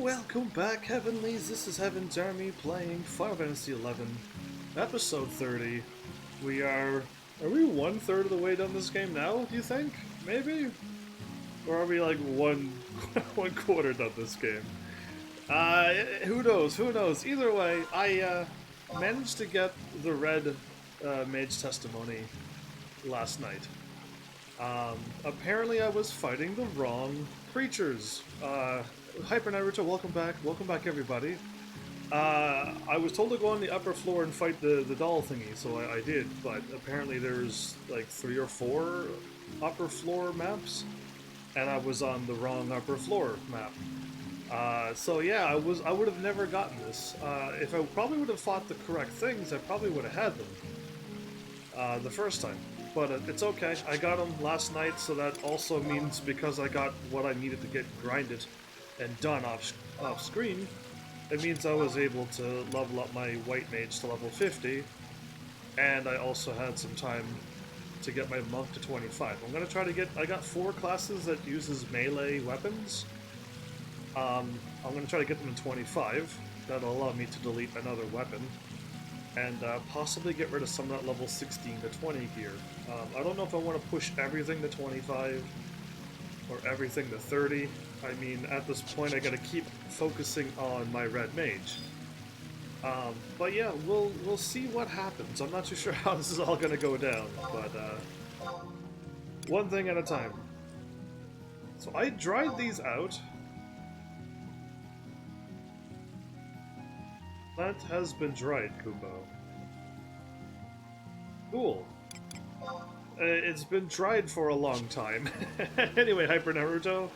Welcome back, Heavenlies. This is Heaven's Army playing Final Fantasy XI, episode 30. Are we 1/3 of the way done this game now, do you think? Maybe? Or are we like one quarter done this game? Who knows, Either way, I managed to get the red mage testimony last night. Apparently I was fighting the wrong creatures. Hyper Naruto, welcome back everybody. I was told to go on the upper floor and fight the doll thingy, so I did, but apparently there's like 3 or 4 upper floor maps, and I was on the wrong upper floor map. So yeah, I would have never gotten this. If I probably would have fought the correct things, I probably would have had them the first time. But it's okay, I got them last night, so that also means because I got what I needed to get grinded and done off screen, it means I was able to level up my white mage to level 50, and I also had some time to get my monk to 25. I'm gonna try to get, I got 4 classes that uses melee weapons. I'm gonna try to get them to 25. That'll allow me to delete another weapon, and possibly get rid of some of that level 16 to 20 gear. I don't know if I want to push everything to 25 or everything to 30. I mean, at this point I gotta keep focusing on my red mage. But yeah, we'll see what happens. I'm not too sure how this is all gonna go down, but one thing at a time. So I dried these out. That has been dried, Kubo. Cool. It's been dried for a long time. Anyway, Hyper Naruto,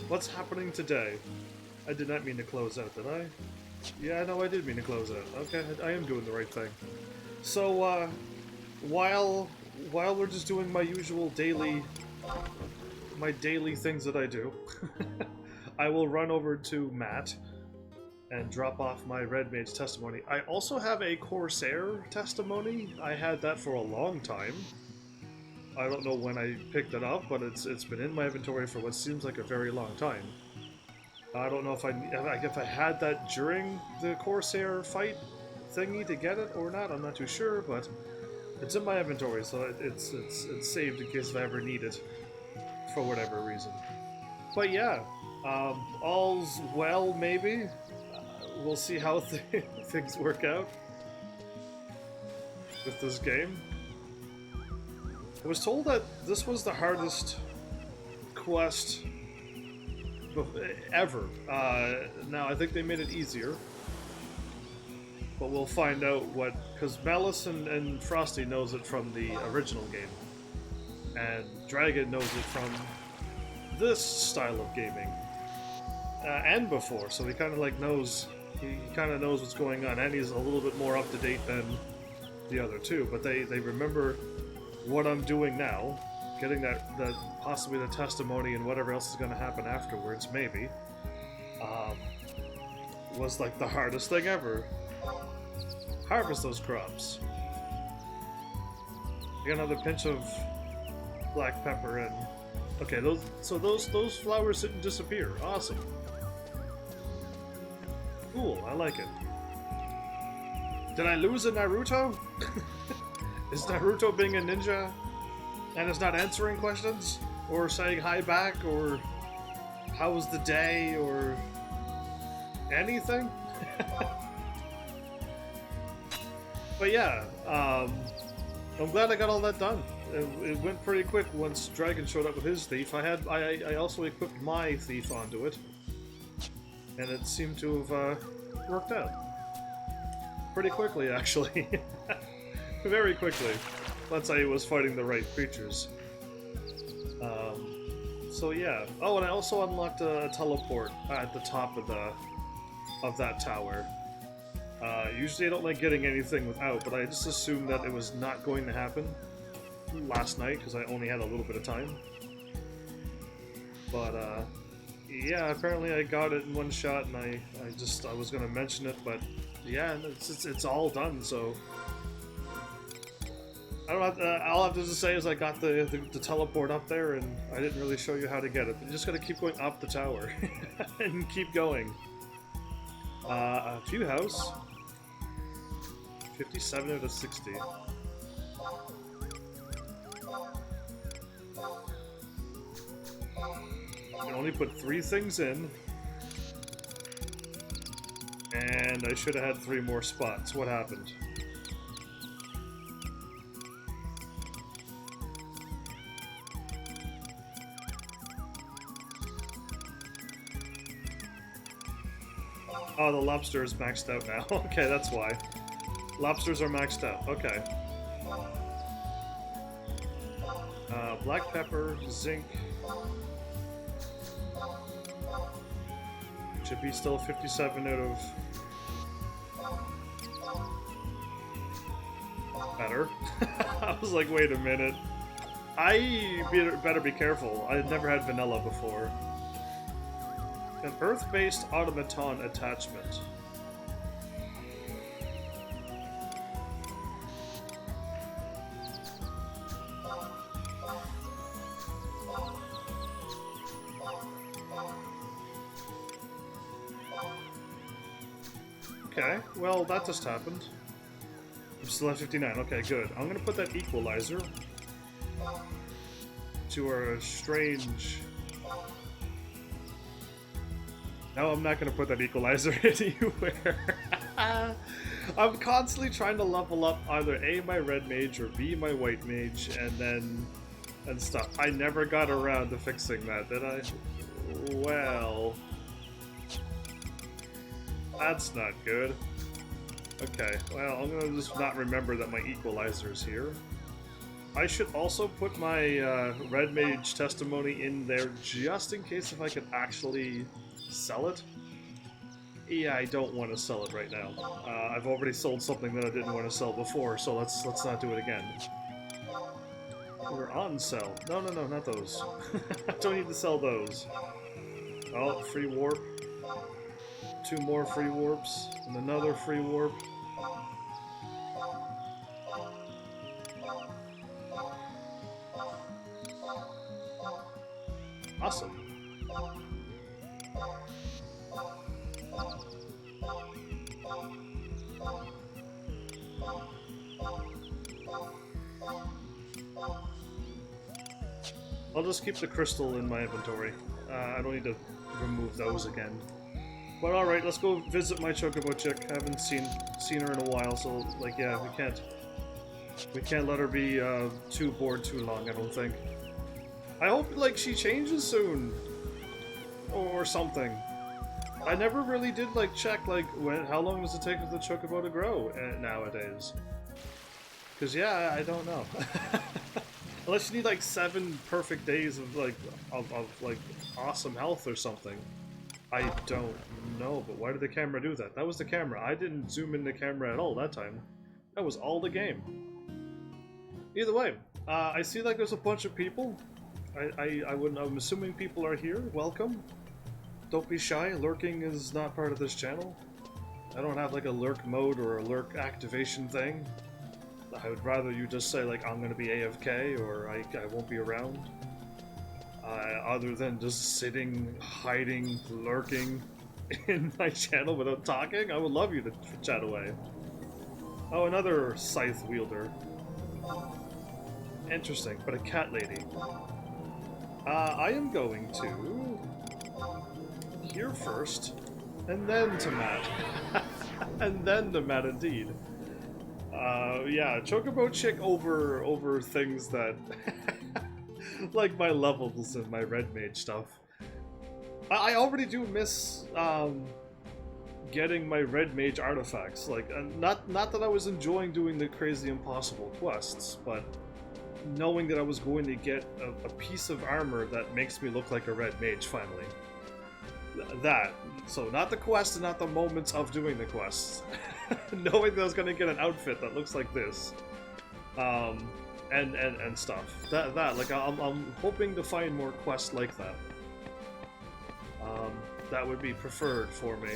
what's happening today? I did not mean to close out, did I? Yeah, no, I did mean to close out. Okay, I am doing the right thing. So, while we're just doing my usual daily things that I do, I will run over to Matt and drop off my red mage testimony. I also have a Corsair testimony. I had that for a long time. I don't know when I picked it up, but it's been in my inventory for what seems like a very long time. I don't know if I had that during the Corsair fight thingy to get it or not. I'm not too sure, but it's in my inventory, so it's saved in case I ever need it for whatever reason. But yeah, all's well, maybe. We'll see how things work out with this game. I was told that this was the hardest quest ever. Now, I think they made it easier. But we'll find out what... Because Malice and Frosty knows it from the original game. And Dragon knows it from this style of gaming. And before, so he kind of like knows... He kind of knows what's going on, and he's a little bit more up-to-date than the other two. But they remember what I'm doing now, getting that possibly the testimony and whatever else is going to happen afterwards, maybe, was like the hardest thing ever. Harvest those crops. You got another pinch of black pepper and... Okay, those flowers didn't disappear. Awesome. Cool, I like it. Did I lose a Naruto? Is Naruto being a ninja and is not answering questions? Or saying hi back? Or how was the day? Or anything? But yeah, I'm glad I got all that done. It went pretty quick once Dragon showed up with his thief. I also equipped my thief onto it. And it seemed to have worked out. Pretty quickly, actually. Very quickly. Once I was fighting the right creatures. So yeah. Oh, and I also unlocked a teleport at the top of that tower. Usually I don't like getting anything without, but I just assumed that it was not going to happen last night, because I only had a little bit of time. But, yeah, apparently I got it in one shot, and I was gonna mention it, but yeah, it's all done. So I don't have to, all I have to say is I got the teleport up there, and I didn't really show you how to get it. You just gotta keep going up the tower and keep going. A few house. 57 out of 60. I can only put 3 things in. And I should have had 3 more spots. What happened? Oh, the lobster is maxed out now. Okay, that's why. Lobsters are maxed out. Okay. Black pepper, zinc. Should be still 57 out of... Better. I was like, wait a minute. I better be careful. I had never had vanilla before. An earth-based automaton attachment. Okay, well, that just happened. I'm still at 59. Okay, good. I'm gonna put that equalizer to our strange... No, I'm not gonna put that equalizer anywhere. I'm constantly trying to level up either A, my red mage, or B, my white mage, and stuff. I never got around to fixing that, did I? Well... That's not good. Okay, well, I'm gonna just not remember that my equalizer is here. I should also put my red mage testimony in there just in case if I could actually sell it. Yeah, I don't want to sell it right now. I've already sold something that I didn't want to sell before, so let's not do it again. We're on sell. No, not those. I don't need to sell those. Oh, free warp. 2 more free warps, and another free warp. Awesome. I'll just keep the crystal in my inventory. I don't need to remove those again. But alright, let's go visit my chocobo chick. I haven't seen her in a while, so like yeah, we can't let her be too bored too long, I don't think. I hope like she changes soon. Or something. I never really did like check like how long does it take for the chocobo to grow nowadays. Cause yeah, I don't know. Unless you need like 7 perfect days of like awesome health or something. I don't know, but why did the camera do that? That was the camera. I didn't zoom in the camera at all that time. That was all the game. Either way, I see like there's a bunch of people. I'm assuming people are here. Welcome. Don't be shy. Lurking is not part of this channel. I don't have like a lurk mode or a lurk activation thing. I would rather you just say like I'm gonna be AFK or I won't be around. Other than just sitting, hiding, lurking in my channel without talking, I would love you to chat away. Oh, another scythe wielder. Interesting, but a cat lady. I am going to... here first, and then to Matt. And then to Matt, indeed. Yeah, chocobo chick over things that... like my levels and my red mage stuff. I already do miss getting my red mage artifacts. Like, not that I was enjoying doing the crazy impossible quests, but knowing that I was going to get a piece of armor that makes me look like a red mage finally. That. So not the quest and not the moments of doing the quests. Knowing that I was going to get an outfit that looks like this. And stuff. That like I'm hoping to find more quests like that. That would be preferred for me.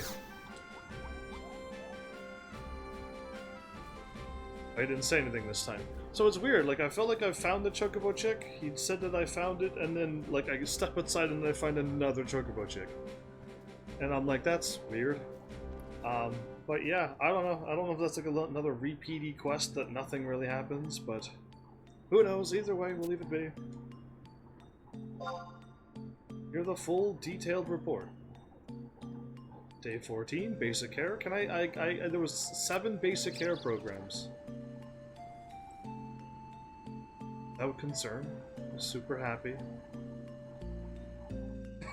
I didn't say anything this time. So it's weird, like I felt like I found the chocobo chick, he said that I found it, and then like I step outside and I find another chocobo chick. And I'm like, that's weird. But yeah, I don't know. I don't know if that's like another repeaty quest that nothing really happens, but who knows? Either way, we'll leave it be. Here's the full detailed report. Day 14, basic care. Can there was 7 basic care programs. Without concern. I'm super happy.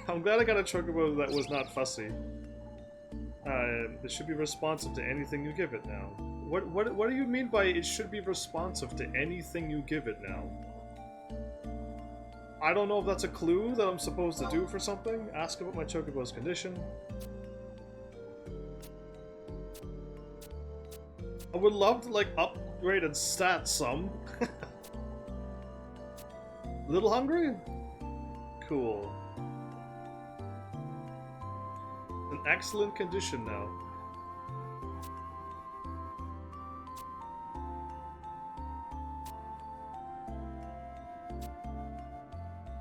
I'm glad I got a chocobo that was not fussy. It should be responsive to anything you give it now. What do you mean by it should be responsive to anything you give it now? I don't know if that's a clue that I'm supposed to do for something. Ask about my chocobo's condition. I would love to like upgrade its stats some. Little hungry? Cool. In excellent condition now.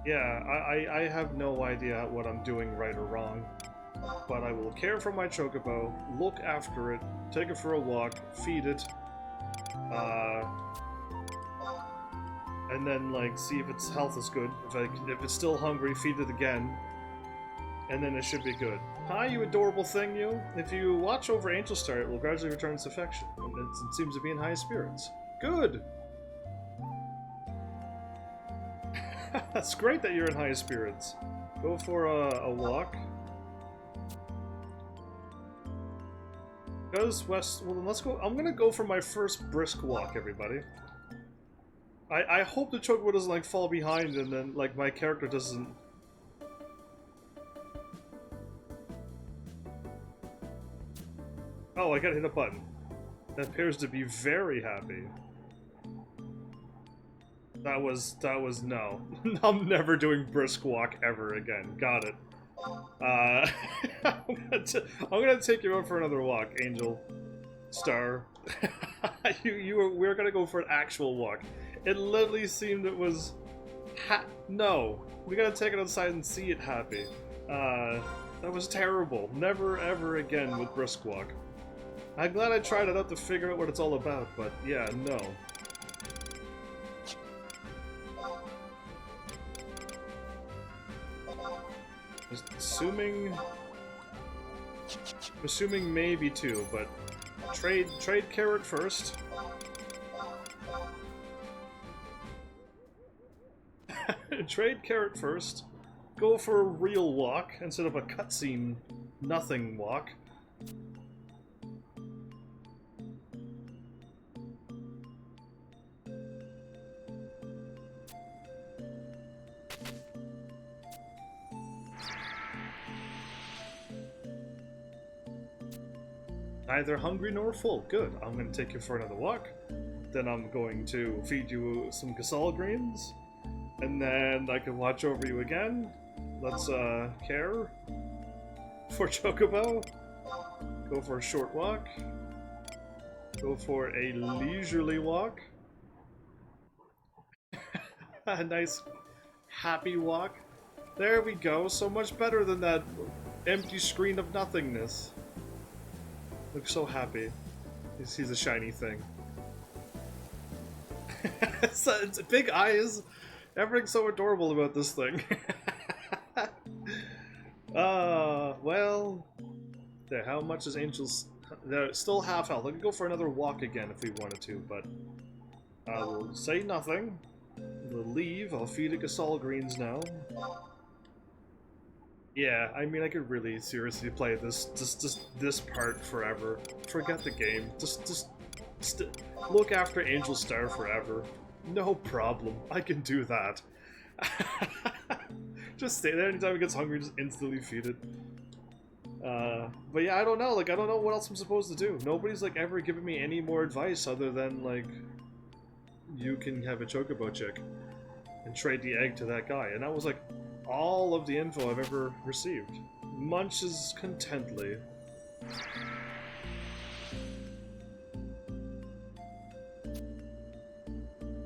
Yeah, I have no idea what I'm doing right or wrong. But I will care for my chocobo, look after it, take it for a walk, feed it, and then like see if its health is good. If it's still hungry, feed it again, and then it should be good. Hi, you adorable thing, you! If you watch over Angel Star, it will gradually return its affection, and it seems to be in high spirits. Good! That's great that you're in high spirits. Go for a walk. Goes west. Well, then let's go. I'm gonna go for my first brisk walk, everybody. I hope the chocobo doesn't like fall behind and then like my character doesn't. Oh, I gotta hit a button. That appears to be very happy. That was no. I'm never doing brisk walk ever again. Got it. I'm gonna take you out for another walk, Angel Star. We're gonna go for an actual walk. It literally seemed it was no. We gotta take it outside and see it happy. That was terrible. Never ever again with brisk walk. I'm glad I tried it out to figure out what it's all about, but yeah, no. Assuming maybe 2, but trade carrot first. Trade carrot first. Go for a real walk instead of a cutscene nothing walk. Neither hungry nor full. Good. I'm going to take you for another walk. Then I'm going to feed you some casal greens. And then I can watch over you again. Let's care for chocobo. Go for a short walk. Go for a leisurely walk. A nice happy walk. There we go. So much better than that empty screen of nothingness. Looks so happy. He sees a shiny thing. It's big eyes. Everything's so adorable about this thing. Well, there. How much is Angel's? They're still half health. I could go for another walk again if we wanted to, but I will say nothing. We'll leave. I'll feed it casal greens now. Yeah, I mean, I could really seriously play this part forever. Forget the game. Just look after Angel Star forever. No problem. I can do that. Just stay there anytime it gets hungry, just instantly feed it. But yeah, I don't know. Like, I don't know what else I'm supposed to do. Nobody's like ever given me any more advice other than like, you can have a chocobo chick and trade the egg to that guy, and that was like all of the info I've ever received. Munches contently.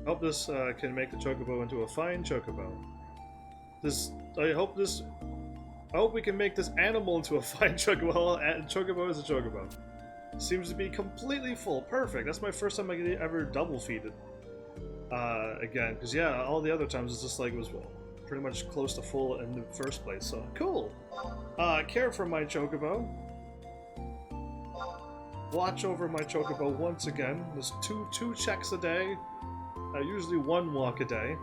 Hope this can make the chocobo into a fine chocobo. I hope this I hope we can make this animal into a fine chocobo. Chocobo is a chocobo. Seems to be completely full. Perfect. That's my first time I could ever double feed it. Again, because yeah, all the other times it's just like it was pretty much close to full in the first place. So cool. Care for my chocobo. Watch over my chocobo once again. There's two checks a day. Usually one walk a day.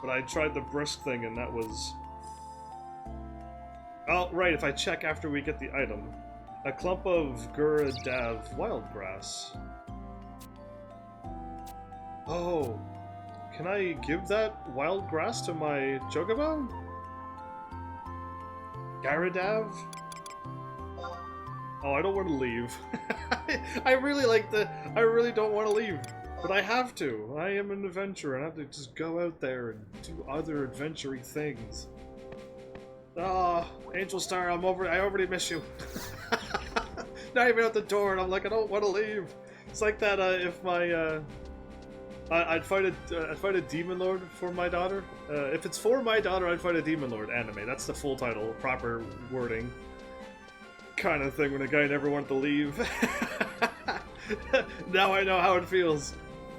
But I tried the brisk thing and that was... Oh, right, if I check after we get the item. A clump of Garuda wildgrass. Oh. Can I give that wild grass to my chocobo? Garuda? Oh, I don't want to leave. I really don't want to leave. But I have to. I am an adventurer and I have to just go out there and do other adventure-y things. Ah, Angel Star, I already miss you. Not even at the door and I'm like, I don't want to leave. It's like that if my, I'd fight a demon lord for my daughter. If it's for my daughter, I'd fight a demon lord anime. That's the full title, proper wording. Kind of thing when a guy never wanted to leave. Now I know how it feels.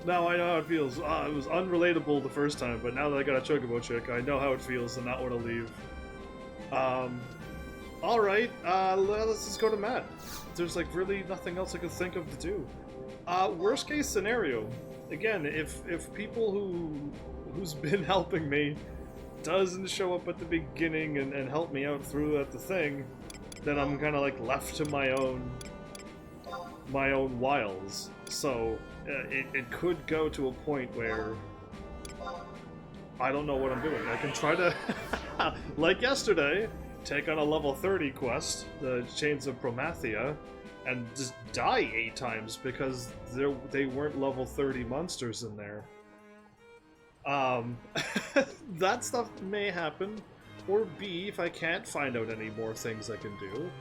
Now I know how it feels. It was unrelatable the first time, but now that I got a chocobo chick, I know how it feels to not want to leave. Alright, let's just go to Matt. There's like really nothing else I could think of to do. Worst case scenario, again, if people who's been helping me doesn't show up at the beginning and help me out through at the thing, then I'm kind of like left to my own wiles. So it could go to a point where I don't know what I'm doing. I can try to, like yesterday, take on a level 30 quest, the Chains of Promathia, and just die 8 times because they weren't level 30 monsters in there. That stuff may happen. Or B, if I can't find out any more things I can do,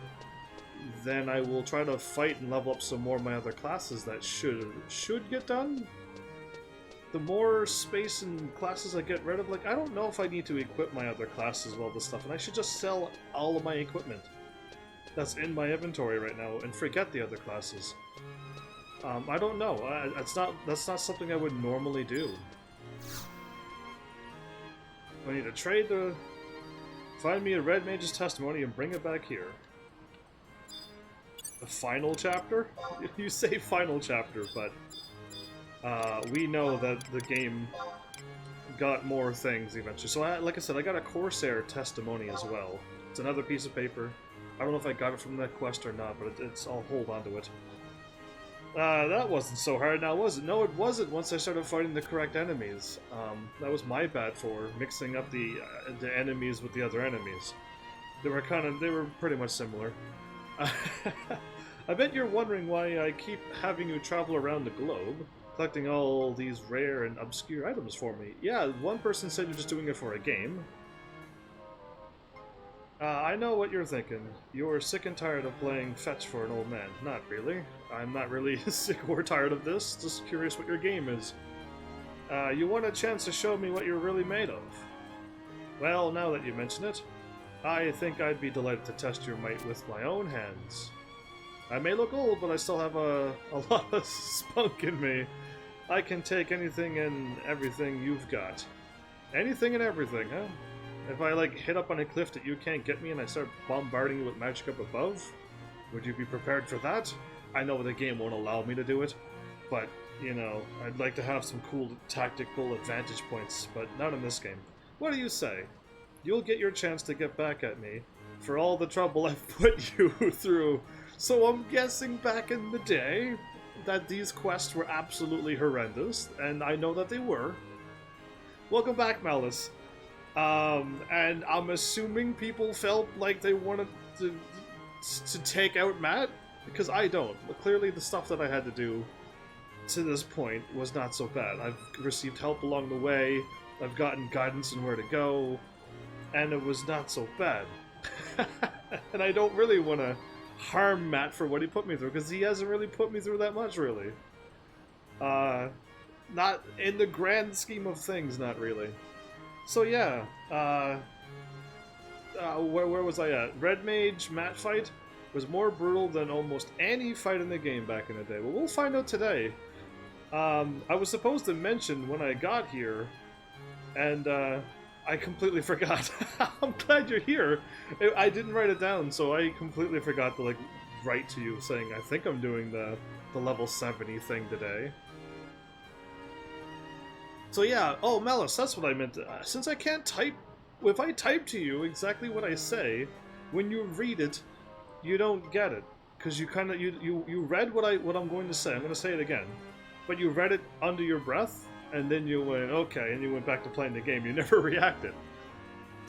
then I will try to fight and level up some more of my other classes that should get done. The more space and classes I get rid of, like, I don't know if I need to equip my other classes with all this stuff, and I should just sell all of my equipment that's in my inventory right now and forget the other classes. I don't know. That's not something I would normally do. I need to trade the... Find me a Red Mage's testimony and bring it back here. The final chapter? You say final chapter, but we know that the game got more things eventually. So like I said, I got a Corsair testimony as well. It's another piece of paper. I don't know if I got it from that quest or not, but I'll hold on to it. That wasn't so hard now, was it? No, it wasn't once I started fighting the correct enemies. That was my bad for mixing up the enemies with the other enemies. They were pretty much similar. I bet you're wondering why I keep having you travel around the globe, collecting all these rare and obscure items for me. Yeah, one person said you're just doing it for a game. I know what you're thinking. You're sick and tired of playing fetch for an old man. Not really. I'm not really sick or tired of this, just curious what your game is. You want a chance to show me what you're really made of. Well, now that you mention it, I think I'd be delighted to test your might with my own hands. I may look old, but I still have a lot of spunk in me. I can take anything and everything you've got. Anything and everything, huh? If I, like, hit up on a cliff that you can't get me and I start bombarding you with magic up above, would you be prepared for that? I know the game won't allow me to do it, but, you know, I'd like to have some cool tactical advantage points, but not in this game. What do you say? You'll get your chance to get back at me for all the trouble I've put you through. So I'm guessing back in the day that these quests were absolutely horrendous, and I know that they were. Welcome back, Malice. And I'm assuming people felt like they wanted to take out Matt, because I don't. But clearly the stuff that I had to do to this point was not so bad. I've received help along the way, I've gotten guidance on where to go, and it was not so bad. And I don't really want to harm Matt for what he put me through, because he hasn't really put me through that much, really. Not in the grand scheme of things, not really. So yeah, where was I at? Red Mage Mat fight was more brutal than almost any fight in the game back in the day. Well, we'll find out today. I was supposed to mention when I got here, and I completely forgot. I'm glad you're here. I didn't write it down, so I completely forgot to like write to you saying I think I'm doing the level 70 thing today. So yeah, oh Melis, that's what I meant to, since I can't type, if I type to you exactly what I say, when you read it, you don't get it. Because you kind of, you read what I'm going to say, I'm going to say it again. But you read it under your breath, and then you went, okay, and you went back to playing the game. You never reacted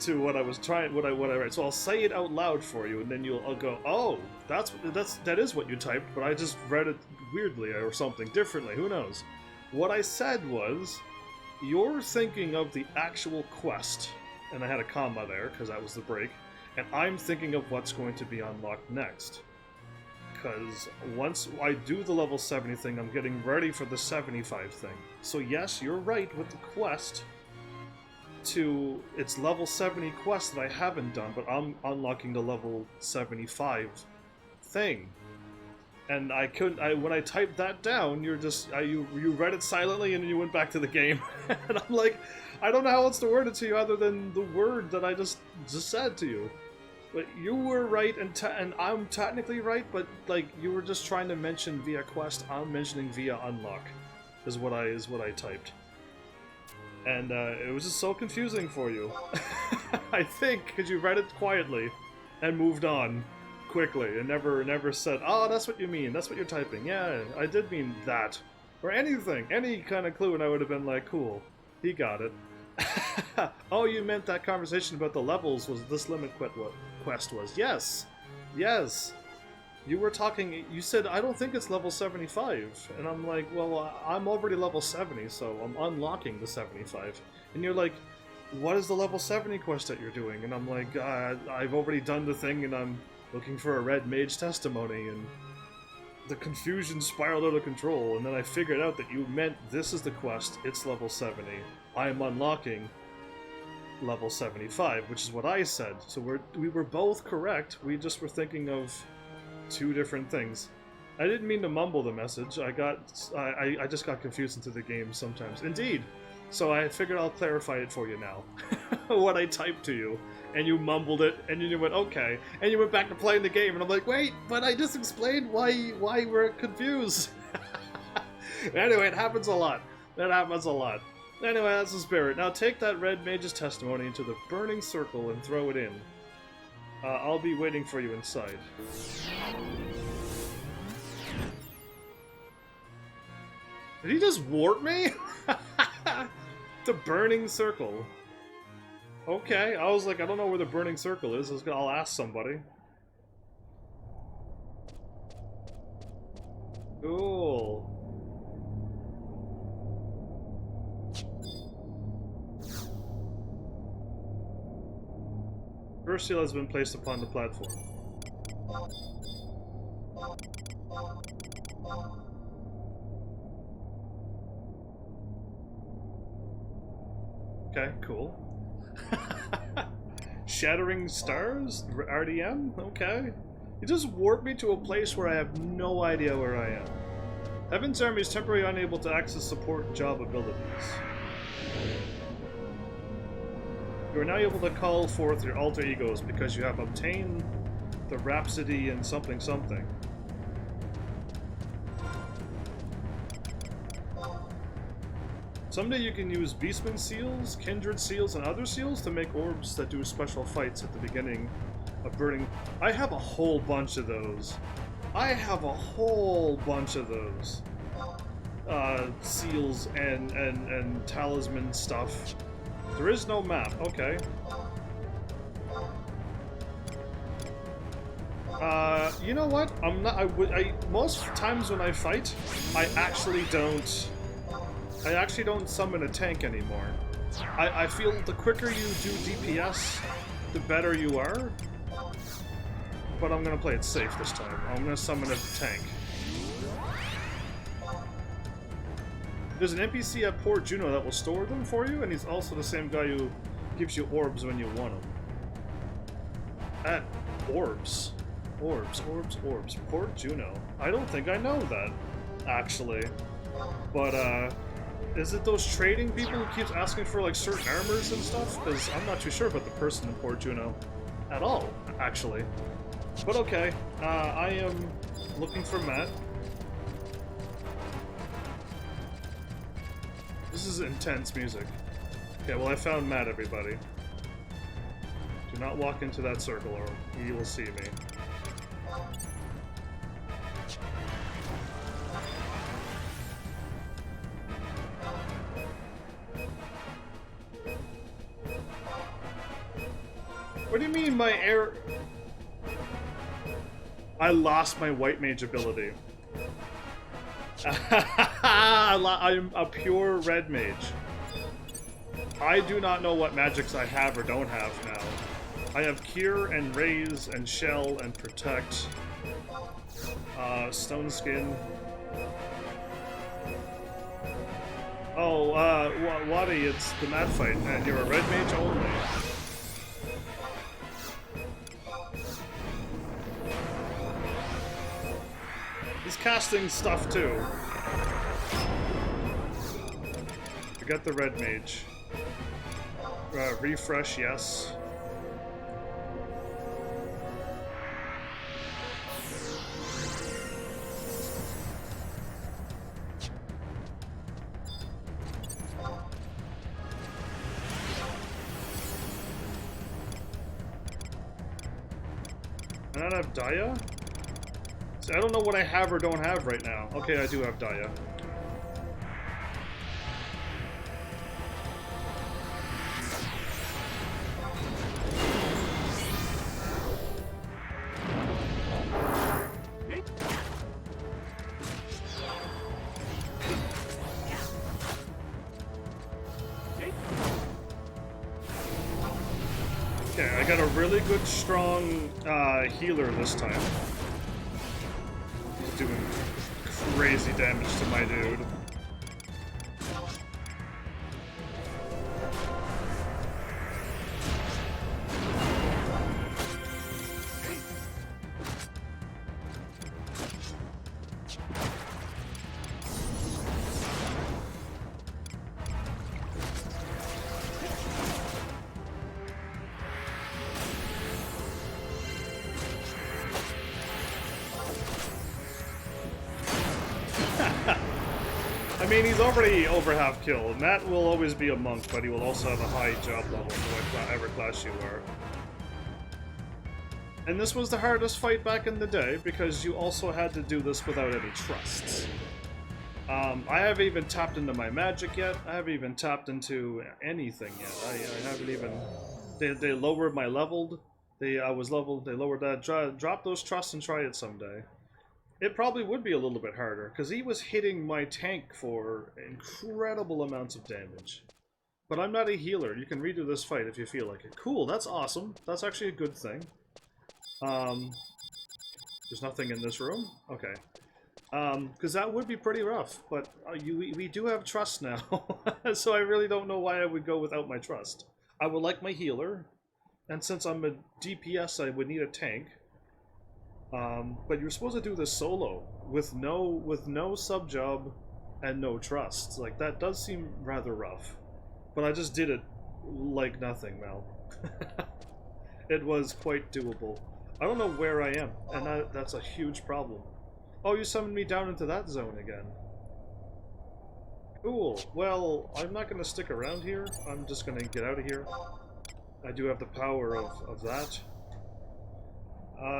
to what I was trying, what I read. So I'll say it out loud for you, and then I'll go, oh, that is what you typed, but I just read it weirdly or something differently. Who knows? What I said was, you're thinking of the actual quest, and I had a comma there because that was the break, and I'm thinking of what's going to be unlocked next. Because once I do the level 70 thing, I'm getting ready for the 75 thing. So yes, you're right with the quest. It's level 70 quest that I haven't done, but I'm unlocking the level 75 thing. And when I typed that down, you read it silently and then you went back to the game. And I'm like, I don't know how else to word it to you other than the word that I just said to you. But you were right, and I'm technically right, but like you were just trying to mention via quest. I'm mentioning via unlock, is what I typed, and it was just so confusing for you. I think because you read it quietly, and moved on quickly, and never said, "Oh, that's what you mean. That's what you're typing." Yeah, I did mean that, or anything, any kind of clue, and I would have been like, "Cool, he got it." Oh, you meant that conversation about the levels was this limit quest was. Yes. You were talking, you said, I don't think it's level 75. And I'm like, well, I'm already level 70, so I'm unlocking the 75. And you're like, what is the level 70 quest that you're doing? And I'm like, I've already done the thing and I'm looking for a red mage testimony. And the confusion spiraled out of control. And then I figured out that you meant this is the quest, it's level 70. I am unlocking level 75, which is what I said. So we were both correct. We just were thinking of two different things. I didn't mean to mumble the message. I just got confused into the game sometimes. Indeed. So I figured I'll clarify it for you now. What I typed to you, and you mumbled it, and you went okay, and you went back to playing the game, and I'm like, wait, but I just explained why we're confused. Anyway, it happens a lot. That happens a lot. Anyway, that's the spirit. Now take that red mage's testimony into the burning circle and throw it in. I'll be waiting for you inside. Did he just warp me? The burning circle. Okay, I was like, I don't know where the burning circle is. I'll ask somebody. Cool. First seal has been placed upon the platform. Okay, cool. Shattering Stars? RDM? Okay. You just warped me to a place where I have no idea where I am. Heaven's Army is temporarily unable to access support job abilities. You are now able to call forth your alter egos because you have obtained the Rhapsody and something something. Someday you can use Beastman seals, Kindred seals, and other seals to make orbs that do special fights at the beginning of burning. I have a whole bunch of those. Seals and talisman stuff. There is no map. Okay. You know what? I'm not. Most times when I fight, I actually don't summon a tank anymore. I feel the quicker you do DPS, the better you are. But I'm gonna play it safe this time. I'm gonna summon a tank. There's an NPC at Port Juno that will store them for you, and he's also the same guy who gives you orbs when you want them. At Orbs. Orbs, orbs, orbs. Port Juno. I don't think I know that, actually. But, is it those trading people who keeps asking for, like, certain armors and stuff? Because I'm not too sure about the person in Port Juno at all, actually. But okay, I am looking for Matt. This is intense music. Okay, well I found Matt, everybody. Do not walk into that circle or he will see me. What do you mean my air... I lost my white mage ability. I'm a pure red mage. I do not know what magics I have or don't have now. I have Cure and Raise and Shell and Protect. Stone Skin. Oh, Waddy, it's the mad fight, and you're a red mage only. He's casting stuff too. Forget the red mage. Refresh, yes. I don't have Daya? See, I don't know what I have or don't have right now. Okay, I do have Daya. Okay, I got a really good, strong healer this time. He's doing crazy damage to my dude. I mean, he's already over half kill. Matt will always be a monk, but he will also have a high job level for whatever class you are. And this was the hardest fight back in the day, because you also had to do this without any trusts. I haven't even tapped into my magic yet. I haven't even tapped into anything yet. I haven't even... They lowered my leveled. I was leveled. They lowered that. Drop those trusts and try it someday. It probably would be a little bit harder, because he was hitting my tank for incredible amounts of damage. But I'm not a healer. You can redo this fight if you feel like it. Cool, that's awesome. That's actually a good thing. There's nothing in this room? Okay. Because that would be pretty rough, but we do have trust now, so I really don't know why I would go without my trust. I would like my healer, and since I'm a DPS, I would need a tank. But you're supposed to do this solo with no sub job and no trust. Like, that does seem rather rough. But I just did it like nothing, Mel. It was quite doable. I don't know where I am, and that's a huge problem. Oh, you summoned me down into that zone again. Cool. Well, I'm not going to stick around here. I'm just going to get out of here. I do have the power of that.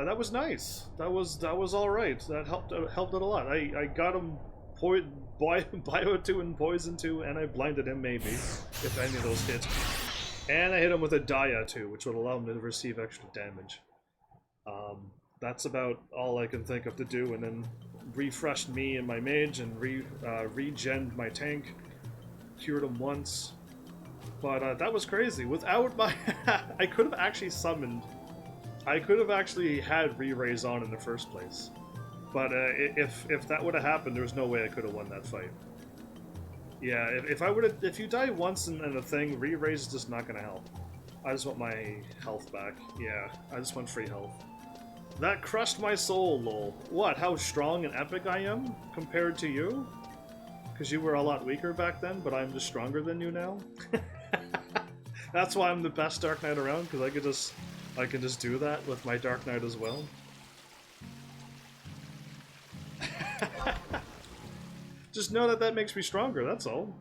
That was nice. That was all right. That helped it a lot. I got him Bio 2 and Poison 2, and I blinded him maybe, if any of those hit. And I hit him with a Daya 2, which would allow him to receive extra damage. That's about all I can think of to do, and then refreshed me and my mage, and regened my tank. Cured him once. But that was crazy. Without my... I could have actually summoned... I could have actually had re-raise on in the first place, but if that would have happened, there was no way I could have won that fight. Yeah, if you die once in a thing, re-raise is just not going to help. I just want my health back. Yeah, I just want free health. That crushed my soul, lol. What, how strong and epic I am compared to you? Because you were a lot weaker back then, but I'm just stronger than you now? That's why I'm the best Dark Knight around, because I can just do that with my Dark Knight as well. Just know that that makes me stronger, that's all.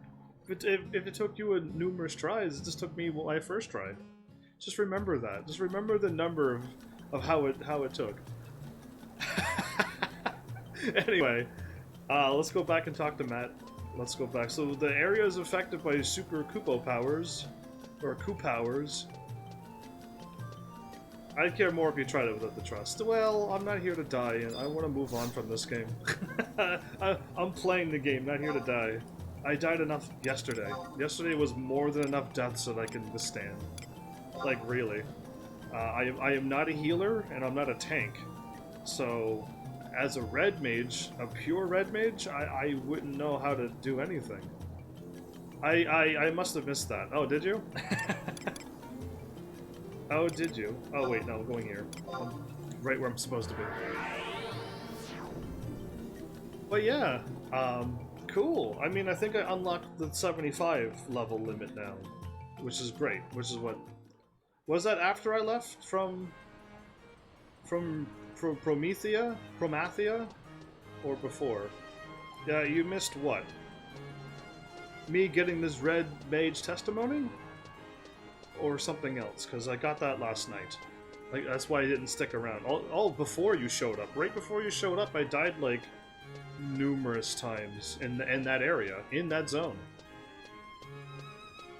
If it took you numerous tries, it just took me my first try. Just remember that. Just remember the number of how it took. Anyway, let's go back and talk to Matt. Let's go back. So the area is affected by super Kupo powers, or Ku powers. I'd care more if you tried it without the trust. Well, I'm not here to die, and I want to move on from this game. I'm playing the game, not here to die. I died enough yesterday. Yesterday was more than enough deaths that I can withstand. Like, really. I am not a healer, and I'm not a tank. So, as a red mage, a pure red mage, I wouldn't know how to do anything. I must have missed that. Oh, did you? Oh, did you? Oh, wait, no, I'm going here. I'm right where I'm supposed to be. But yeah, cool. I mean, I think I unlocked the 75 level limit now, which is great. Which is what... Was that after I left from Promathia? Or before? Yeah, you missed what? Me getting this red mage testimony? Or something else, because I got that last night. Like, that's why I didn't stick around. All before you showed up. Right before you showed up, I died, like, numerous times in that area, in that zone.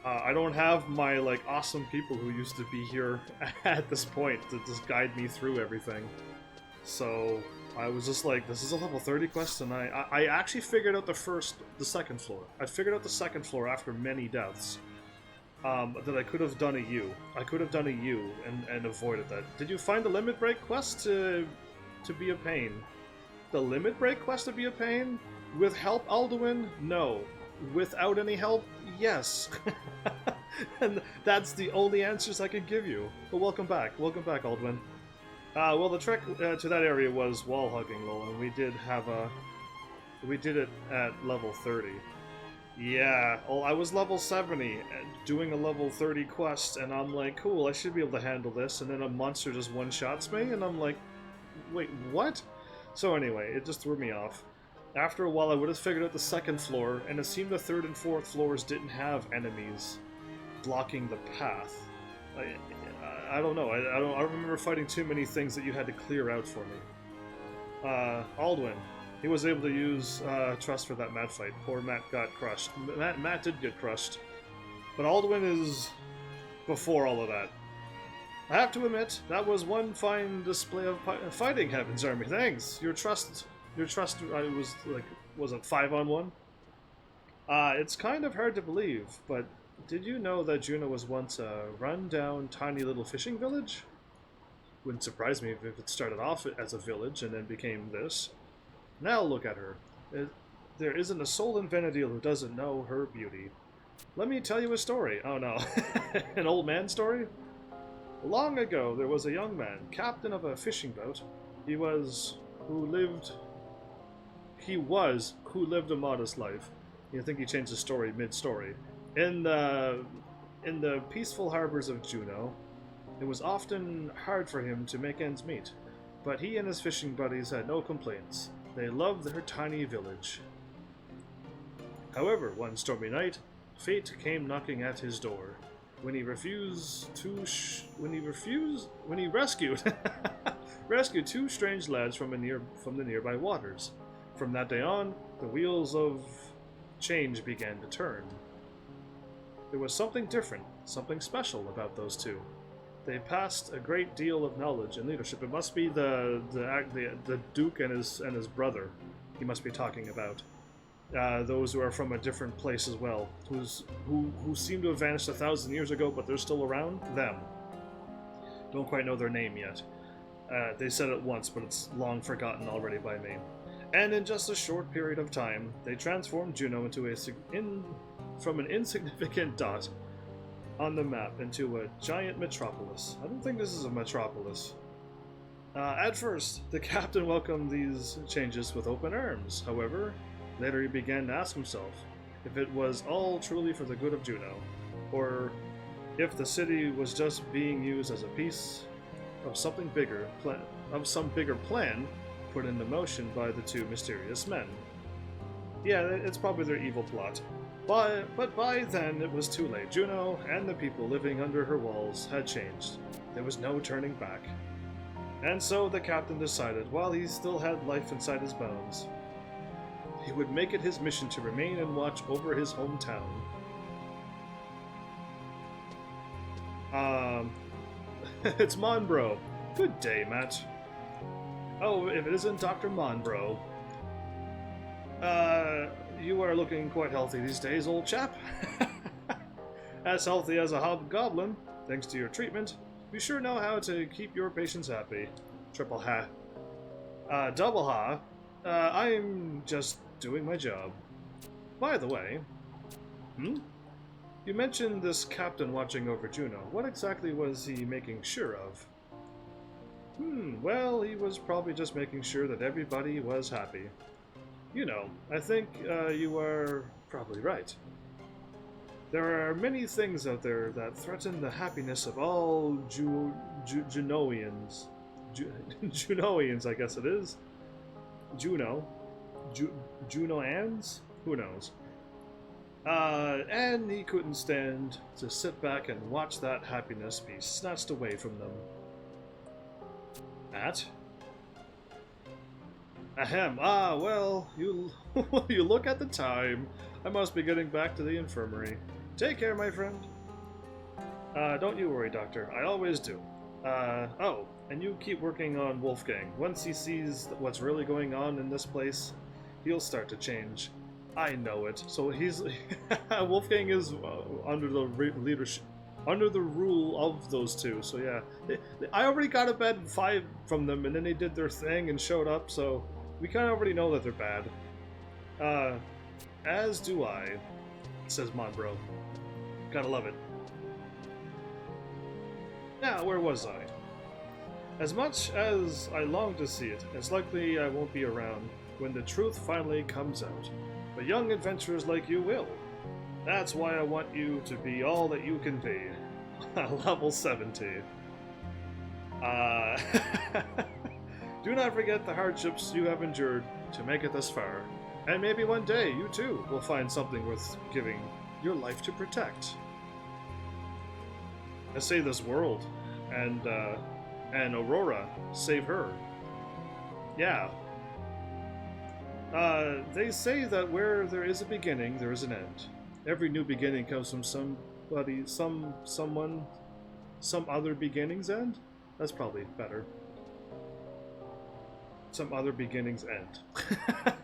I don't have my, like, awesome people who used to be here at this point to just guide me through everything. So, I was just like, this is a level 30 quest, and I actually figured out the second floor. I figured out the second floor after many deaths. That I could have done a U. I could have done a U and avoided that. Did you find the limit break quest to be a pain? The limit break quest to be a pain? With help, Alduin? No. Without any help? Yes. And that's the only answers I could give you. But welcome back. Welcome back, Alduin. Well, the trek to that area was wall hugging, lol, and we did it at level 30. Yeah, well, I was level 70, doing a level 30 quest, and I'm like, cool, I should be able to handle this, and then a monster just one-shots me, and I'm like, wait, what? So anyway, it just threw me off. After a while, I would have figured out the second floor, and it seemed the third and fourth floors didn't have enemies blocking the path. I don't know, I don't remember fighting too many things that you had to clear out for me. Alduin. He was able to use trust for that Matt fight. Poor Matt got crushed. Matt did get crushed. But Alduin is before all of that. I have to admit, that was one fine display of fighting, Heaven's Army. Thanks! Your trust was like, was it 5-on-1? It's kind of hard to believe, but did you know that Juno was once a run-down, tiny little fishing village? Wouldn't surprise me if it started off as a village and then became this. Now look at her. There isn't a soul in Vanadil who doesn't know her beauty. Let me tell you a story. Oh no. An old man story? Long ago, there was a young man, captain of a fishing boat. He was who lived a modest life. You think he changed the story mid-story. In the peaceful harbors of Juneau, it was often hard for him to make ends meet, but he and his fishing buddies had no complaints. They loved their tiny village. However, one stormy night, fate came knocking at his door. When he rescued rescued two strange lads from the nearby waters. From that day on, the wheels of change began to turn. There was something different, something special about those two. They passed a great deal of knowledge and leadership. It must be the Duke and his brother he must be talking about. Those who are from a different place as well, who seem to have vanished 1,000 years ago, but they're still around. Them. Don't quite know their name yet. They said it once, but it's long forgotten already by me. And in just a short period of time, they transformed Juno into from an insignificant dot on the map into a giant metropolis. I don't think this is a metropolis. At first, the captain welcomed these changes with open arms. However, later he began to ask himself if it was all truly for the good of Juno, or if the city was just being used as a piece of something bigger, some bigger plan put into motion by the two mysterious men. Yeah, it's probably their evil plot. But by then it was too late. Juno and the people living under her walls had changed. There was no turning back. And so the captain decided, while he still had life inside his bones, he would make it his mission to remain and watch over his hometown. It's Monbro. Good day, Matt. Oh, if it isn't Dr. Monbro. You are looking quite healthy these days, old chap. As healthy as a hobgoblin, thanks to your treatment. You sure know how to keep your patients happy. Triple ha. Double ha. I'm just doing my job. By the way, you mentioned this captain watching over Juno. What exactly was he making sure of? Well, he was probably just making sure that everybody was happy. You know, I think you are probably right. There are many things out there that threaten the happiness of all Junoians. Junoians, I guess it is. Junoans? Who knows? And he couldn't stand to sit back and watch that happiness be snatched away from them. Matt? Ahem. Ah, well, you you look at the time. I must be getting back to the infirmary. Take care, my friend. Don't you worry, Doctor. I always do. Oh, and you keep working on Wolfgang. Once he sees what's really going on in this place, he'll start to change. I know it. So he's Wolfgang is under the leadership, under the rule of those two. So yeah, I already got a bad 5 from them, and then they did their thing and showed up. So we kind of already know that they're bad. As do I, says Monbro. Gotta love it. Now, where was I? As much as I long to see it, it's likely I won't be around when the truth finally comes out. But young adventurers like you will. That's why I want you to be all that you can be. Level 70. Do not forget the hardships you have endured to make it this far. And maybe one day you too will find something worth giving your life to protect. I save this world, and Aurora, save her. Yeah. They say that where there is a beginning, there is an end. Every new beginning comes from somebody, someone, some other beginning's end? That's probably better. Some other beginning's end.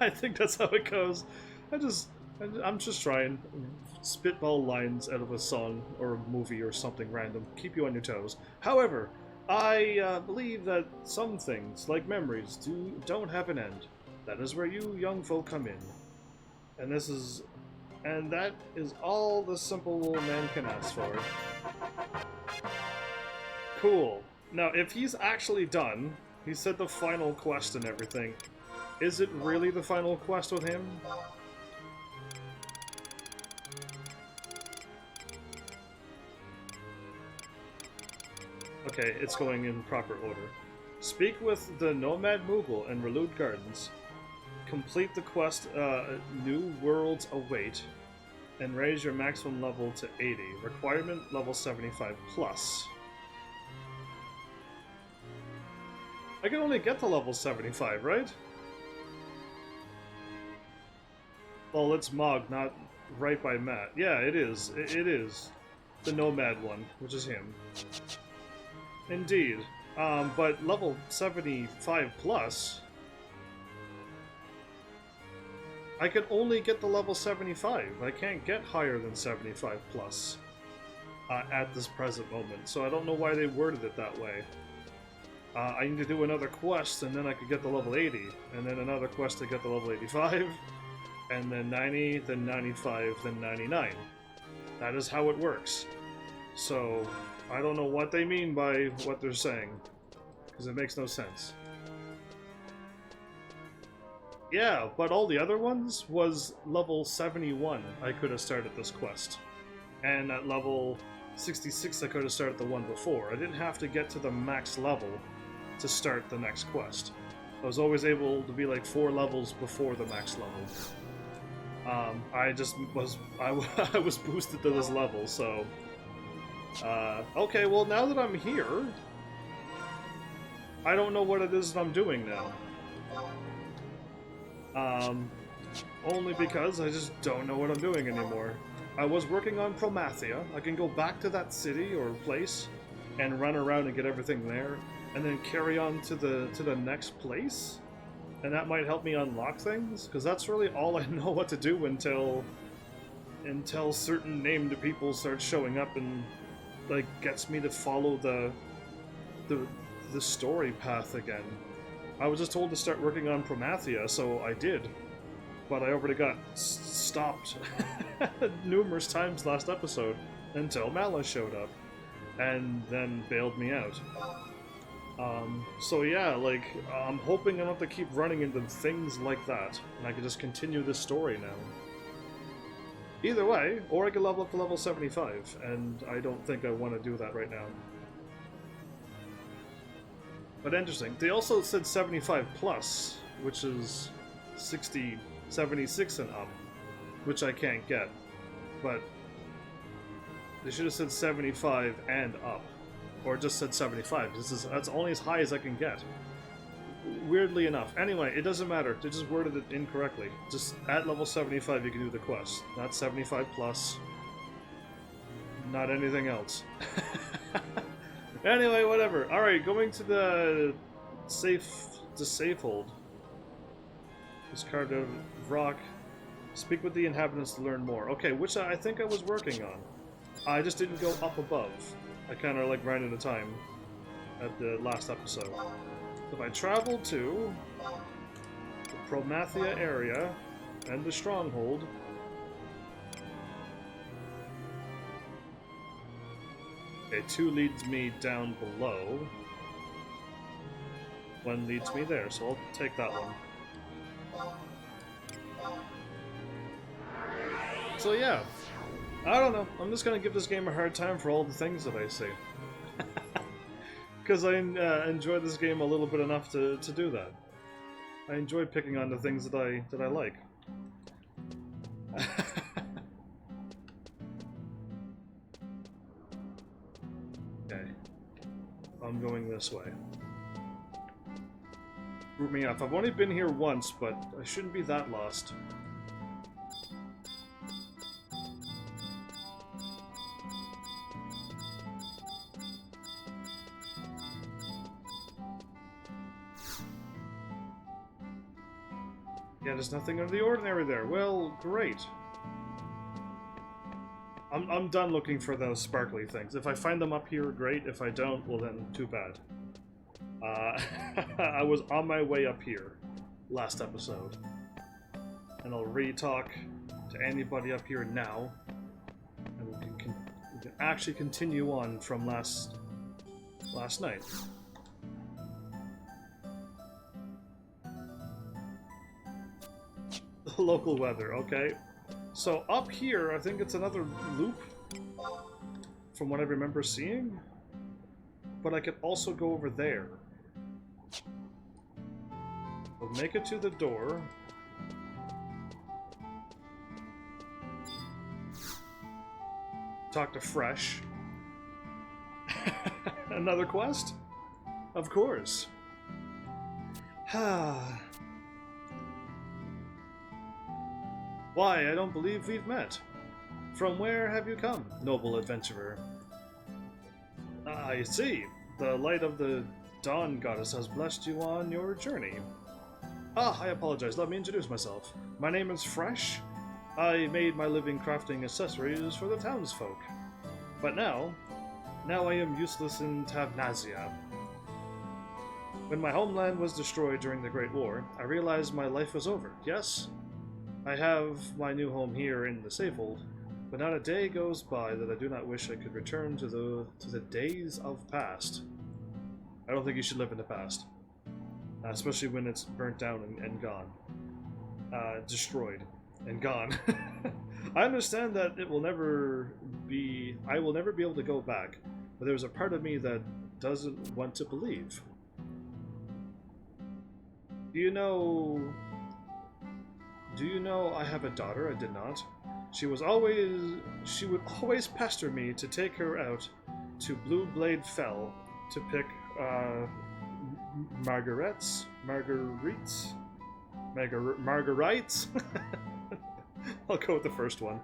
I think that's how it goes. I'm just trying spitball lines out of a song or a movie or something random. Keep you on your toes. However, I believe that some things, like memories, don't have an end. That is where you young folk come in. And that is all the simple little man can ask for. Cool. Now, if he's actually done, he said the final quest and everything. Is it really the final quest with him? Okay, it's going in proper order. Speak with the Nomad Moogle and Relude Gardens. Complete the quest, New Worlds Await, and raise your maximum level to 80. Requirement level 75 plus. I can only get to level 75, right? Well, it's Mog, not right by Matt. Yeah, it is. It is. The Nomad one, which is him. Indeed. But level 75 plus... I can only get the level 75. I can't get higher than 75 plus at this present moment, so I don't know why they worded it that way. I need to do another quest, and then I could get the level 80, and then another quest to get the level 85, and then 90, then 95, then 99. That is how it works. So, I don't know what they mean by what they're saying, because it makes no sense. Yeah, but all the other ones was level 71 I could have started this quest. And at level 66 I could have started the one before. I didn't have to get to the max level to start the next quest. I was always able to be like 4 levels before the max level. I just was... I was boosted to this level, so... okay, well now that I'm here... I don't know what it is that I'm doing now. Only because I just don't know what I'm doing anymore. I was working on Promathia. I can go back to that city or place and run around and get everything there, and then carry on to the next place, and that might help me unlock things, because that's really all I know what to do until certain named people start showing up and like gets me to follow the story path again. I was just told to start working on Promathia, so I did. But I already got stopped numerous times last episode until Malice showed up and then bailed me out. So yeah, like, I'm hoping I don't have to keep running into things like that, and I can just continue this story now. Either way, or I can level up to level 75, and I don't think I want to do that right now. But interesting. They also said 75 plus, which is 60, 76 and up, which I can't get. But they should have said 75 and up, or just said 75. That's only as high as I can get. Weirdly enough. Anyway, it doesn't matter. They just worded it incorrectly. Just at level 75 you can do the quest, not 75 plus. Not anything else. Anyway, whatever. Alright, going to the safe hold. It's carved out of rock. Speak with the inhabitants to learn more. Okay, which I think I was working on. I just didn't go up above. I kind of like ran out of time at the last episode. So if I travel to the Promathia area and the stronghold, okay, 2 leads me down below. 1 leads me there, so I'll take that one. So yeah, I don't know. I'm just gonna give this game a hard time for all the things that I say. Because I enjoy this game a little bit enough to do that. I enjoy picking on the things that I like. Okay. I'm going this way. Group me up. I've only been here once, but I shouldn't be that lost. Yeah, there's nothing out of the ordinary there. Well, great. I'm done looking for those sparkly things. If I find them up here, great. If I don't, well then, too bad. I was on my way up here last episode. And I'll re-talk to anybody up here now. And we can actually continue on from last night. Local weather, okay. So up here, I think it's another loop from what I remember seeing. But I could also go over there. We'll make it to the door. Talk to Fresh. Another quest? Of course. Why, I don't believe we've met. From where have you come, noble adventurer? I see. The light of the Dawn Goddess has blessed you on your journey. Ah, I apologize. Let me introduce myself. My name is Fresh. I made my living crafting accessories for the townsfolk. But now I am useless in Tavnazia. When my homeland was destroyed during the Great War, I realized my life was over. Yes, I have my new home here in the Safehold, But not a day goes by that I do not wish I could return to the days of past. I don't think you should live in the past. Especially when it's burnt down and gone. Destroyed and gone. I understand that I will never be able to go back, but there's a part of me that doesn't want to believe. Do you know I have a daughter? I did not. She would always pester me to take her out to Blue Blade Fell to pick margarites. I'll go with the first one.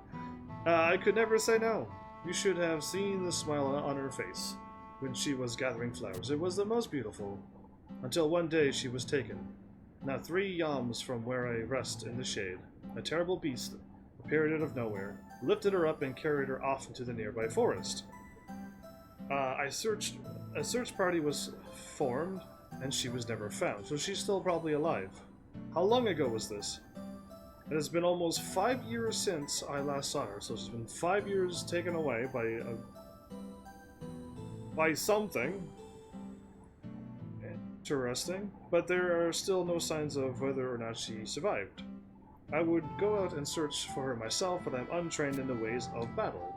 I could never say no. You should have seen the smile on her face when she was gathering flowers. It was the most beautiful. Until one day she was taken. Not 3 yams from where I rest in the shade. A terrible beast appeared out of nowhere, lifted her up and carried her off into the nearby forest. A search party was formed, and she was never found, so she's still probably alive. How long ago was this? It has been almost 5 years since I last saw her, so she's been 5 years taken away by something. Interesting, but there are still no signs of whether or not she survived. I would go out and search for her myself, but I'm untrained in the ways of battle.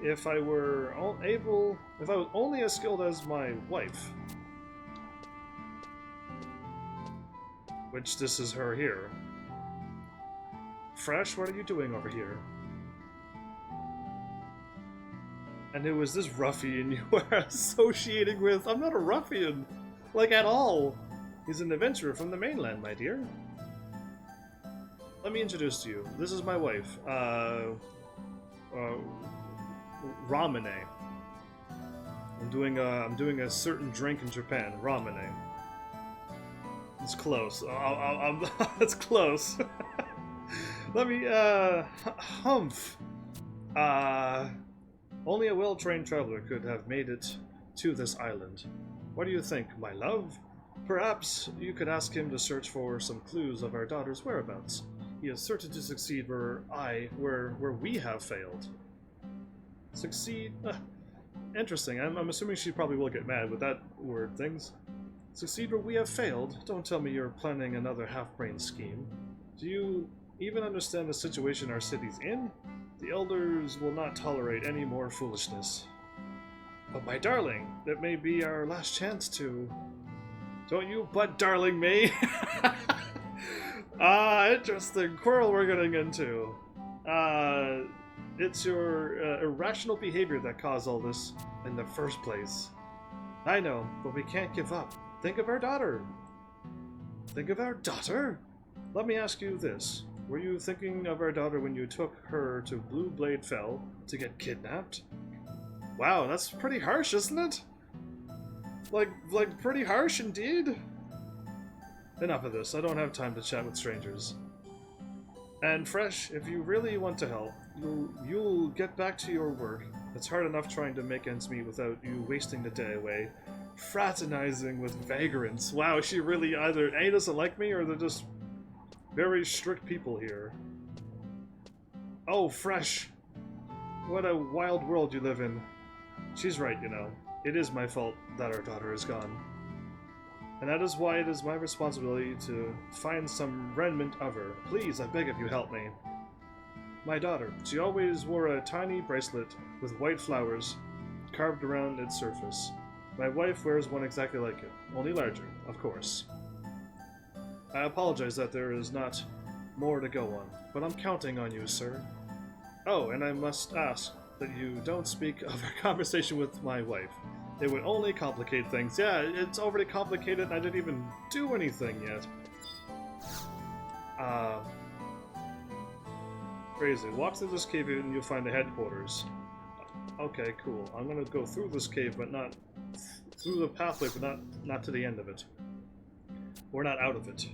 If I was only as skilled as my wife, which this is her here. Fresh, what are you doing over here? And who is this ruffian you are associating with? I'm not a ruffian, like at all. He's an adventurer from the mainland, my dear. Let me introduce to you. This is my wife, Ramune. I'm doing a certain drink in Japan, Ramune. It's close. It's close. Let me, humph. Only a well-trained traveler could have made it to this island. What do you think, my love? Perhaps you could ask him to search for some clues of our daughter's whereabouts. He is certain to succeed where we have failed. Succeed? Interesting. I'm assuming she probably will get mad with that word things. Succeed where we have failed? Don't tell me you're planning another half-brain scheme. Do you even understand the situation our city's in? The elders will not tolerate any more foolishness. But my darling, that may be our last chance to... Don't you butt darling me! Interesting. Quarrel we're getting into. It's your irrational behavior that caused all this in the first place. I know, but we can't give up. Think of our daughter. Think of our daughter? Let me ask you this. Were you thinking of our daughter when you took her to Blue Blade Fell to get kidnapped? Wow, that's pretty harsh, isn't it? Like pretty harsh indeed? Enough of this. I don't have time to chat with strangers. And Fresh, if you really want to help, you'll get back to your work. It's hard enough trying to make ends meet without you wasting the day away fraternizing with vagrants. Wow, she really either A, doesn't like me, or they're just very strict people here. Oh, Fresh. What a wild world you live in. She's right, you know. It is my fault that our daughter is gone. And that is why it is my responsibility to find some remnant of her. Please, I beg of you, help me. My daughter. She always wore a tiny bracelet with white flowers carved around its surface. My wife wears one exactly like it, only larger, of course. I apologize that there is not more to go on, but I'm counting on you, sir. Oh, and I must ask that you don't speak of our conversation with my wife. It would only complicate things. Yeah, it's already complicated and I didn't even do anything yet. Crazy. Walk through this cave and you'll find the headquarters. Okay, cool. I'm gonna go through this cave, but not... through the pathway, but not to the end of it. Or not out of it.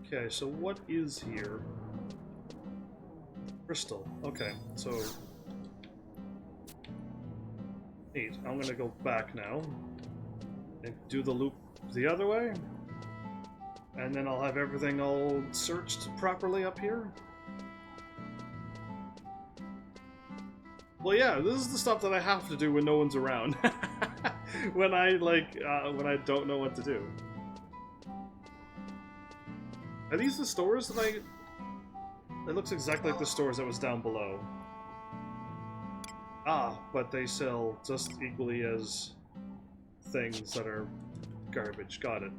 Okay, so what is here? Crystal. Okay, so... 8. I'm gonna go back now. and do the loop the other way. And then I'll have everything all searched properly up here. Well, yeah, this is the stuff that I have to do when no one's around. when I don't know what to do. Are these the stores that I... It looks exactly like the stores that was down below. Ah, but they sell just equally as things that are garbage. Got it.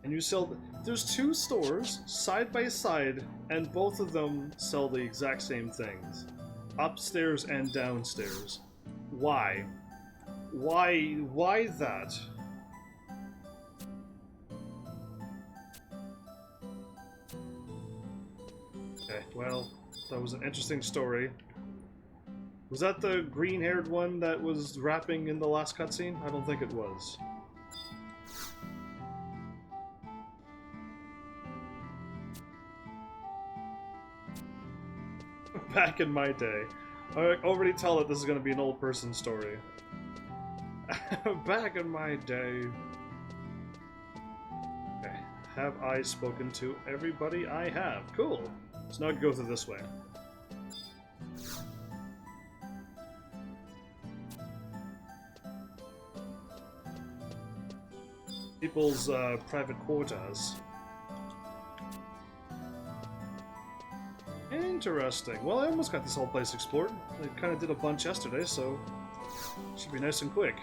And you sell... There's two stores, side by side, and both of them sell the exact same things. Upstairs and downstairs. Why? Why that? Okay, well, that was an interesting story. Was that the green-haired one that was rapping in the last cutscene? I don't think it was. Back in my day. I already tell that this is going to be an old person story. Back in my day. Okay. Have I spoken to everybody? I have. Cool. So now I can go through this way. People's private quarters. Interesting. Well, I almost got this whole place explored. I kind of did a bunch yesterday, so should be nice and quick.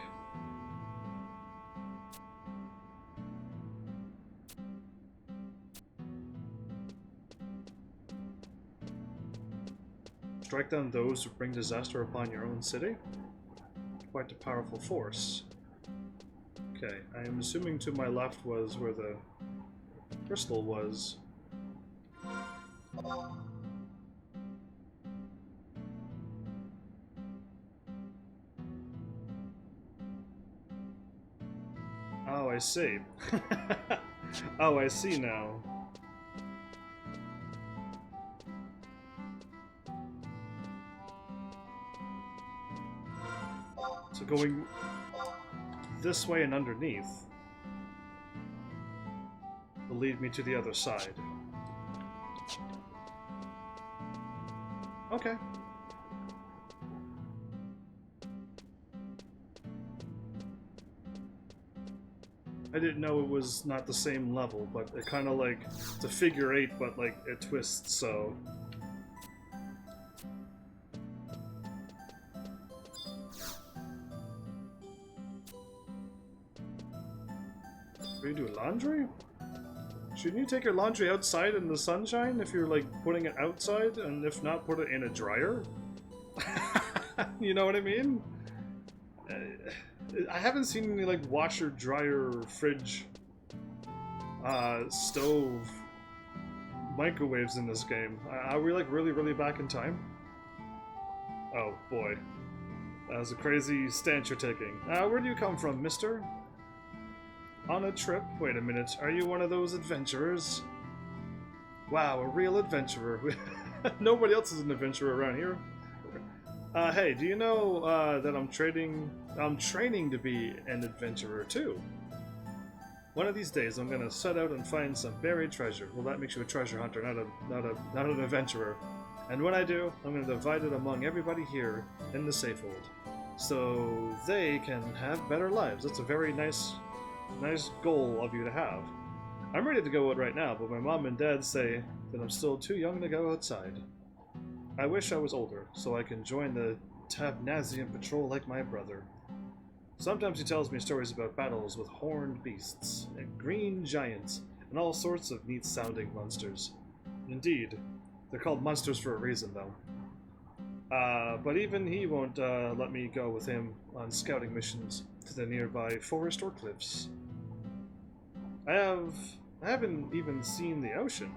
Strike down those who bring disaster upon your own city? Quite a powerful force. Okay, I am assuming to my left was where the crystal was. Oh, I see. Oh, I see now. So going this way and underneath will lead me to the other side. Okay. I didn't know it was not the same level, but it kind of like, it's a figure 8, but like it twists, so... Are you doing laundry? Shouldn't you take your laundry outside in the sunshine if you're like putting it outside, and if not, put it in a dryer? You know what I mean? I haven't seen any like washer, dryer, fridge, stove, microwaves in this game. Are we like really back in time? Oh boy. That was a crazy stance you're taking. Where do you come from, mister? On a trip? Wait a minute, are you one of those adventurers? Wow, a real adventurer. Nobody else is an adventurer around here. Hey, do you know that I'm training to be an adventurer too? One of these days I'm gonna set out and find some buried treasure. Well, that makes you a treasure hunter, not an adventurer. And when I do, I'm gonna divide it among everybody here in the Safehold, so they can have better lives. That's a very nice goal of you to have. I'm ready to go out right now, but my mom and dad say that I'm still too young to go outside. I wish I was older, so I can join the Tabnazian patrol like my brother. Sometimes he tells me stories about battles with horned beasts, and green giants, and all sorts of neat-sounding monsters. Indeed, they're called monsters for a reason, though. But even he won't let me go with him on scouting missions to the nearby forest or cliffs. I haven't even seen the ocean.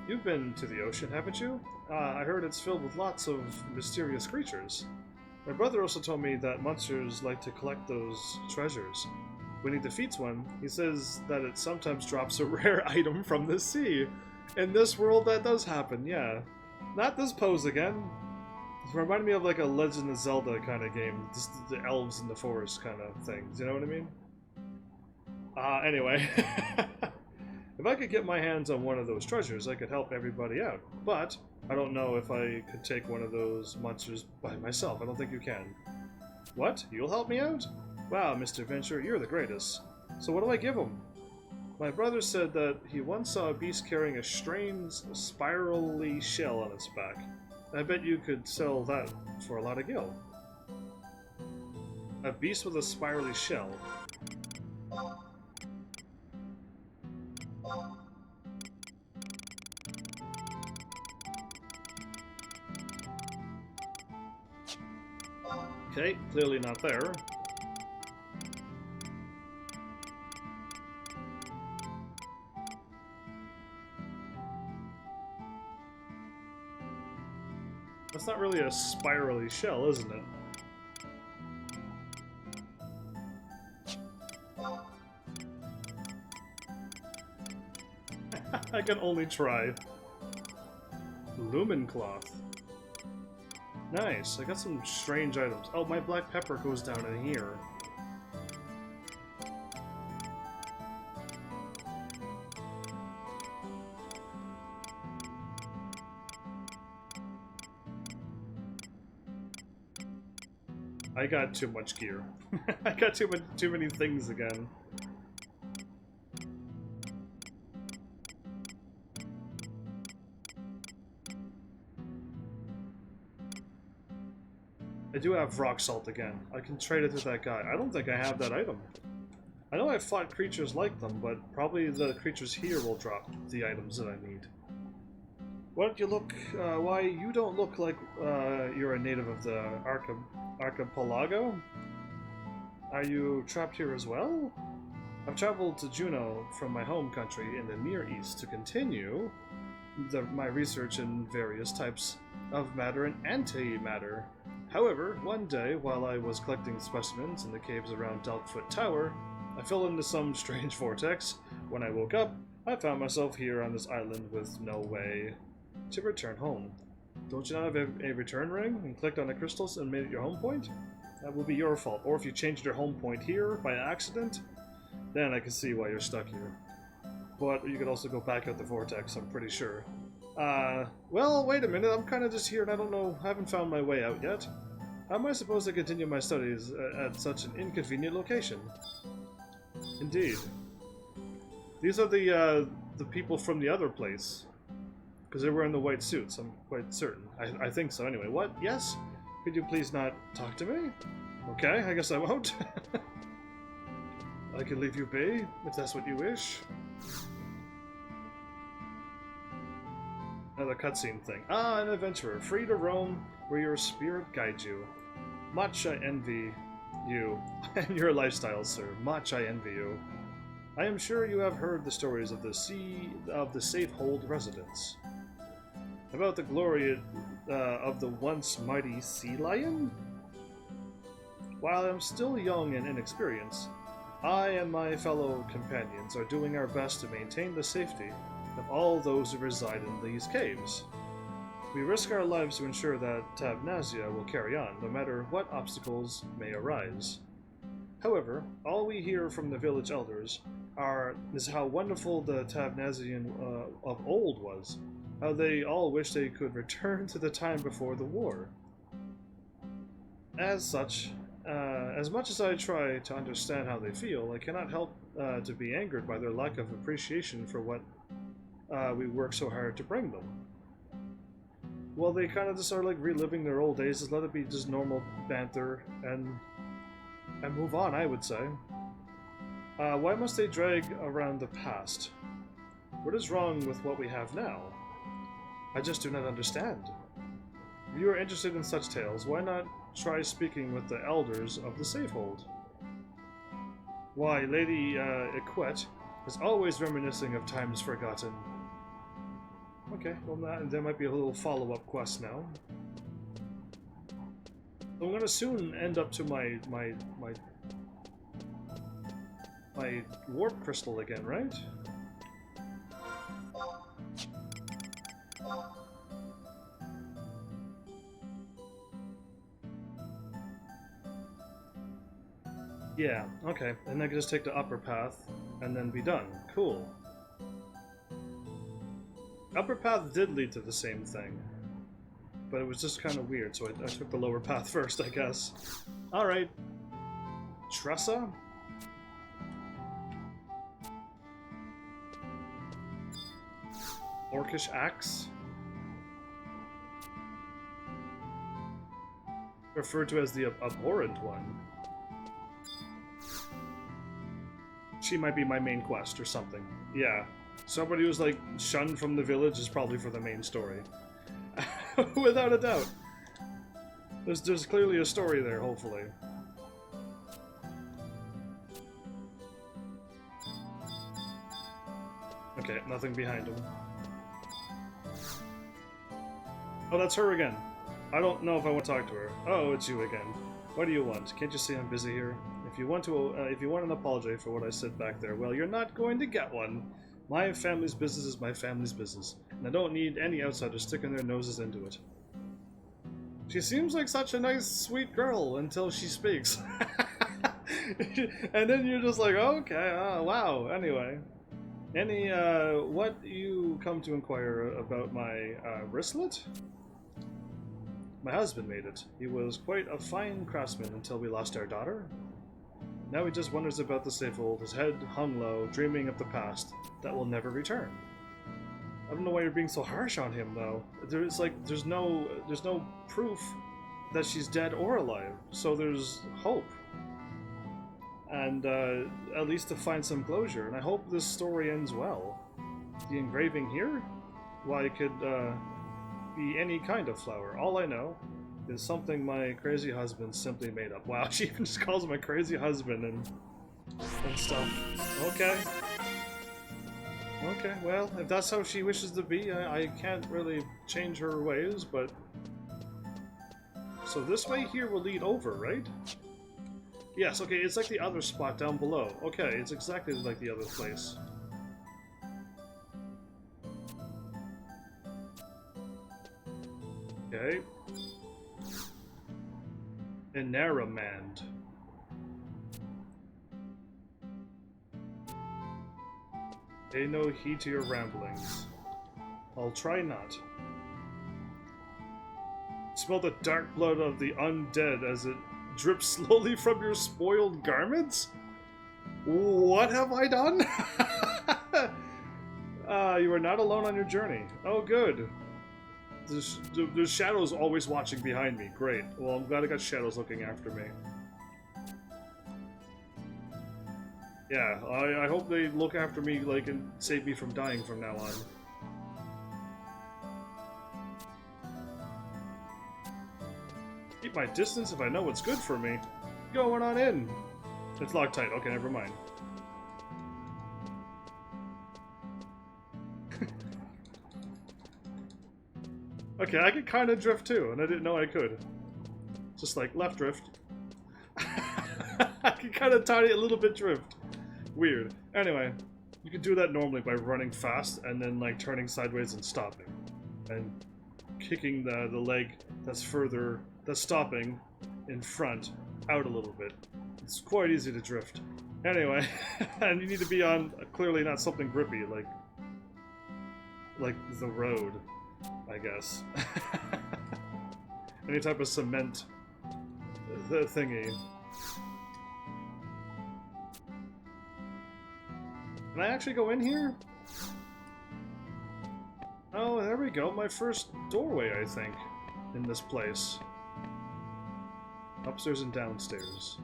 You've been to the ocean, haven't you? I heard it's filled with lots of mysterious creatures. My brother also told me that monsters like to collect those treasures. When he defeats one, he says that it sometimes drops a rare item from the sea. In this world, that does happen, yeah. Not this pose again. It reminded me of like a Legend of Zelda kind of game, just the elves in the forest kind of things. You know what I mean? Anyway, if I could get my hands on one of those treasures, I could help everybody out. But I don't know if I could take one of those monsters by myself. I don't think you can. What? You'll help me out? Wow, Mr. Venture, you're the greatest. So what do I give him? My brother said that he once saw a beast carrying a strange, spirally shell on its back. I bet you could sell that for a lot of gil. A beast with a spirally shell. Okay, clearly not there. That's not really a spirally shell, isn't it? I can only try. Lumen cloth. Nice, I got some strange items. Oh, my black pepper goes down in here. I got too much gear. I got too many things again. I do have rock salt again. I can trade it to that guy. I don't think I have that item. I know I've fought creatures like them, but probably the creatures here will drop the items that I need. Why don't you look? Why you don't look like you're a native of the archipelago? Are you trapped here as well? I've traveled to Juneau from my home country in the Near East to continue my research in various types of matter and antimatter. However, one day, while I was collecting specimens in the caves around Delkfoot Tower, I fell into some strange vortex. When I woke up, I found myself here on this island with no way to return home. Don't you not have a return ring and clicked on the crystals and made it your home point? That will be your fault. Or if you changed your home point here by accident, then I can see why you're stuck here. But you could also go back out the vortex, I'm pretty sure. Well, wait a minute, I'm kind of just here and I don't know, I haven't found my way out yet. How am I supposed to continue my studies at such an inconvenient location? Indeed. These are the people from the other place. Because they're wearing the white suits, I'm quite certain. I think so anyway. What? Yes? Could you please not talk to me? Okay, I guess I won't. I can leave you be, if that's what you wish. Another cutscene thing. Ah, an adventurer, free to roam where your spirit guides you. Much I envy you, and your lifestyle, sir. Much I envy you. I am sure you have heard the stories of the Safehold residents. About the glory of the once mighty sea lion? While I am still young and inexperienced, I and my fellow companions are doing our best to maintain the safety of all those who reside in these caves. We risk our lives to ensure that Tavnazia will carry on, no matter what obstacles may arise. However, all we hear from the village elders is how wonderful the Tavnazian of old was, how they all wish they could return to the time before the war. As such, as much as I try to understand how they feel, I cannot help to be angered by their lack of appreciation for what we work so hard to bring them. Well, they kind of just are like reliving their old days. Just let it be just normal banter and move on, I would say. Why must they drag around the past? What is wrong with what we have now? I just do not understand. If you are interested in such tales, why not try speaking with the elders of the Safehold? Why, Lady Equette is always reminiscing of times forgotten. Okay, well there might be a little follow-up quest now. I'm gonna soon end up to my warp crystal again, right? Yeah, okay. And I can just take the upper path and then be done. Cool. Upper path did lead to the same thing, but it was just kind of weird, so I took the lower path first, I guess. Alright. Tressa? Orcish Axe? Referred to as the abhorrent one. She might be my main quest or something. Yeah. Somebody who's like shunned from the village is probably for the main story. Without a doubt. There's clearly a story there, hopefully. Okay, nothing behind him. Oh, that's her again. I don't know if I want to talk to her. Oh, it's you again. What do you want? Can't you see I'm busy here? If you want an apology for what I said back there, well, you're not going to get one. My family's business is my family's business, and I don't need any outsiders sticking their noses into it. She seems like such a nice, sweet girl until she speaks. And then you're just like, okay, wow, anyway. What you come to inquire about my wristlet? My husband made it. He was quite a fine craftsman until we lost our daughter. Now he just wonders about the safehold, his head hung low, dreaming of the past that will never return. I don't know why you're being so harsh on him, though. There's no proof that she's dead or alive, so there's hope. And at least to find some closure, and I hope this story ends well. The engraving here? Why, it could be any kind of flower. All I know is something my crazy husband simply made up. Wow, she even just calls him a crazy husband and stuff. Okay. Okay, well, if that's how she wishes to be, I can't really change her ways, but... So this way here will lead over, right? Yes, okay, it's like the other spot down below. Okay, it's exactly like the other place. Okay. Inaramand. Pay no heed to your ramblings. I'll try not. Smell the dark blood of the undead as it drips slowly from your spoiled garments? What have I done? You are not alone on your journey. Oh, good. There's shadows always watching behind me. Great. Well, I'm glad I got shadows looking after me. Yeah, I hope they look after me, like, and save me from dying from now on. Keep my distance if I know what's good for me. Going on in. It's locked tight. Okay, never mind. Okay, I could kind of drift too, and I didn't know I could. Just like left drift. I can kind of tiny a little bit drift. Weird. Anyway, you can do that normally by running fast and then like turning sideways and stopping. And kicking the leg that's stopping in front out a little bit. It's quite easy to drift. Anyway, and you need to be on clearly not something grippy like the road, I guess. Any type of cement thingy. Can I actually go in here? Oh, there we go. My first doorway, I think, in this place. Upstairs and downstairs.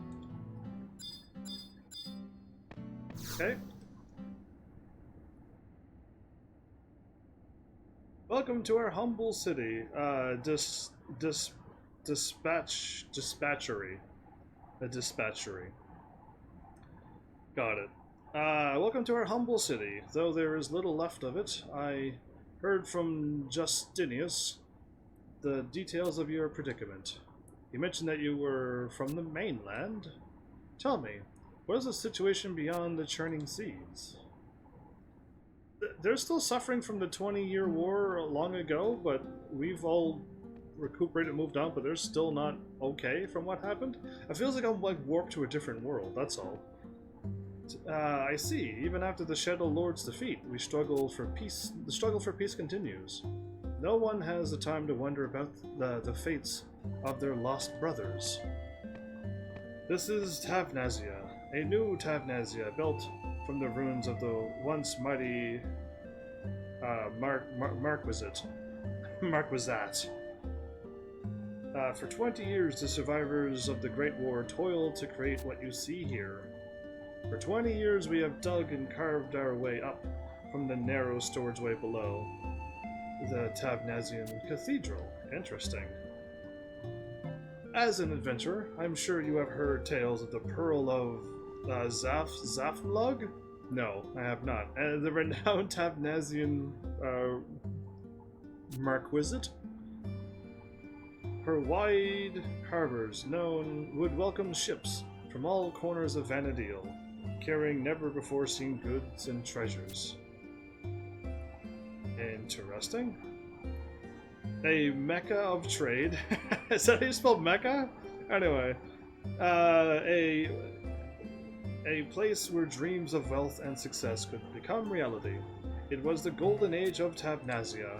Okay. Welcome to our humble city. Dispatchery. A dispatchery. Got it. Welcome to our humble city. Though there is little left of it, I heard from Justinius the details of your predicament. You mentioned that you were from the mainland. Tell me, what is the situation beyond the churning seas? They're still suffering from the 20-year war long ago, but we've all recuperated and moved on, but they're still not okay from what happened. It feels like I'm like warped to a different world, that's all. I see. Even after the Shadow Lord's defeat, we struggle for peace. The struggle for peace continues. No one has the time to wonder about the fates of their lost brothers. This is Tavnazia, a new Tavnazia built from the ruins of the once mighty Marquisate. For 20 years, the survivors of the Great War toiled to create what you see here. For 20 years, we have dug and carved our way up from the narrow storageway below the Tavnazian Cathedral. Interesting. As an adventurer, I'm sure you have heard tales of the Pearl of Zafmlug? No, I have not. The renowned Tavnazian Marquisate? Her wide harbors would welcome ships from all corners of Vanadil, carrying never-before-seen goods and treasures. Interesting. A mecca of trade. Is that how you spell mecca? Anyway, a place where dreams of wealth and success could become reality. It was the golden age of Tavnazia.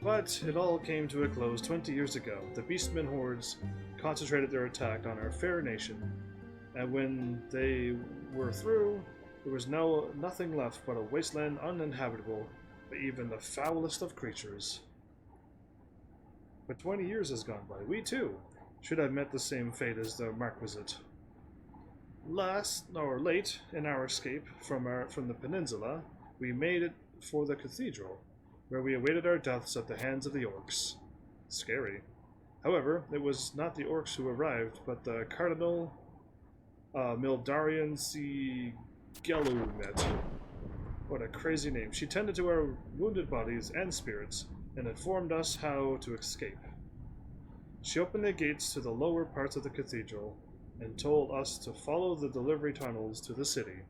But it all came to a close 20 years ago. The Beastmen hordes concentrated their attack on our fair nation, and when they were through, there was nothing left but a wasteland uninhabitable by even the foulest of creatures. But 20 years has gone by. We too should have met the same fate as the Marquisate. Late in our escape from the peninsula, we made it for the cathedral, where we awaited our deaths at the hands of the orcs. Scary. However, it was not the orcs who arrived, but the Cardinal Mildarian C. Gelumet. What a crazy name. She tended to our wounded bodies and spirits, and informed us how to escape. She opened the gates to the lower parts of the cathedral, and told us to follow the delivery tunnels to the city.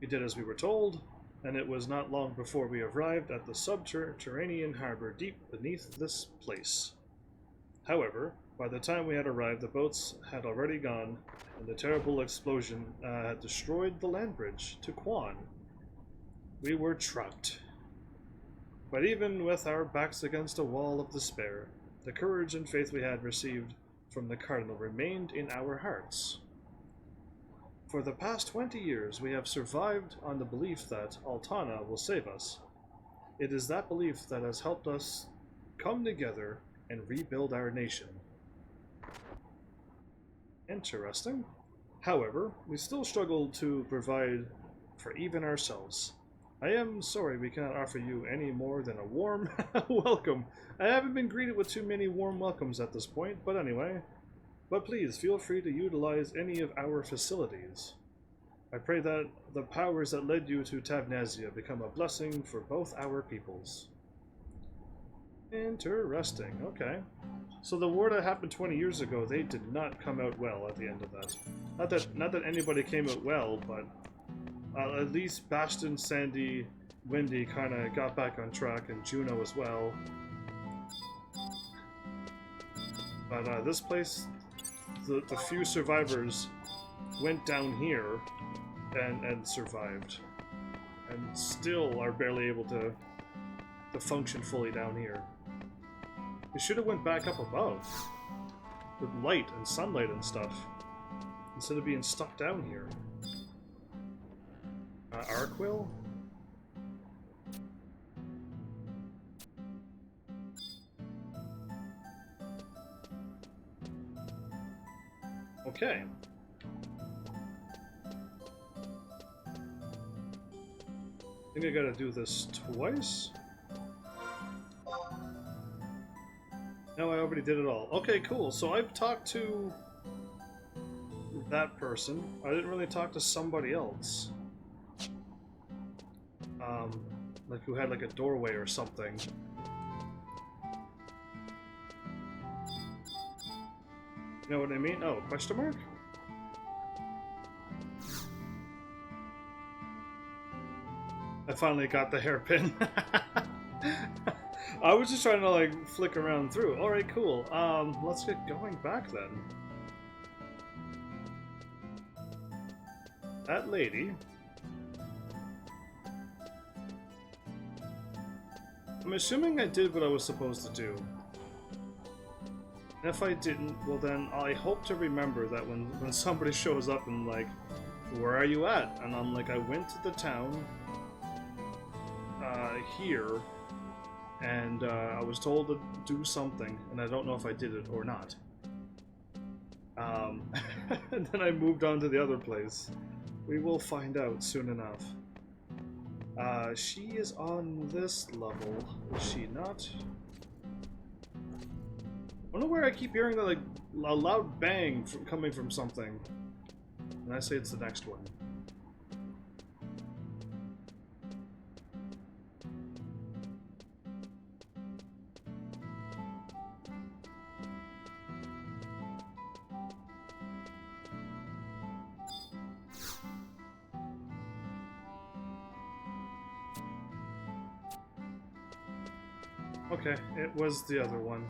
We did as we were told, and it was not long before we arrived at the subterranean harbor deep beneath this place. However, by the time we had arrived, the boats had already gone, and the terrible explosion had destroyed the land bridge to Quan. We were trapped. But even with our backs against a wall of despair, the courage and faith we had received from the Cardinal remained in our hearts. For the past 20 years, we have survived on the belief that Altana will save us. It is that belief that has helped us come together and rebuild our nation. Interesting. However, we still struggle to provide for even ourselves. I am sorry we cannot offer you any more than a warm welcome. I haven't been greeted with too many warm welcomes at this point, but anyway. But please, feel free to utilize any of our facilities. I pray that the powers that led you to Tavnazia become a blessing for both our peoples. Interesting, okay. So the war that happened 20 years ago, they did not come out well at the end of that. Not that anybody came out well, but at least Bastion, Sandy, Windy kind of got back on track, and Juno as well. But this place, the few survivors went down here and survived, and still are barely able to function fully down here. We should have went back up above with light and sunlight and stuff instead of being stuck down here. Arquill? Okay. I think I gotta do this twice. No, I already did it all. Okay, cool. So I've talked to that person. I didn't really talk to somebody else. Like who had like a doorway or something. You know what I mean? Oh, question mark? I finally got the hairpin. I was just trying to like flick around through. All right, cool. Let's get going back then. That lady. I'm assuming I did what I was supposed to do. And if I didn't, well then I hope to remember that when somebody shows up and like, where are you at? And I'm like, I went to the town here, and I was told to do something, and I don't know if I did it or not. And then I moved on to the other place. We will find out soon enough. She is on this level, is she not? I wonder where I keep hearing that, like, a loud bang coming from something. And I say it's the next one. Okay, it was the other one.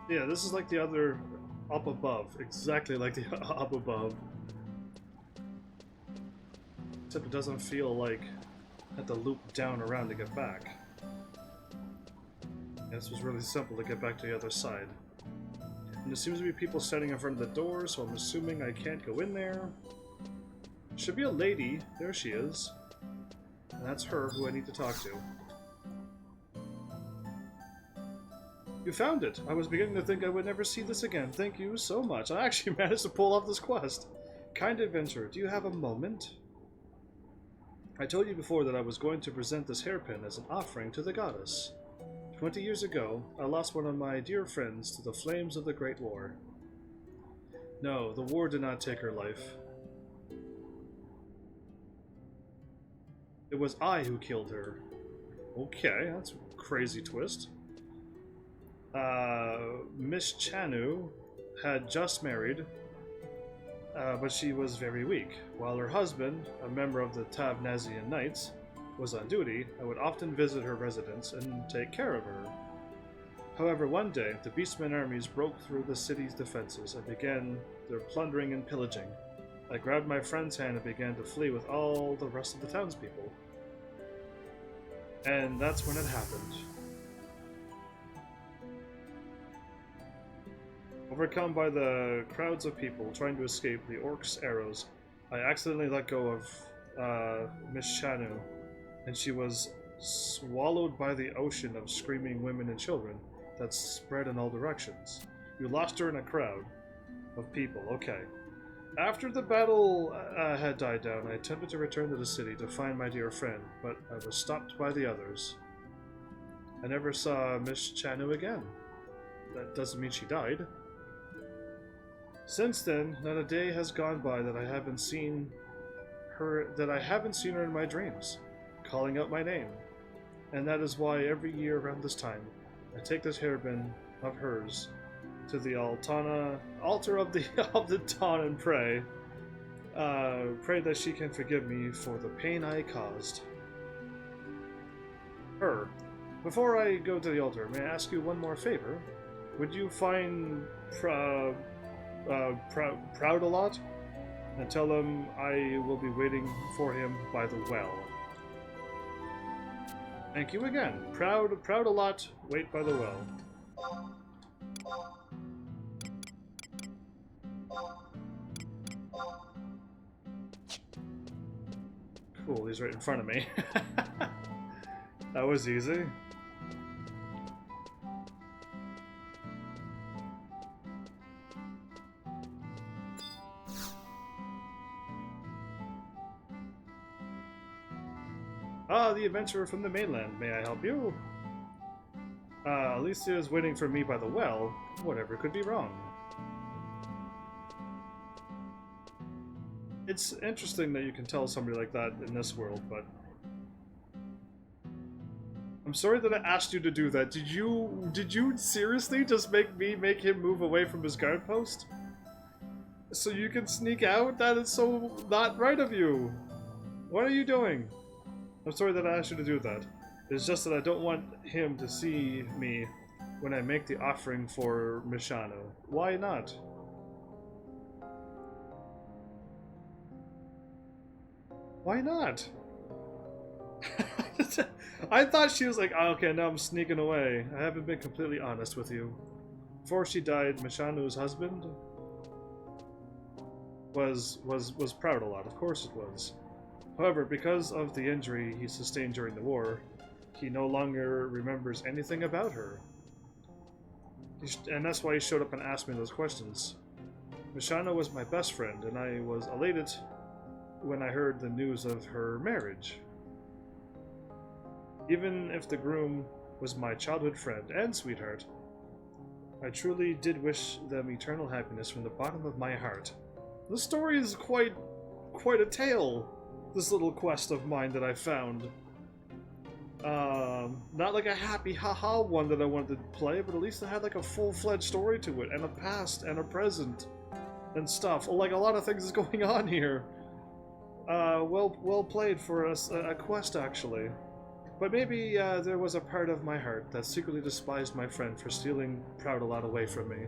Yeah, this is like the other up above. Exactly like the up above. Except it doesn't feel like I have to loop down around to get back. Yeah, this was really simple to get back to the other side. And there seems to be people standing in front of the door, so I'm assuming I can't go in there. Should be a lady. There she is. And that's her who I need to talk to. You found it! I was beginning to think I would never see this again. Thank you so much. I actually managed to pull off this quest. Kind adventure. Do you have a moment? I told you before that I was going to present this hairpin as an offering to the goddess. 20 years ago, I lost one of my dear friends to the flames of the Great War. No, the war did not take her life. It was I who killed her. Okay, that's a crazy twist. Miss Chanu had just married, but she was very weak. While her husband, a member of the Tavnazian Knights, was on duty, I would often visit her residence and take care of her. However, one day, the Beastmen armies broke through the city's defenses and began their plundering and pillaging. I grabbed my friend's hand and began to flee with all the rest of the townspeople. And that's when it happened. Overcome by the crowds of people trying to escape the orcs' arrows, I accidentally let go of Miss Chanu, and she was swallowed by the ocean of screaming women and children that spread in all directions. You lost her in a crowd of people, okay. After the battle had died down, I attempted to return to the city to find my dear friend, but I was stopped by the others. I never saw Miss Chanu again. That doesn't mean she died. Since then, not a day has gone by that I haven't seen her in my dreams, calling out my name. And that is why every year around this time, I take this hairbin of hers to the altar of the dawn and pray that she can forgive me for the pain I caused her. Before I go to the altar, may I ask you one more favor? Would you find Proud a lot and tell him I will be waiting for him by the well? Thank you again. Proud a lot. Wait by the well. Cool, he's right in front of me. That was easy. Ah, the adventurer from the mainland. May I help you? Alicia is waiting for me by the well. Whatever could be wrong? It's interesting that you can tell somebody like that in this world, but... I'm sorry that I asked you to do that. Did you seriously just make him move away from his guard post? So you can sneak out? That is so not right of you. What are you doing? I'm sorry that I asked you to do that. It's just that I don't want him to see me when I make the offering for Mishano. Why not? Why not? I thought she was like, oh, okay, now I'm sneaking away. I haven't been completely honest with you. Before she died, Mishano's husband was proud a lot. Of course it was. However, because of the injury he sustained during the war, he no longer remembers anything about her. And that's why he showed up and asked me those questions. Mishano was my best friend, and I was elated when I heard the news of her marriage. Even if the groom was my childhood friend and sweetheart, I truly did wish them eternal happiness from the bottom of my heart. The story is quite a tale, this little quest of mine that I found. Not like a happy haha one that I wanted to play, but at least it had like a full-fledged story to it, and a past, and a present, and stuff. Like, a lot of things is going on here. Well played for a quest, actually. But maybe there was a part of my heart that secretly despised my friend for stealing Proudalot away from me.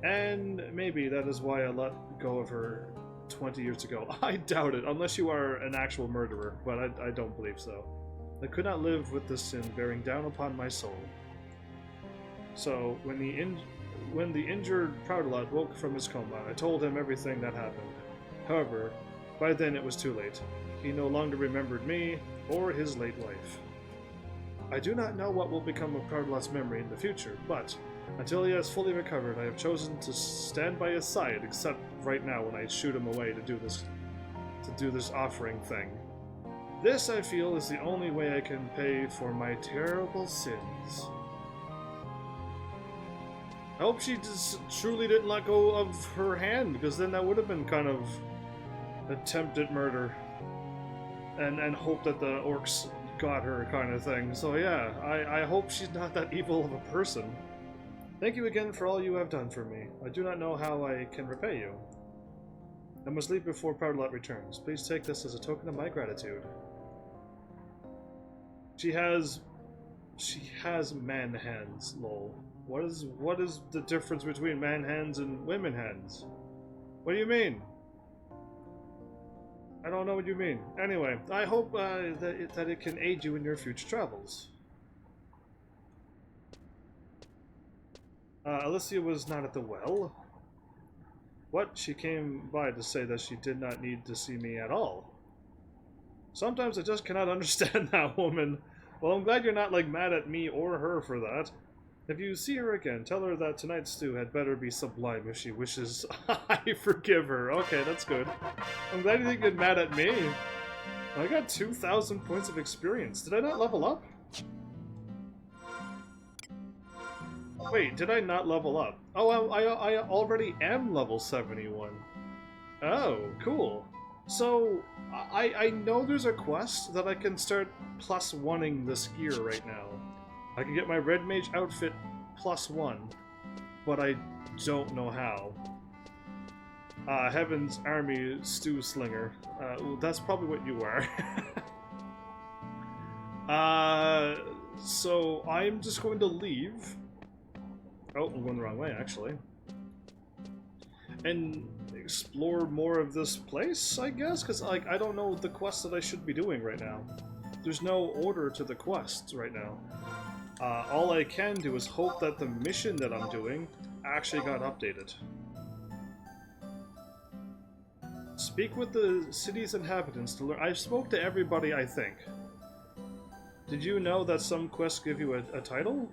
And maybe that is why I let go of her 20 years ago. I doubt it, unless you are an actual murderer, but I don't believe so. I could not live with this sin bearing down upon my soul. So, when the injured Proudalot woke from his coma, I told him everything that happened. However, by then it was too late. He no longer remembered me, or his late wife. I do not know what will become of Proudalot's memory in the future, but until he has fully recovered, I have chosen to stand by his side, except right now when I shoot him away to do this offering thing. This, I feel, is the only way I can pay for my terrible sins. I hope she just truly didn't let go of her hand, because then that would have been kind of attempted murder. And hope that the orcs got her kind of thing. So yeah, I hope she's not that evil of a person. Thank you again for all you have done for me. I do not know how I can repay you. I must leave before Proudalot returns. Please take this as a token of my gratitude. She has man hands, lol. What is the difference between man hands and women hands? What do you mean? I don't know what you mean. Anyway, I hope that it can aid you in your future travels. Alicia was not at the well. What? She came by to say that she did not need to see me at all. Sometimes I just cannot understand that woman. Well, I'm glad you're not, like, mad at me or her for that. If you see her again, tell her that tonight's stew had better be sublime if she wishes. I forgive her. Okay, that's good. I'm glad you didn't get mad at me. I got 2,000 points of experience. Did I not level up? Wait, did I not level up? Oh, I already am level 71. Oh, cool. So, I know there's a quest that I can start +1ing this gear right now. I can get my Red Mage outfit +1, but I don't know how. Heaven's Army Stew Slinger. Well, that's probably what you are. So I'm just going to leave. Oh, I'm going the wrong way, actually. And explore more of this place, I guess? Because, like, I don't know the quests that I should be doing right now. There's no order to the quests right now. All I can do is hope that the mission that I'm doing actually got updated. Speak with the city's inhabitants to learn. I spoke to everybody, I think. Did you know that some quests give you a title?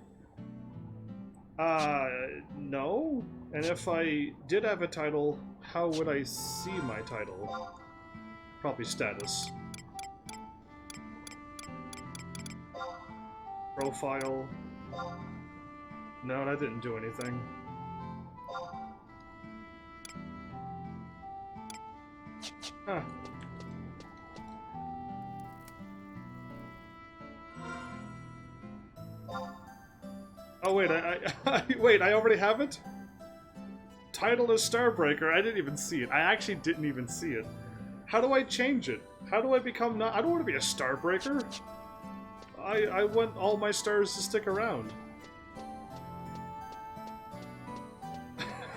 No. And if I did have a title, how would I see my title? Probably status. Profile. No, that didn't do anything. Huh. Oh wait, wait, I already have it? title is Starbreaker. I didn't even see it. I actually didn't even see it. How do I change it? How do I become not... I don't want to be a Starbreaker. I want all my stars to stick around.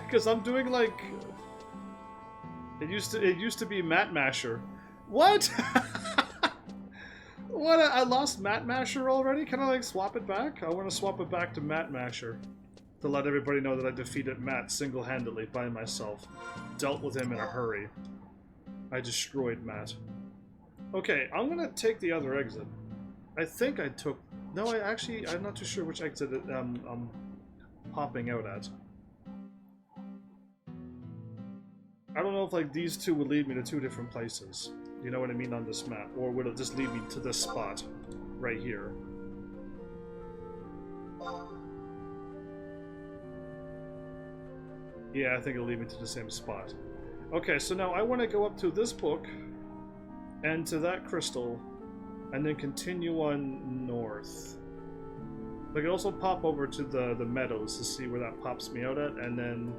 Because I'm doing like... It used to be Mat Masher. What? What? I lost Mat Masher already? Can I like swap it back? I want to swap it back to Mat Masher. To let everybody know that I defeated Matt single-handedly by myself. Dealt with him in a hurry. I destroyed Matt. Okay, I'm gonna take the other exit. I think I took... No, I'm not too sure which exit I'm popping out at. I don't know if like these two would lead me to two different places. You know what I mean on this map? Or would it just lead me to this spot? Right here. Yeah, I think it'll lead me to the same spot. Okay, so now I want to go up to this book and to that crystal and then continue on north. I can also pop over to the meadows to see where that pops me out at and then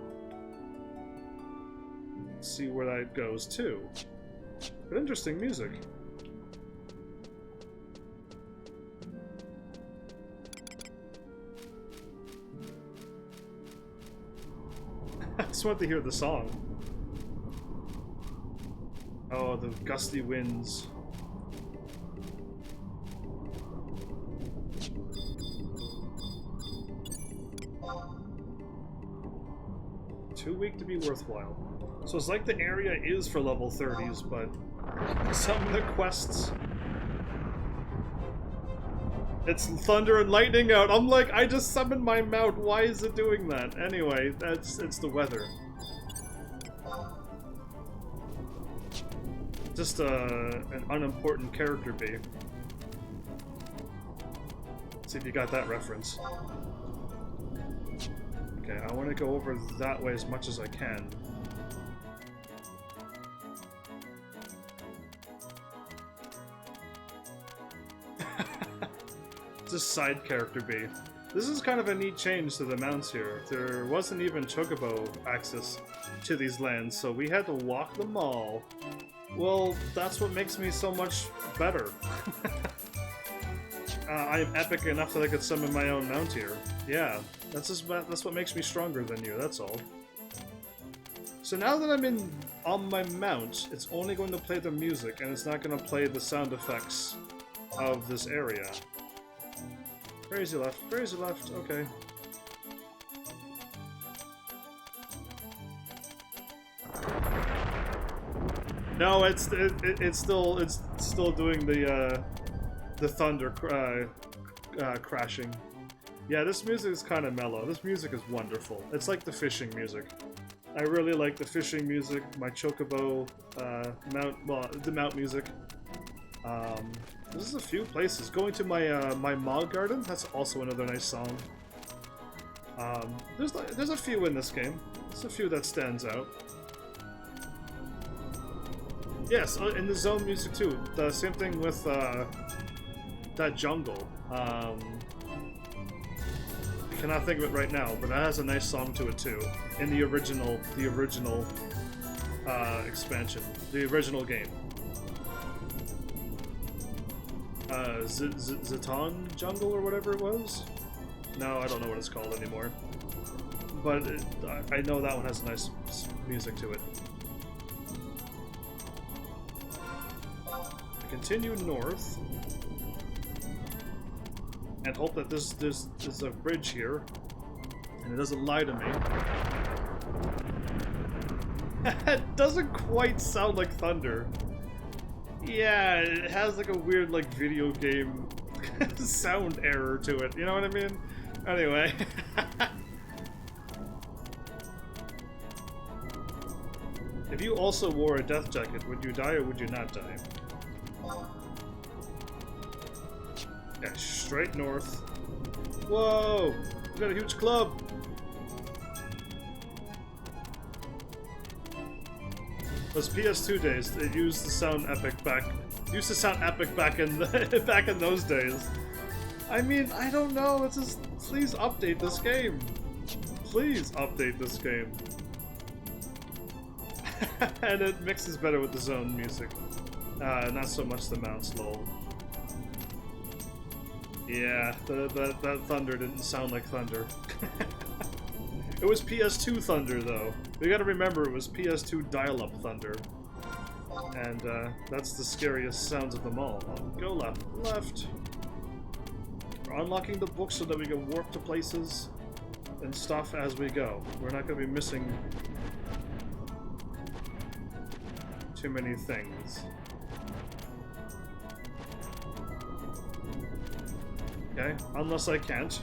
see where that goes too. But interesting music. I just want to hear the song. Oh, the gusty winds. Too weak to be worthwhile. So it's like the area is for level 30s, but some of the quests... It's thunder and lightning out. I'm like, I just summoned my mount. Why is it doing that? Anyway, it's the weather. Just an unimportant character bee. See if you got that reference. Okay, I want to go over that way as much as I can. Just side character B. This is kind of a neat change to the mounts here. There wasn't even chocobo access to these lands, so we had to walk them all. Well, that's what makes me so much better. I am epic enough that I could summon my own mount here. Yeah, that's what makes me stronger than you, that's all. So now that I'm on my mount, it's only going to play the music, and it's not going to play the sound effects of this area. Crazy left, okay. No, it's still doing the thunder crashing. Yeah, this music is kind of mellow. This music is wonderful. It's like the fishing music. I really like the fishing music. My chocobo the mount music. This is a few places. Going to my my Mog Garden. That's also another nice song. There's a few in this game. There's a few that stands out. Yes, in the zone music too. The same thing with that jungle. I cannot think of it right now, but that has a nice song to it too. In the original expansion, the original game. Zaton Jungle or whatever it was? No, I don't know what it's called anymore. But I know that one has nice music to it. I continue north and hope that there's a bridge here and it doesn't lie to me. It doesn't quite sound like thunder. Yeah, it has like a weird like video game sound error to it, you know what I mean? Anyway. If you also wore a death jacket, would you die or would you not die? Yeah, straight north. Whoa! We got a huge club! Those PS2 days, it used to sound epic back. Used to sound epic back in back in those days. I mean, I don't know. It's just please update this game. Please update this game. And it mixes better with the zone music. Not so much the mounts lol. Yeah, that thunder didn't sound like thunder. It was PS2 thunder, though. We gotta remember it was PS2 dial-up thunder. And that's the scariest sounds of them all. Go left. Left. We're unlocking the book so that we can warp to places and stuff as we go. We're not gonna be missing too many things. Okay, unless I can't.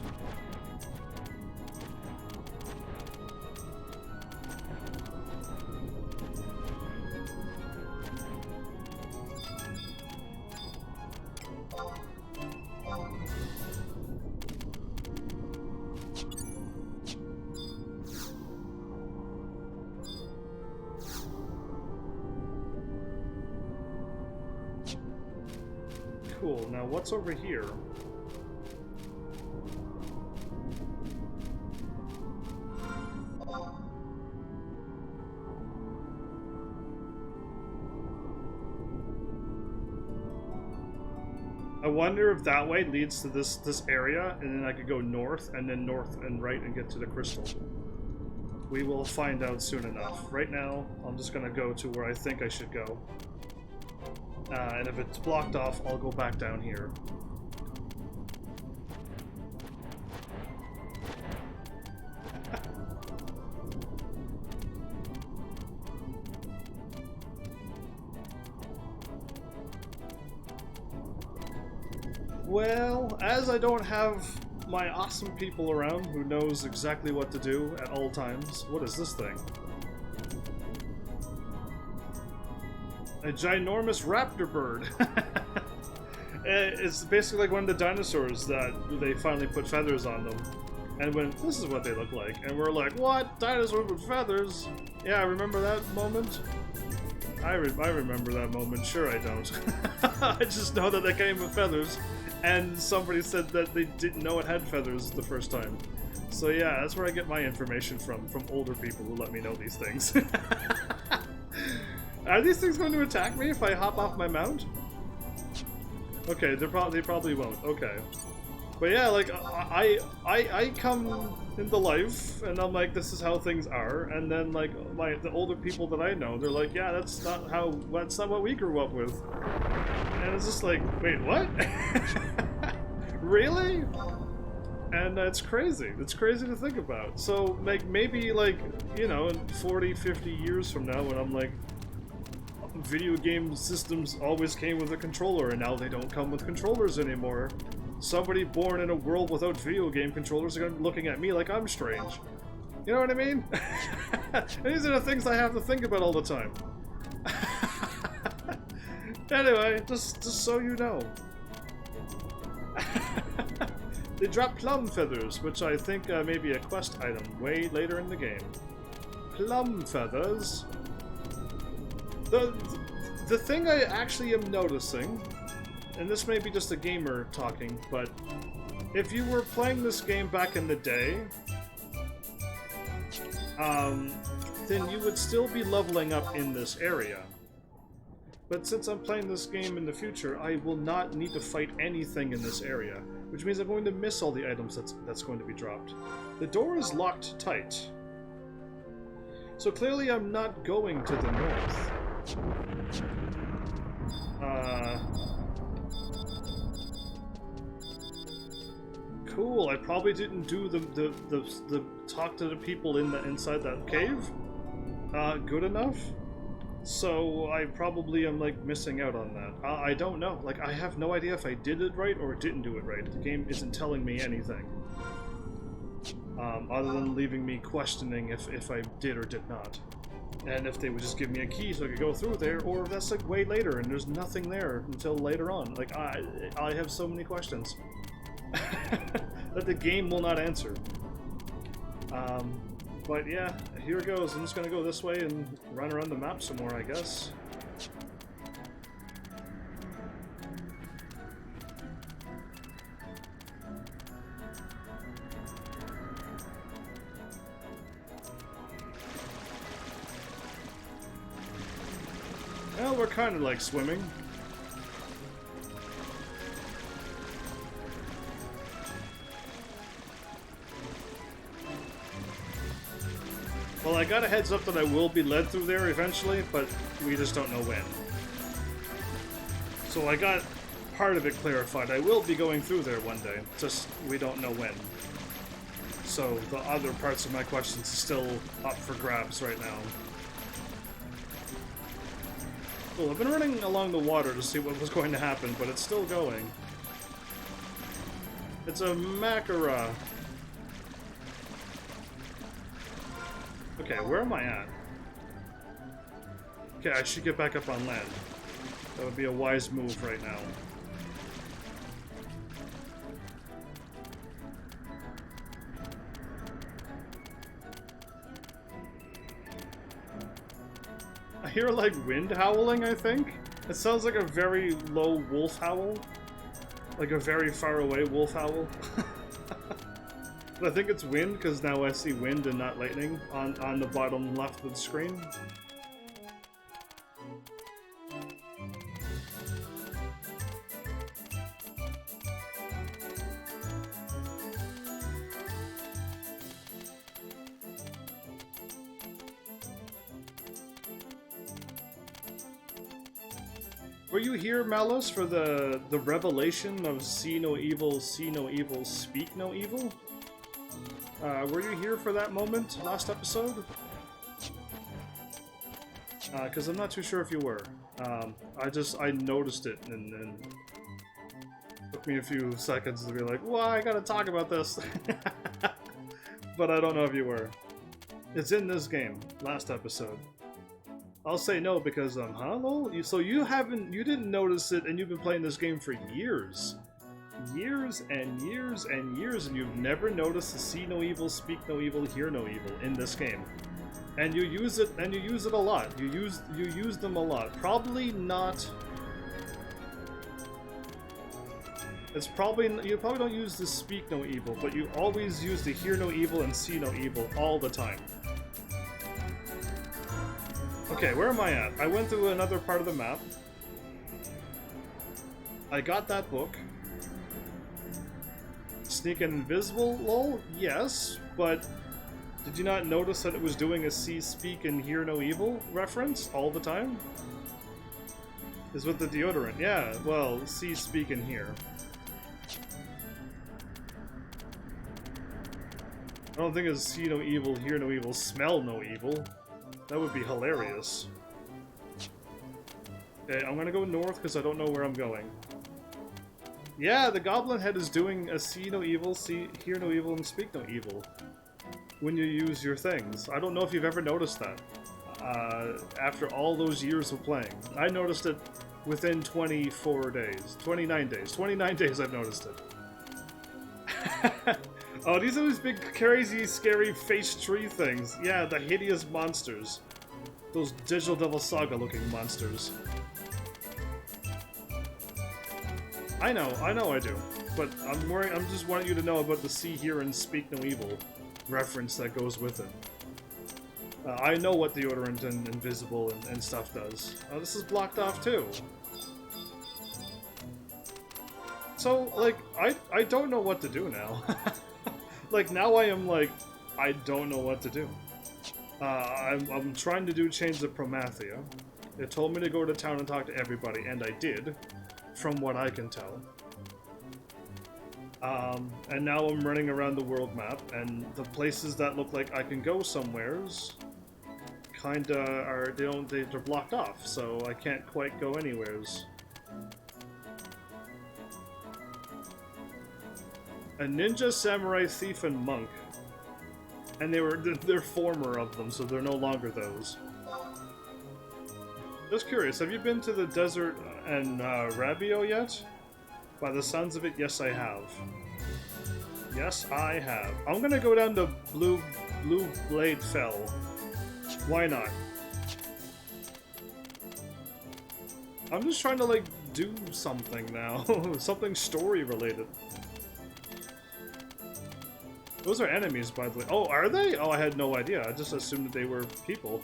Cool, now what's over here? I wonder if that way leads to this area, and then I could go north, and then north and right and get to the crystal. We will find out soon enough. Right now, I'm just gonna go to where I think I should go. And if it's blocked off, I'll go back down here. Well, as I don't have my awesome people around who knows exactly what to do at all times, what is this thing? A ginormous raptor bird. It's basically like one of the dinosaurs that they finally put feathers on them. And went, this is what they look like. And we're like, what? Dinosaurs with feathers? Yeah, remember that moment? I remember that moment. Sure I don't. I just know that they came with feathers. And somebody said that they didn't know it had feathers the first time. So yeah, that's where I get my information from older people who let me know these things. Are these things going to attack me if I hop off my mount? Okay, they probably won't. Okay. But yeah, like, I come into life, and I'm like, this is how things are, and then, like, the older people that I know, they're like, yeah, that's not what we grew up with. And it's just like, wait, what? Really? And it's crazy. It's crazy to think about. So, like, maybe, like, you know, in 40, 50 years from now, when I'm like, video game systems always came with a controller, and now they don't come with controllers anymore. Somebody born in a world without video game controllers are going to be looking at me like I'm strange. You know what I mean? These are the things I have to think about all the time. Anyway, just so you know. They drop plum feathers, which I think may be a quest item way later in the game. Plum feathers. The thing I actually am noticing, and this may be just a gamer talking, but if you were playing this game back in the day, then you would still be leveling up in this area. But since I'm playing this game in the future, I will not need to fight anything in this area, which means I'm going to miss all the items that's going to be dropped. The door is locked tight. So clearly I'm not going to the north. Cool, I probably didn't do the talk to the people inside that cave good enough. So I probably am, like, missing out on that. I don't know. Like, I have no idea if I did it right or didn't do it right. The game isn't telling me anything. Other than leaving me questioning if I did or did not. And if they would just give me a key so I could go through there, or if that's, like, way later and there's nothing there until later on. Like, I have so many questions that the game will not answer. But yeah, here it goes. I'm just gonna go this way and run around the map some more, I guess. we're kind of like swimming. Well, I got a heads up that I will be led through there eventually, but we just don't know when. So I got part of it clarified. I will be going through there one day, just we don't know when. So the other parts of my questions are still up for grabs right now. Cool, I've been running along the water to see what was going to happen, but it's still going. It's a Makara. Okay, where am I at? Okay, I should get back up on land. That would be a wise move right now. I hear like wind howling, I think. It sounds like a very low wolf howl. Like a very far away wolf howl. But I think it's wind, because now I see wind and not lightning on the bottom left of the screen. Were you here, Malus, for the revelation of see no evil, speak no evil? Were you here for that moment last episode? Because I'm not too sure if you were. I noticed it and took me a few seconds to be like, well, I gotta talk about this. But I don't know if you were. It's in this game, last episode. I'll say no because, huh, lol? So you didn't notice it and you've been playing this game for years. Years and years and years, and you've never noticed the see no evil, speak no evil, hear no evil in this game. And you use it, a lot. You use them a lot. Probably not... It's probably... You probably don't use the speak no evil, but you always use the hear no evil and see no evil all the time. Okay, where am I at? I went through another part of the map. I got that book. Sneak and invisible, lol? Yes, but did you not notice that it was doing a see, speak, and hear no evil reference all the time? Is with the deodorant. Yeah, well, see, speak, and hear. I don't think it's see no evil, hear no evil, smell no evil. That would be hilarious. Okay, I'm gonna go north because I don't know where I'm going. Yeah, the goblin head is doing a see no evil, hear no evil, and speak no evil when you use your things. I don't know if you've ever noticed that. After all those years of playing. I noticed it within 24 days. 29 days. 29 days I've noticed it. Oh, these are those big, crazy, scary face tree things. Yeah, the hideous monsters. Those Digital Devil Saga looking monsters. I know I do. But I'm just wanting you to know about the see, hear, and speak no evil reference that goes with it. I know what deodorant and invisible and stuff does. Oh, this is blocked off too. So, like, I don't know what to do now. Like, now I am like, I don't know what to do. I'm trying to change the Promathia. It told me to go to town and talk to everybody, and I did, from what I can tell. And now I'm running around the world map, and the places that look like I can go somewheres kinda are, they're blocked off, so I can't quite go anywheres. A ninja, samurai, thief, and monk. And they're former of them, so they're no longer those. Just curious, have you been to the desert and Rabio yet? By the sounds of it, yes I have. Yes, I have. I'm gonna go down to Blue Blade Fell. Why not? I'm just trying to, like, do something now. Something story related. Those are enemies, by the way. Oh, are they? Oh, I had no idea. I just assumed that they were people.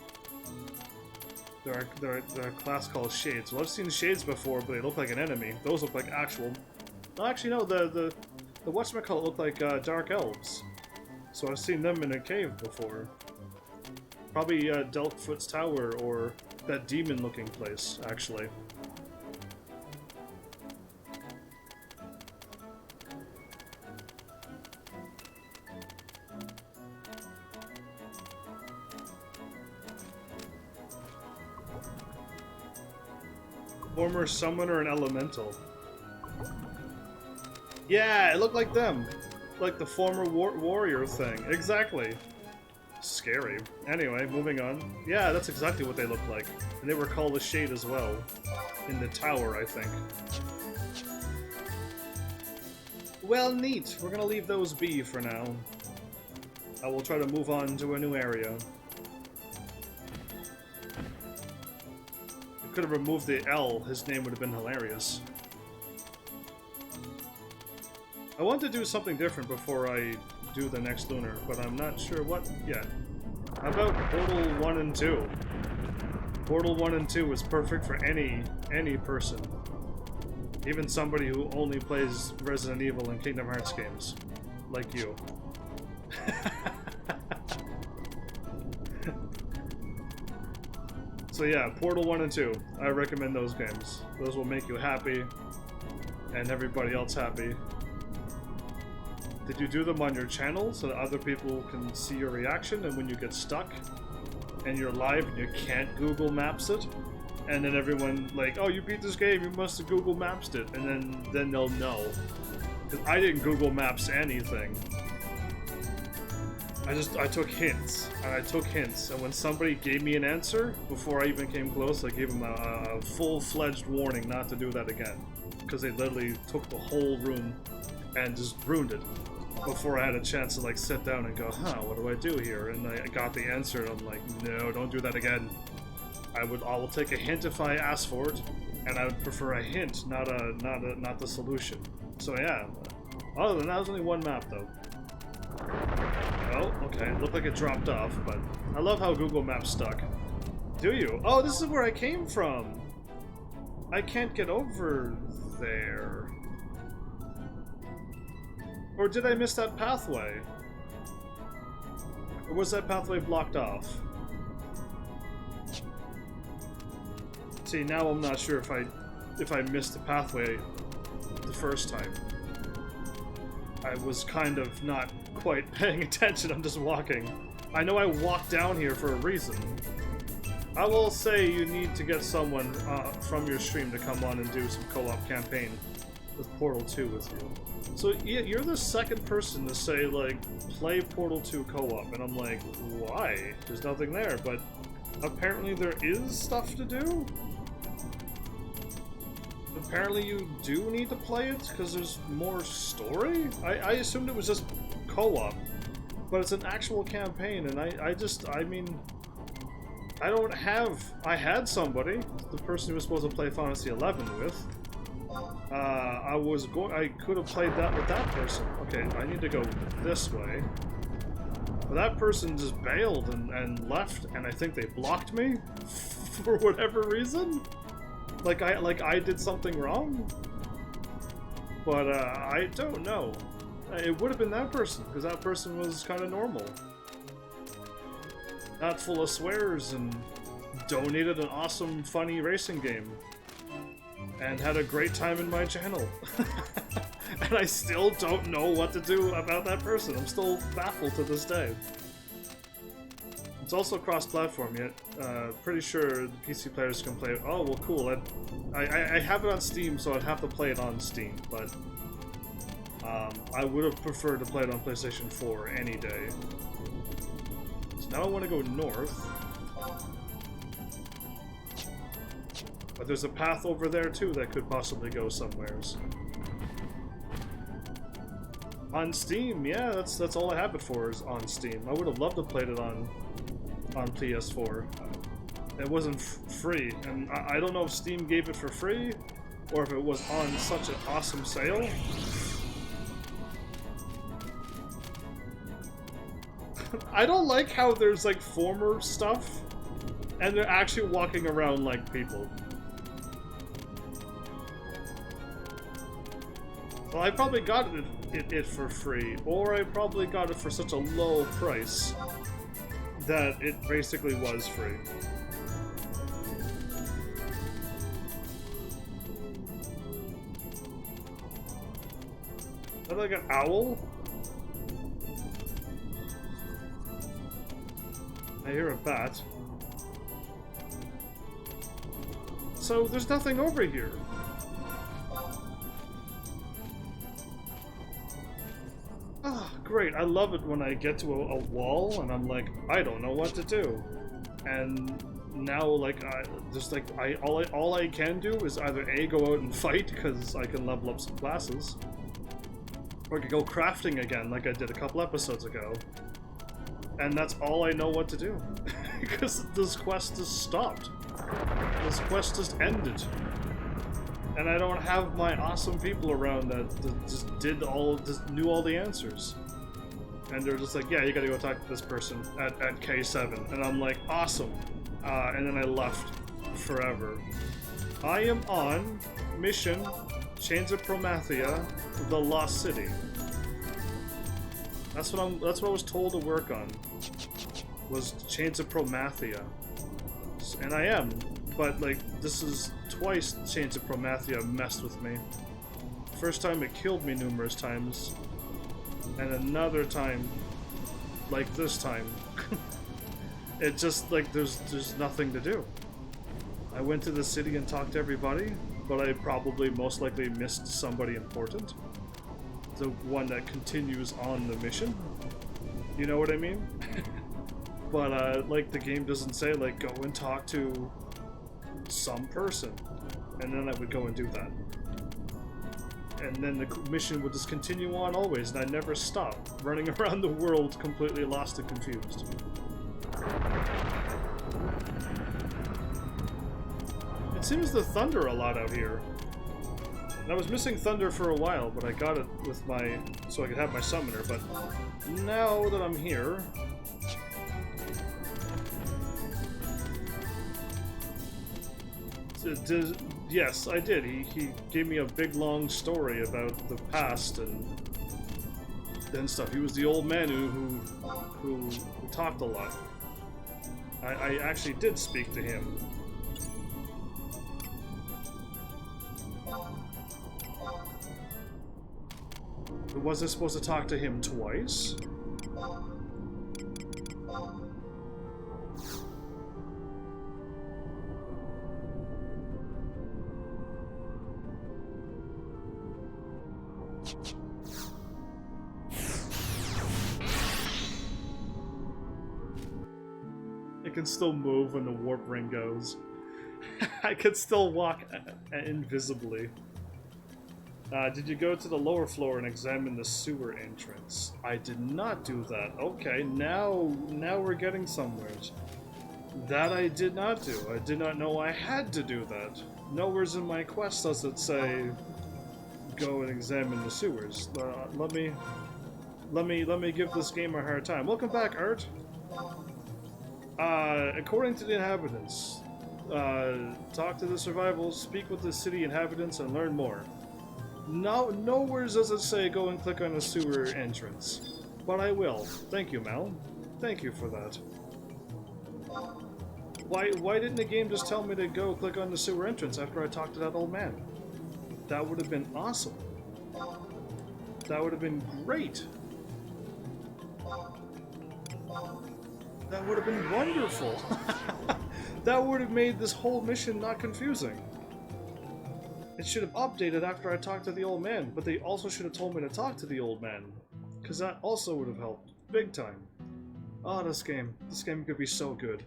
They're a class called Shades. Well, I've seen Shades before, but they look like an enemy. Those look like actual... No, actually, no, the whatchamacallit look like Dark Elves. So I've seen them in a cave before. Probably Deltfoot's Tower, or that demon-looking place, actually. Former summoner and elemental. Yeah, it looked like them. Like the former warrior thing. Exactly. Scary. Anyway, moving on. Yeah, that's exactly what they look like. And they were called the Shade as well. In the tower, I think. Well, neat. We're gonna leave those be for now. I will try to move on to a new area. Could have removed the L, his name would have been hilarious. I want to do something different before I do the next lunar, but I'm not sure what yet. How about Portal 1 and 2? Portal 1 and 2 is perfect for any person. Even somebody who only plays Resident Evil and Kingdom Hearts games. Like you. So yeah, Portal 1 and 2. I recommend those games. Those will make you happy, and everybody else happy. Did you do them on your channel so that other people can see your reaction, and when you get stuck, and you're live and you can't Google Maps it, and then everyone like, oh, you beat this game, you must have Google Maps it, and then they'll know. Because I didn't Google Maps anything. I took hints, and when somebody gave me an answer, before I even came close, I gave them a full-fledged warning not to do that again. Because they literally took the whole room and just ruined it. Before I had a chance to like sit down and go, huh, what do I do here? And I got the answer, and I'm like, no, don't do that again. I will take a hint if I ask for it, and I would prefer a hint, not the solution. So yeah. Other than that, there's only one map though. Oh, okay. It looked like it dropped off, but I love how Google Maps stuck. Do you? Oh, this is where I came from! I can't get over there. Or did I miss that pathway? Or was that pathway blocked off? See, now I'm not sure if I missed the pathway the first time. I was kind of not quite paying attention, I'm just walking. I know I walked down here for a reason. I will say you need to get someone from your stream to come on and do some co-op campaign with Portal 2 with you. So you're the second person to say, like, play Portal 2 co-op, and I'm like, why? There's nothing there, but apparently there is stuff to do? Apparently you do need to play it because there's more story? I assumed it was just co-op, but it's an actual campaign, and I mean, I had somebody, the person who was supposed to play Fantasy 11 with. I could have played that with that person. Okay, I need to go this way. But that person just bailed and left, and I think they blocked me for whatever reason. Like I did something wrong. But I don't know. It would have been that person, because that person was kind of normal. Not full of swears, and donated an awesome, funny racing game. And had a great time in my channel. And I still don't know what to do about that person. I'm still baffled to this day. It's also cross-platform yet. Pretty sure the PC players can play it. Oh, well, cool. I have it on Steam, so I'd have to play it on Steam, but I would have preferred to play it on PlayStation 4 any day. So now I want to go north. But there's a path over there too that could possibly go somewheres. On Steam, yeah, that's all I have it for is on Steam. I would have loved to play it on PS4. It wasn't free, and I don't know if Steam gave it for free or if it was on such an awesome sale. I don't like how there's like former stuff And they're actually walking around like people. Well, I probably got it for free, or I probably got it for such a low price that it basically was free. Is that like an owl? I hear a bat. So there's nothing over here. Ah, great. I love it when I get to a wall and I'm like, I don't know what to do. And now, like, all I can do is either A, go out and fight because I can level up some classes, or I could go crafting again like I did a couple episodes ago. And that's all I know what to do. Because this quest has stopped. This quest just ended. And I don't have my awesome people around that just knew all the answers. And they're just like, yeah, you gotta go talk to this person at K7. And I'm like, awesome. And then I left forever. I am on mission Chains of Promathia, the Lost City. That's what I was told to work on. Was Chains of Promathia. And I am, but like this is twice Chains of Promathia messed with me. First time it killed me numerous times, and another time, like this time, it just like there's nothing to do. I went to the city and talked to everybody, but I probably most likely missed somebody important. The one that continues on the mission. You know what I mean? But like the game doesn't say like go and talk to some person, and then I would go and do that. And then the mission would just continue on always, and I'd never stop running around the world completely lost and confused. It seems to thunder a lot out here. And I was missing thunder for a while, but I got it with so I could have my summoner, but now that I'm here... Yes, I did. He gave me a big long story about the past and stuff. He was the old man who talked a lot. I actually did speak to him. Was I supposed to talk to him twice? I can still move when the warp ring goes. I can still walk invisibly. Did you go to the lower floor and examine the sewer entrance? I did not do that. Okay, now we're getting somewhere. That I did not do. I did not know I had to do that. Nowhere's in my quest does it say go and examine the sewers. Let me give this game a hard time. Welcome back, Art. According to the inhabitants, talk to the survivors, speak with the city inhabitants, and learn more. Nowhere does it say go and click on a sewer entrance, but I will. Thank you, Mel. Thank you for that. Why didn't the game just tell me to go click on the sewer entrance after I talked to that old man? That would have been awesome. That would have been great. That would have been wonderful. That would have made this whole mission not confusing. It should have updated after I talked to the old man, but they also should have told me to talk to the old man, because that also would have helped, big time. Oh, this game could be so good.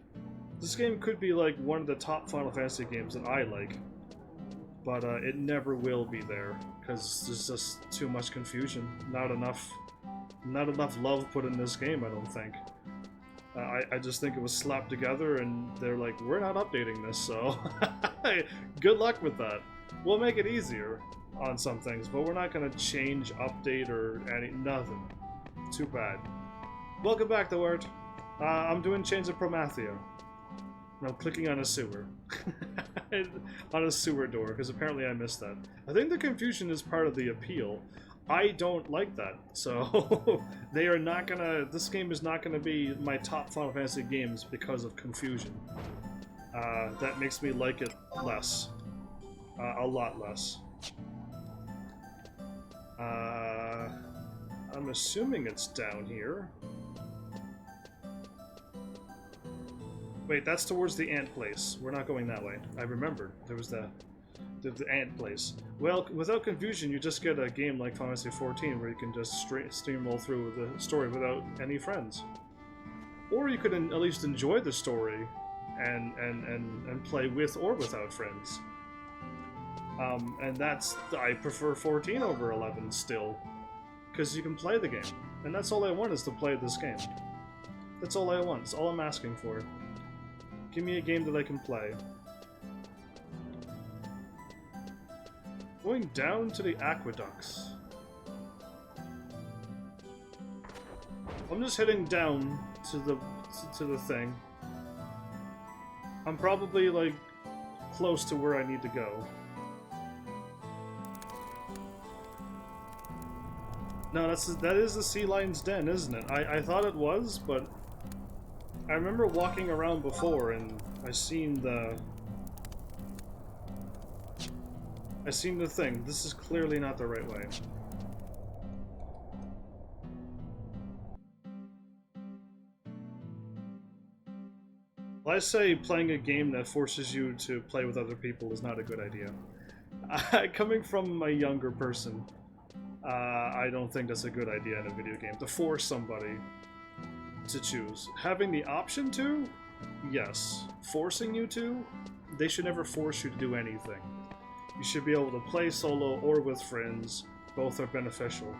This game could be like one of the top Final Fantasy games that I like, but it never will be there, because there's just too much confusion, not enough love put in this game, I don't think. I just think it was slapped together and they're like, we're not updating this, so good luck with that. We'll make it easier on some things, but we're not going to change, update, or nothing. Too bad. Welcome back, though, Art. I'm doing Chains of Promathia. No, clicking on a sewer. On a sewer door, because apparently I missed that. I think the confusion is part of the appeal. I don't like that, so they are not gonna... This game is not gonna be my top Final Fantasy games because of confusion. That makes me like it less. A lot less. I'm assuming it's down here. Wait, that's towards the ant place. We're not going that way. I remembered. There was the ant place. Well, without confusion, you just get a game like Final Fantasy 14 where you can just steamroll through the story without any friends. Or you could at least enjoy the story and play with or without friends. And that's... I prefer 14 over 11 still. Because you can play the game. And that's all I want, is to play this game. That's all I want. It's all I'm asking for. Give me a game that I can play. Going down to the aqueducts. I'm just heading down to the thing. I'm probably like close to where I need to go. No, that is the sea lion's den, isn't it? I thought it was, but I remember walking around before and I seen the thing. This is clearly not the right way. Well, I say playing a game that forces you to play with other people is not a good idea. Coming from a younger person, I don't think that's a good idea in a video game, to force somebody to choose. Having the option to, yes. Forcing you to, they should never force you to do anything. You should be able to play solo or with friends. Both are beneficial.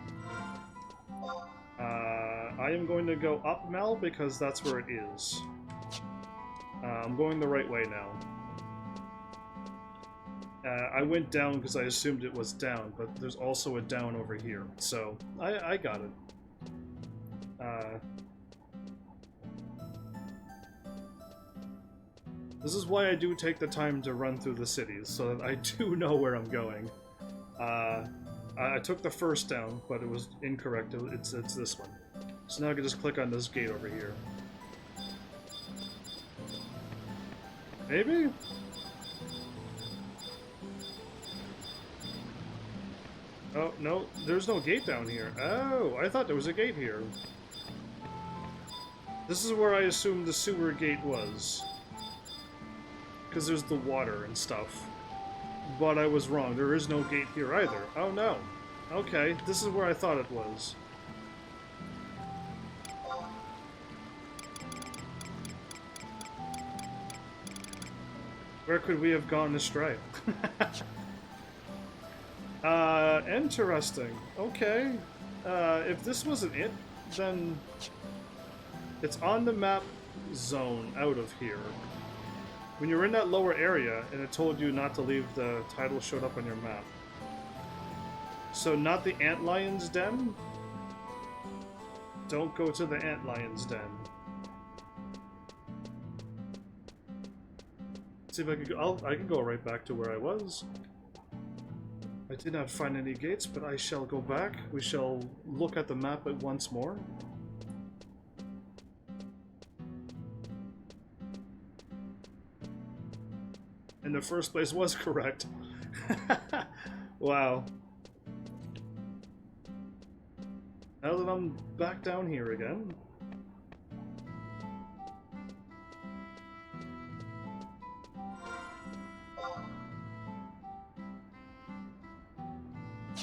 I am going to go up, Mel, because that's where it is. I'm going the right way now. I went down because I assumed it was down, but there's also a down over here. So, I got it. This is why I do take the time to run through the cities, so that I do know where I'm going. I took the first down, but it was incorrect. It's this one. So now I can just click on this gate over here. Maybe? Oh, no, there's no gate down here. Oh, I thought there was a gate here. This is where I assumed the sewer gate was. Because there's the water and stuff. But I was wrong. There is no gate here either. Oh, no. Okay, this is where I thought it was. Where could we have gone astray? Interesting. Okay. If this wasn't it, then it's on the map zone out of here. When you were in that lower area and it told you not to leave, the title showed up on your map. So not the Antlion's Den? Don't go to the Antlion's Den. See if I can go. I can go right back to where I was. I did not find any gates, but I shall go back. We shall look at the map once more. And the first place was correct. Wow. Now that I'm back down here again.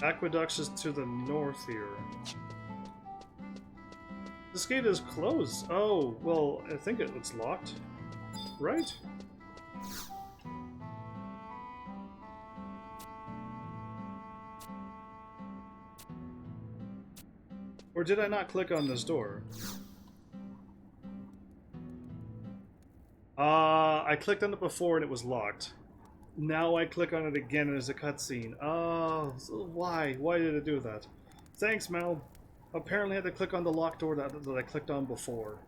Aqueducts is to the north here. This gate is closed. Oh, well, I think it's locked. Right? Or did I not click on this door? I clicked on it before and it was locked. Now I click on it again and there's a cutscene. Oh, why? Why did it do that? Thanks, Mel. Apparently I had to click on the locked door that I clicked on before.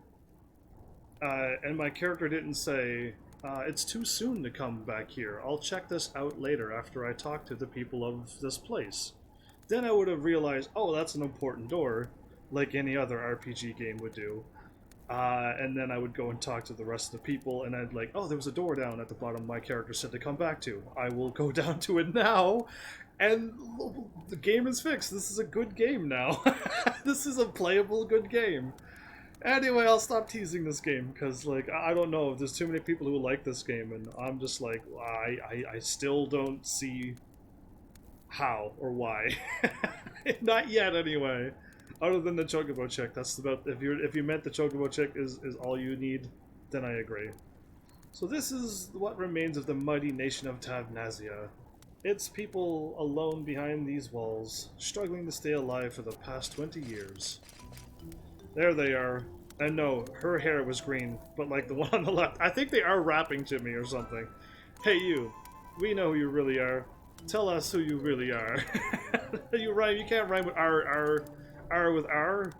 And my character didn't say, It's too soon to come back here. I'll check this out later after I talk to the people of this place. Then I would have realized, oh, that's an important door, like any other RPG game would do. And then I would go and talk to the rest of the people, and I'd like, oh, there was a door down at the bottom my character said to come back to. I will go down to it now, and the game is fixed. This is a good game now. This is a playable good game. Anyway, I'll stop teasing this game, because, like, I don't know if there's too many people who like this game, and I'm just like, I still don't see how or why. Not yet, anyway. Other than the Chocobo chick, that's about, if you meant the Chocobo chick is all you need, then I agree. So this is what remains of the mighty nation of Tavnazia. It's people alone behind these walls, struggling to stay alive for the past 20 years. There they are. And no, her hair was green, but like the one on the left. I think they are rapping to me or something. Hey you, we know who you really are. Tell us who you really are. You can't rhyme with R with R.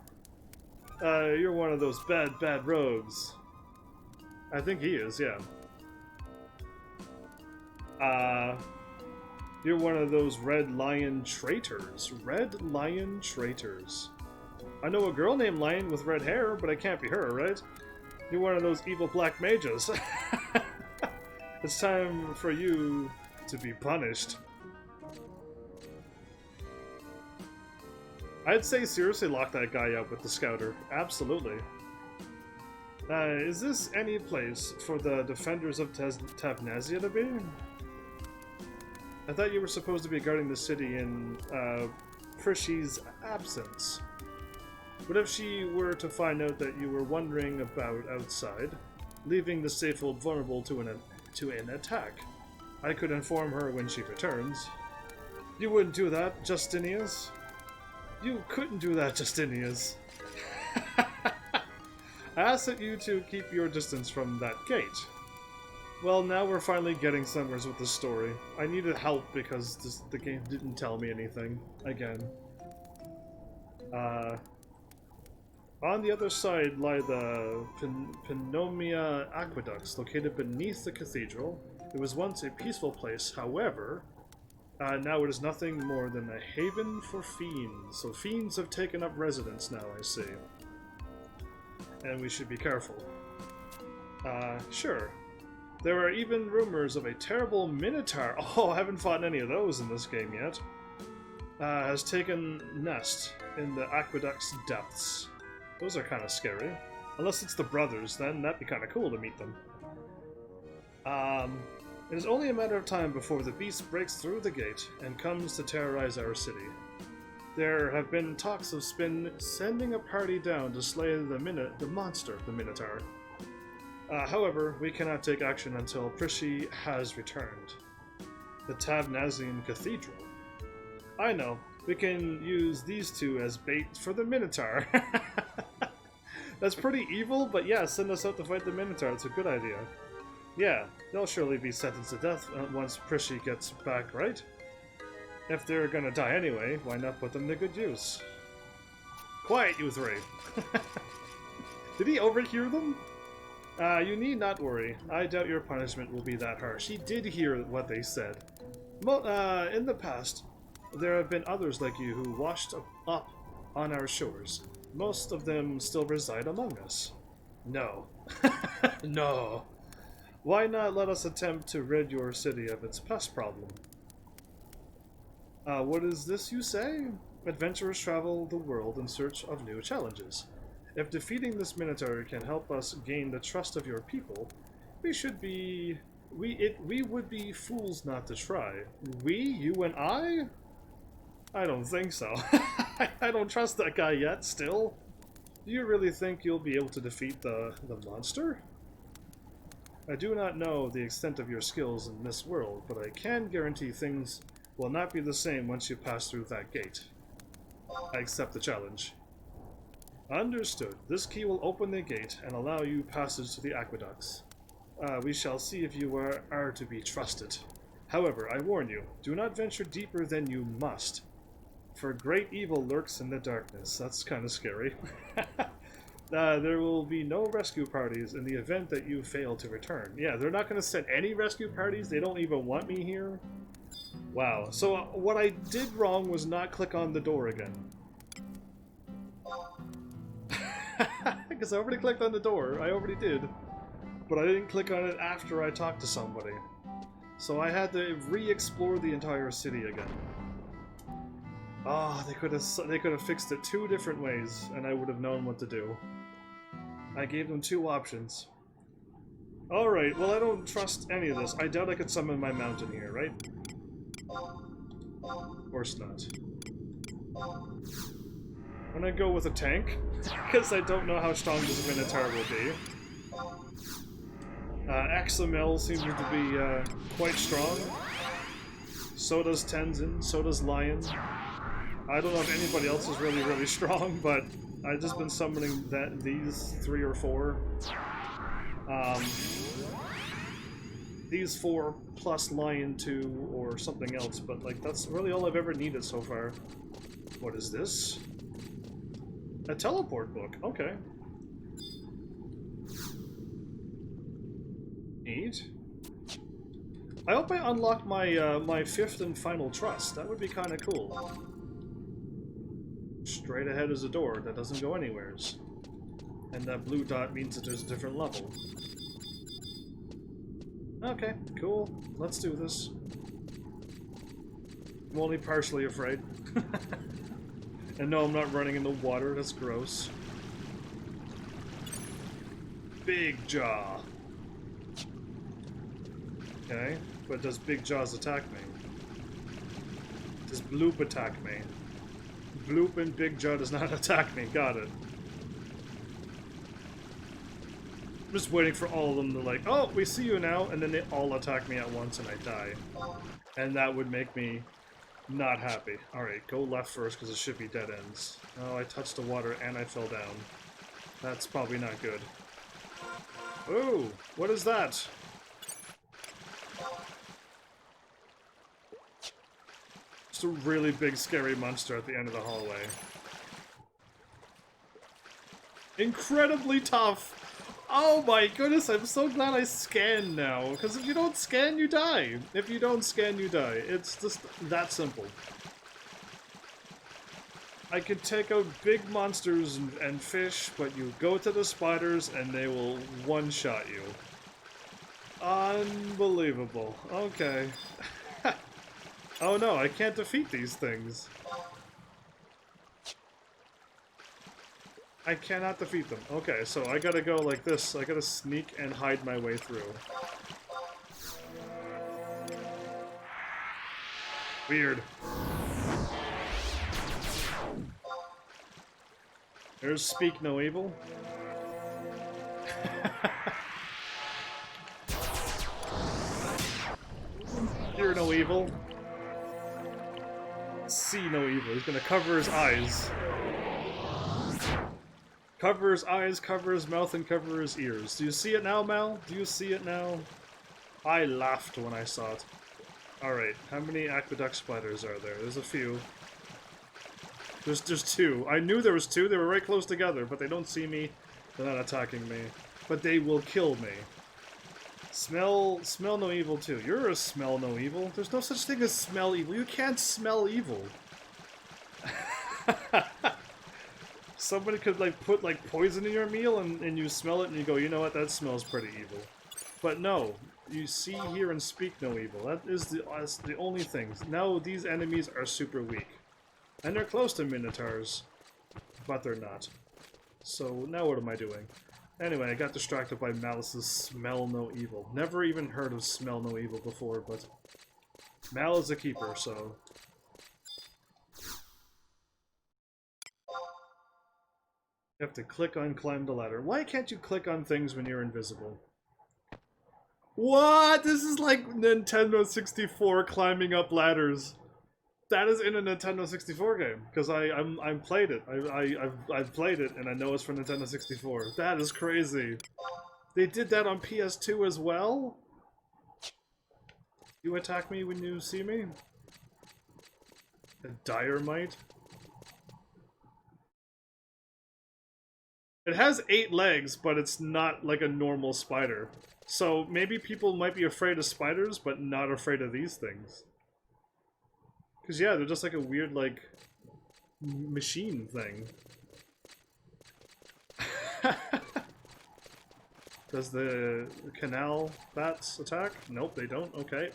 You're one of those bad rogues. I think he is, yeah. You're one of those Red Lion traitors. Red Lion traitors. I know a girl named Lion with red hair, but it can't be her, right? You're one of those evil black mages. It's time for you to be punished. I'd say seriously lock that guy up with the scouter. Absolutely. Is this any place for the defenders of Tavnazia to be? I thought you were supposed to be guarding the city in Prishy's absence. What if she were to find out that you were wandering about outside, leaving the Safehold vulnerable to an attack? I could inform her when she returns. You wouldn't do that, Justinius? You couldn't do that, Justinius. I asked that you two keep your distance from that gate. Well, now we're finally getting somewhere with the story. I needed help because the game didn't tell me anything. Again. On the other side lie the Penomia aqueducts, located beneath the cathedral. It was once a peaceful place, however, now it is nothing more than a haven for fiends. So fiends have taken up residence now, I see. And we should be careful. Sure. There are even rumors of a terrible minotaur. Oh, I haven't fought any of those in this game yet. Has taken nest in the aqueduct's depths. Those are kind of scary. Unless it's the brothers, then that'd be kind of cool to meet them. It is only a matter of time before the beast breaks through the gate and comes to terrorize our city. There have been talks of sending a party down to slay the monster, the Minotaur. However, we cannot take action until Prishy has returned. The Tavnazian Cathedral. I know. We can use these two as bait for the Minotaur. That's pretty evil, but yeah, send us out to fight the Minotaur. It's a good idea. Yeah, they'll surely be sentenced to death once Prishy gets back, right? If they're gonna die anyway, why not put them to good use? Quiet, you three! Did he overhear them? You need not worry. I doubt your punishment will be that harsh. He did hear what they said. In the past, there have been others like you who washed up on our shores. Most of them still reside among us. No. No. Why not let us attempt to rid your city of its pest problem? What is this you say? Adventurers travel the world in search of new challenges. If defeating this Minotaur can help us gain the trust of your people, we would be fools not to try. We? You and I? I don't think so. I don't trust that guy yet, still. Do you really think you'll be able to defeat the monster? I do not know the extent of your skills in this world, but I can guarantee things will not be the same once you pass through that gate. I accept the challenge. Understood. This key will open the gate and allow you passage to the aqueducts. We shall see if you are to be trusted. However, I warn you, do not venture deeper than you must. For great evil lurks in the darkness. That's kind of scary. There will be no rescue parties in the event that you fail to return. Yeah, they're not going to send any rescue parties. They don't even want me here. Wow. So what I did wrong was not click on the door again. Because I already clicked on the door. I already did. But I didn't click on it after I talked to somebody. So I had to re-explore the entire city again. Ah, they could have fixed it 2 different ways, and I would have known what to do. I gave them 2 options. Alright, well I don't trust any of this. I doubt I could summon my mountain here, right? Of course not. I'm gonna go with a tank, because I don't know how strong this Minotaur will be. XML seems to be quite strong. So does Tenzin, so does Lion. I don't know if anybody else is really, really strong, but I've just been summoning these 3 or 4. These 4 plus Lion 2 or something else, but like that's really all I've ever needed so far. What is this? A teleport book, okay. Neat. I hope I unlock my my 5th and final trust. That would be kind of cool. Straight ahead is a door that doesn't go anywheres. And that blue dot means that there's a different level. Okay, cool. Let's do this. I'm only partially afraid. And no, I'm not running in the water. That's gross. Big Jaw. Okay, but does Big Jaws attack me? Does Bloop attack me? Bloop and Big Jaw does not attack me. Got it. I'm just waiting for all of them to like, oh, we see you now, and then they all attack me at once and I die. And that would make me not happy. Alright, go left first because it should be dead ends. Oh, I touched the water and I fell down. That's probably not good. Ooh, what is that? Just a really big scary monster at the end of the hallway. Incredibly tough! Oh my goodness, I'm so glad I scanned now, because if you don't scan, you die. If you don't scan, you die. It's just that simple. I could take out big monsters and fish, but you go to the spiders and they will one-shot you. Unbelievable. Okay. Oh no, I can't defeat these things. I cannot defeat them. Okay, so I gotta go like this. I gotta sneak and hide my way through. Weird. There's Speak No Evil. Hear no evil. See no evil. He's gonna cover his eyes. Cover his eyes, cover his mouth, and cover his ears. Do you see it now, Mal? Do you see it now? I laughed when I saw it. Alright, how many aqueduct spiders are there? There's a few. There's 2. I knew there was 2. They were right close together, but they don't see me. They're not attacking me. But they will kill me. Smell no evil too. You're a smell no evil. There's no such thing as smell evil. You can't smell evil. Somebody could like put like poison in your meal and you smell it and you go, you know what, that smells pretty evil. But no, you see, hear, and speak no evil. That's the only thing. Now these enemies are super weak. And they're close to Minotaurs. But they're not. So now what am I doing? Anyway, I got distracted by Malice's Smell No Evil. Never even heard of Smell No Evil before, but Mal is a keeper, so... You have to click on climb the ladder. Why can't you click on things when you're invisible? What? This is like Nintendo 64 climbing up ladders. That is in a Nintendo 64 game, because I played it. I've played it, and I know it's for Nintendo 64. That is crazy. They did that on PS2 as well? You attack me when you see me? A dire might? It has 8 legs, but it's not like a normal spider. So maybe people might be afraid of spiders, but not afraid of these things. Because, yeah, they're just like a weird, like, machine thing. Does the canal bats attack? Nope, they don't. Okay.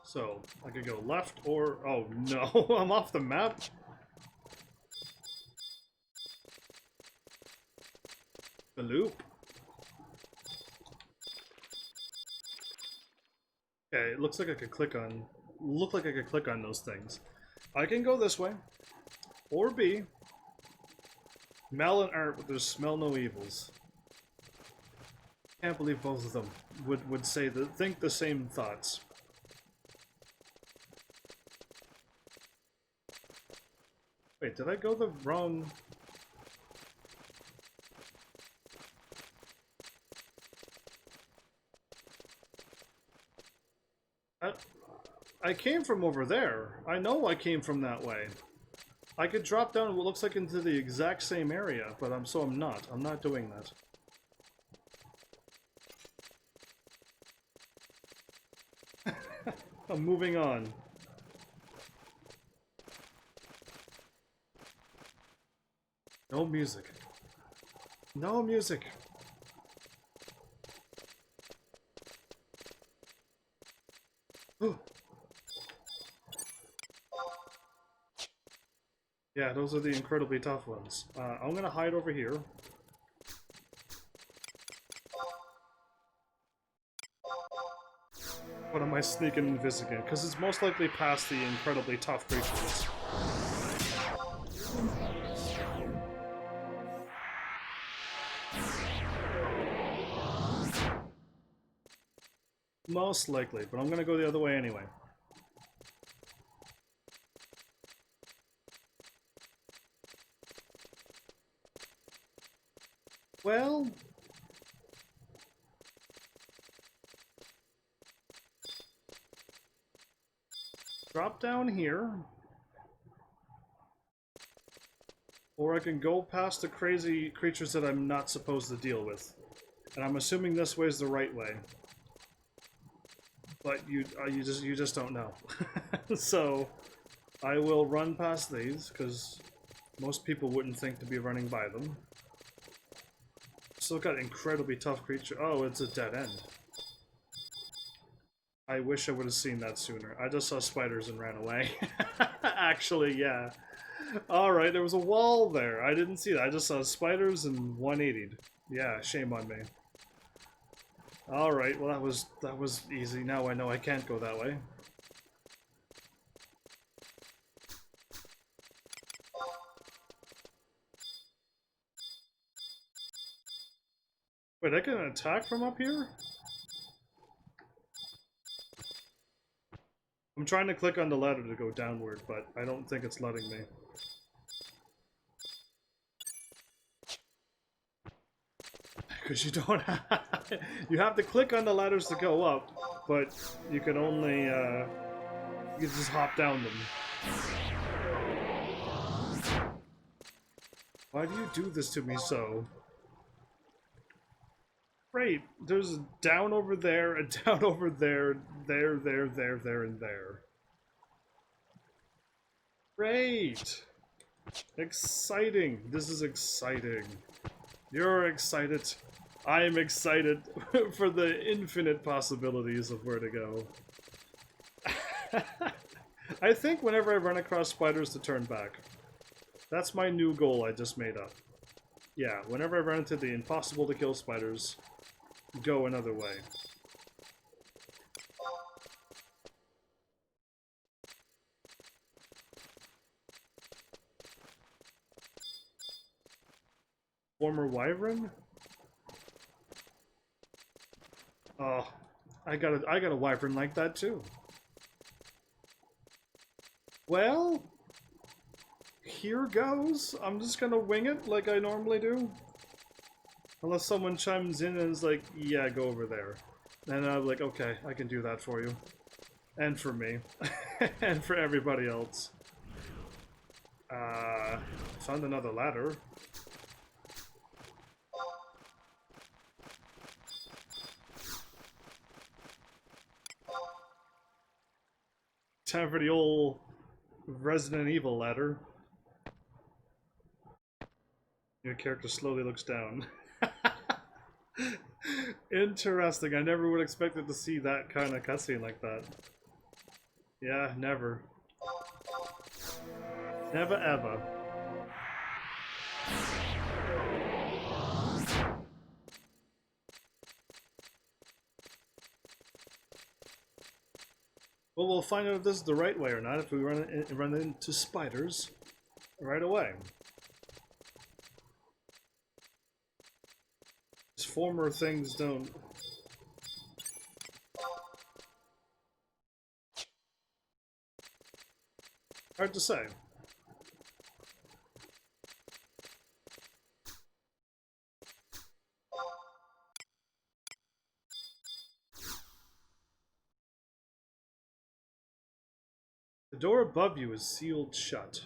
So, I could go left or... Oh, no. I'm off the map. The loop. Okay, it looks like I could click on... Look like I could click on those things. I can go this way. Or B. Mel and Art, but there's smell no evils. Can't believe both of them would say think the same thoughts. Wait, did I go the wrong... I came from over there. I know I came from that way. I could drop down what looks like into the exact same area, but I'm not. I'm not doing that. I'm moving on. No music. No music. Yeah, those are the incredibly tough ones. I'm gonna hide over here. What am I sneaking and visiting? Because it's most likely past the incredibly tough creatures. Most likely, but I'm gonna go the other way anyway. Well... drop down here. Or I can go past the crazy creatures that I'm not supposed to deal with. And I'm assuming this way is the right way. But you just don't know. So I will run past these, because most people wouldn't think to be running by them. Still got incredibly tough creature. Oh, it's a dead end. I wish I would have seen that sooner. I just saw spiders and ran away. Actually, yeah. Alright, there was a wall there. I didn't see that. I just saw spiders and 180'd. Yeah, shame on me. Alright, well that was easy. Now I know I can't go that way. Wait, I can attack from up here? I'm trying to click on the ladder to go downward, but I don't think it's letting me. Because you don't have... you have to click on the ladders to go up, but you can only, you just hop down them. Why do you do this to me so? Great, there's a down over there, a down over there, there, and there. Great! Exciting! This is exciting. You're excited. I'm excited for the infinite possibilities of where to go. I think whenever I run across spiders to turn back. That's my new goal I just made up. Yeah, whenever I run into the impossible to kill spiders, go another way. Former wyvern? Oh, I got a wyvern like that too. Well, here goes. I'm just gonna wing it like I normally do. Unless someone chimes in and is like, yeah, go over there. And I'm like, okay, I can do that for you. And for me. And for everybody else. Found another ladder. Time for the old Resident Evil ladder. Your character slowly looks down. Interesting. I never would expect to see that kind of cutscene like that. Yeah, never. Never ever. Well, we'll find out if this is the right way or not if we run into spiders right away. These former things don't... Hard to say. The door above you is sealed shut.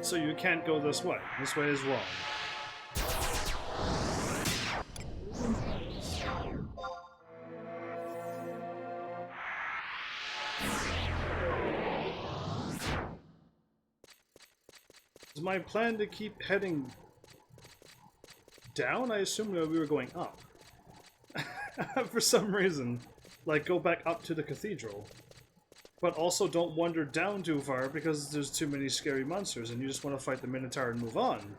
So you can't go this way. This way is wrong. Is my plan to keep heading down? I assumed we were going up. For some reason. Like, go back up to the cathedral. But also don't wander down too far because there's too many scary monsters and you just want to fight the Minotaur and move on.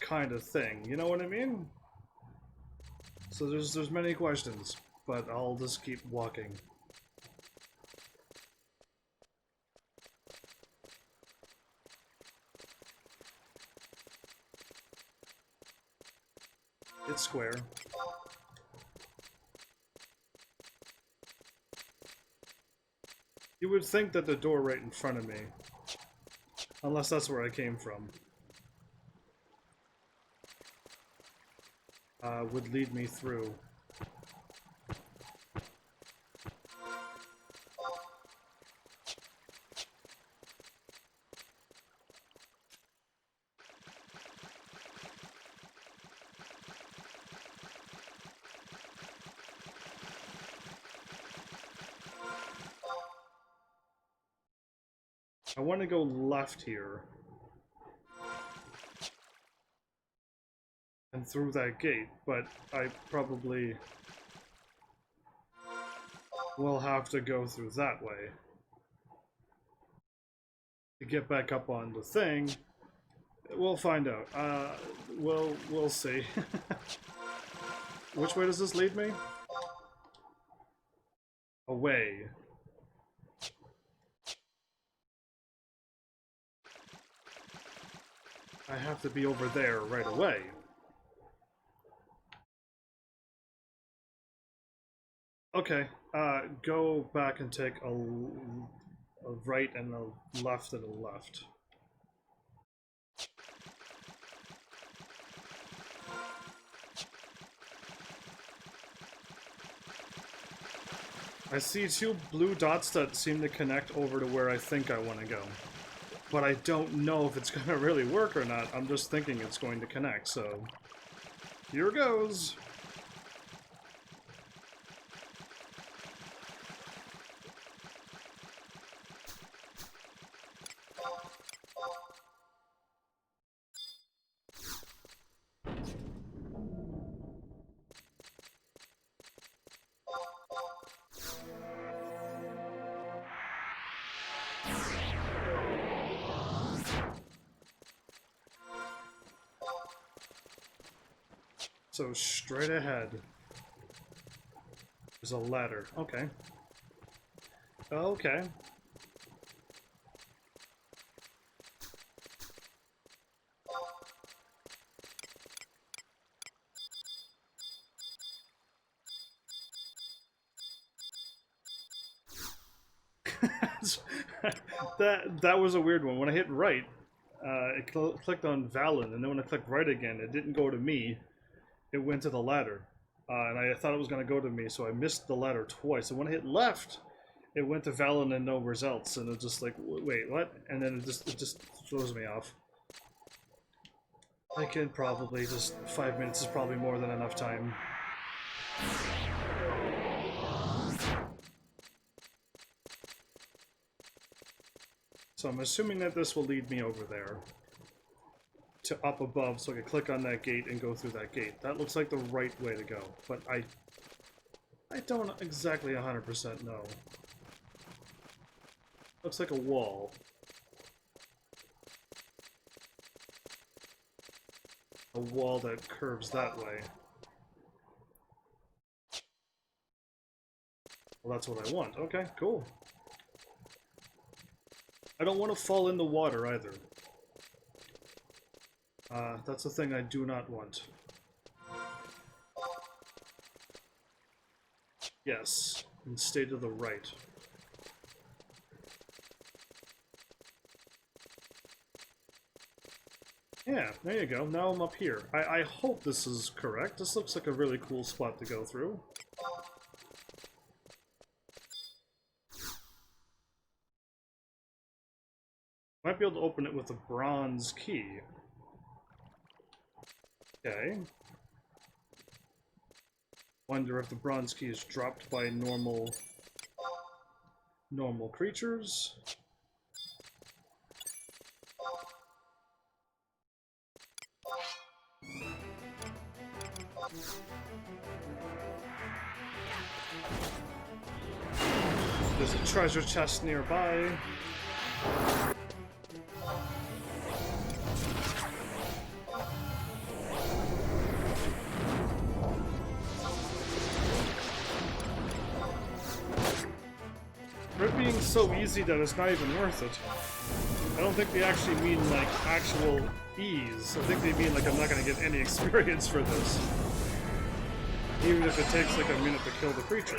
Kind of thing. You know what I mean? So there's many questions, but I'll just keep walking. It's square. You would think that the door right in front of me, unless that's where I came from, would lead me through. I want to go left here. And through that gate, but I probably will have to go through that way. To get back up on the thing, we'll find out. We'll see. Which way does this lead me? Away. I have to be over there right away. Okay, go back and take a right and a left and a left. I see two blue dots that seem to connect over to where I think I want to go. But I don't know if it's going to really work or not. I'm just thinking it's going to connect, so... Here goes! So straight ahead, there's a ladder. Okay. Okay. that was a weird one. When I hit right, it clicked on Valen, and then when I clicked right again, it didn't go to me. it went to the ladder. And I thought it was going to go to me, so I missed the ladder twice. And when I hit left, it went to Valen and nowhere else. And it just like, wait, what? And then it just throws me off. I can probably just 5 minutes is probably more than enough time. So I'm assuming that this will lead me over there to up above, so I can click on that gate and go through that gate. That looks like the right way to go, but I don't exactly 100% know. Looks like a wall. A wall that curves that way. Well, that's what I want. Okay, cool. I don't want to fall in the water either. That's the thing I do not want. Yes, and stay to the right. Yeah, there you go. Now I'm up here. I hope this is correct. This looks like a really cool spot to go through. Might be able to open it with a bronze key. Okay. Wonder if the bronze key is dropped by normal creatures. There's a treasure chest nearby. For it being so easy that it's not even worth it. I don't think they actually mean like actual ease. I think they mean like I'm not going to get any experience for this. Even if it takes like a minute to kill the creature.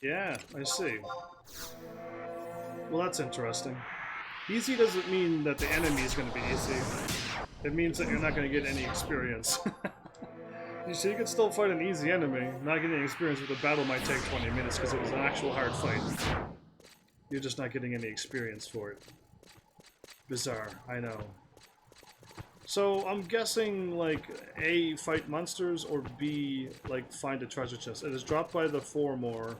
Yeah, I see. Well, that's interesting. Easy doesn't mean that the enemy is going to be easy. It means that you're not going to get any experience. You see, you can still fight an easy enemy. Not getting experience with a battle might take 20 minutes because it was an actual hard fight. You're just not getting any experience for it. Bizarre, I know. So, I'm guessing, like, A, fight monsters, or B, like, find a treasure chest. It is dropped by the former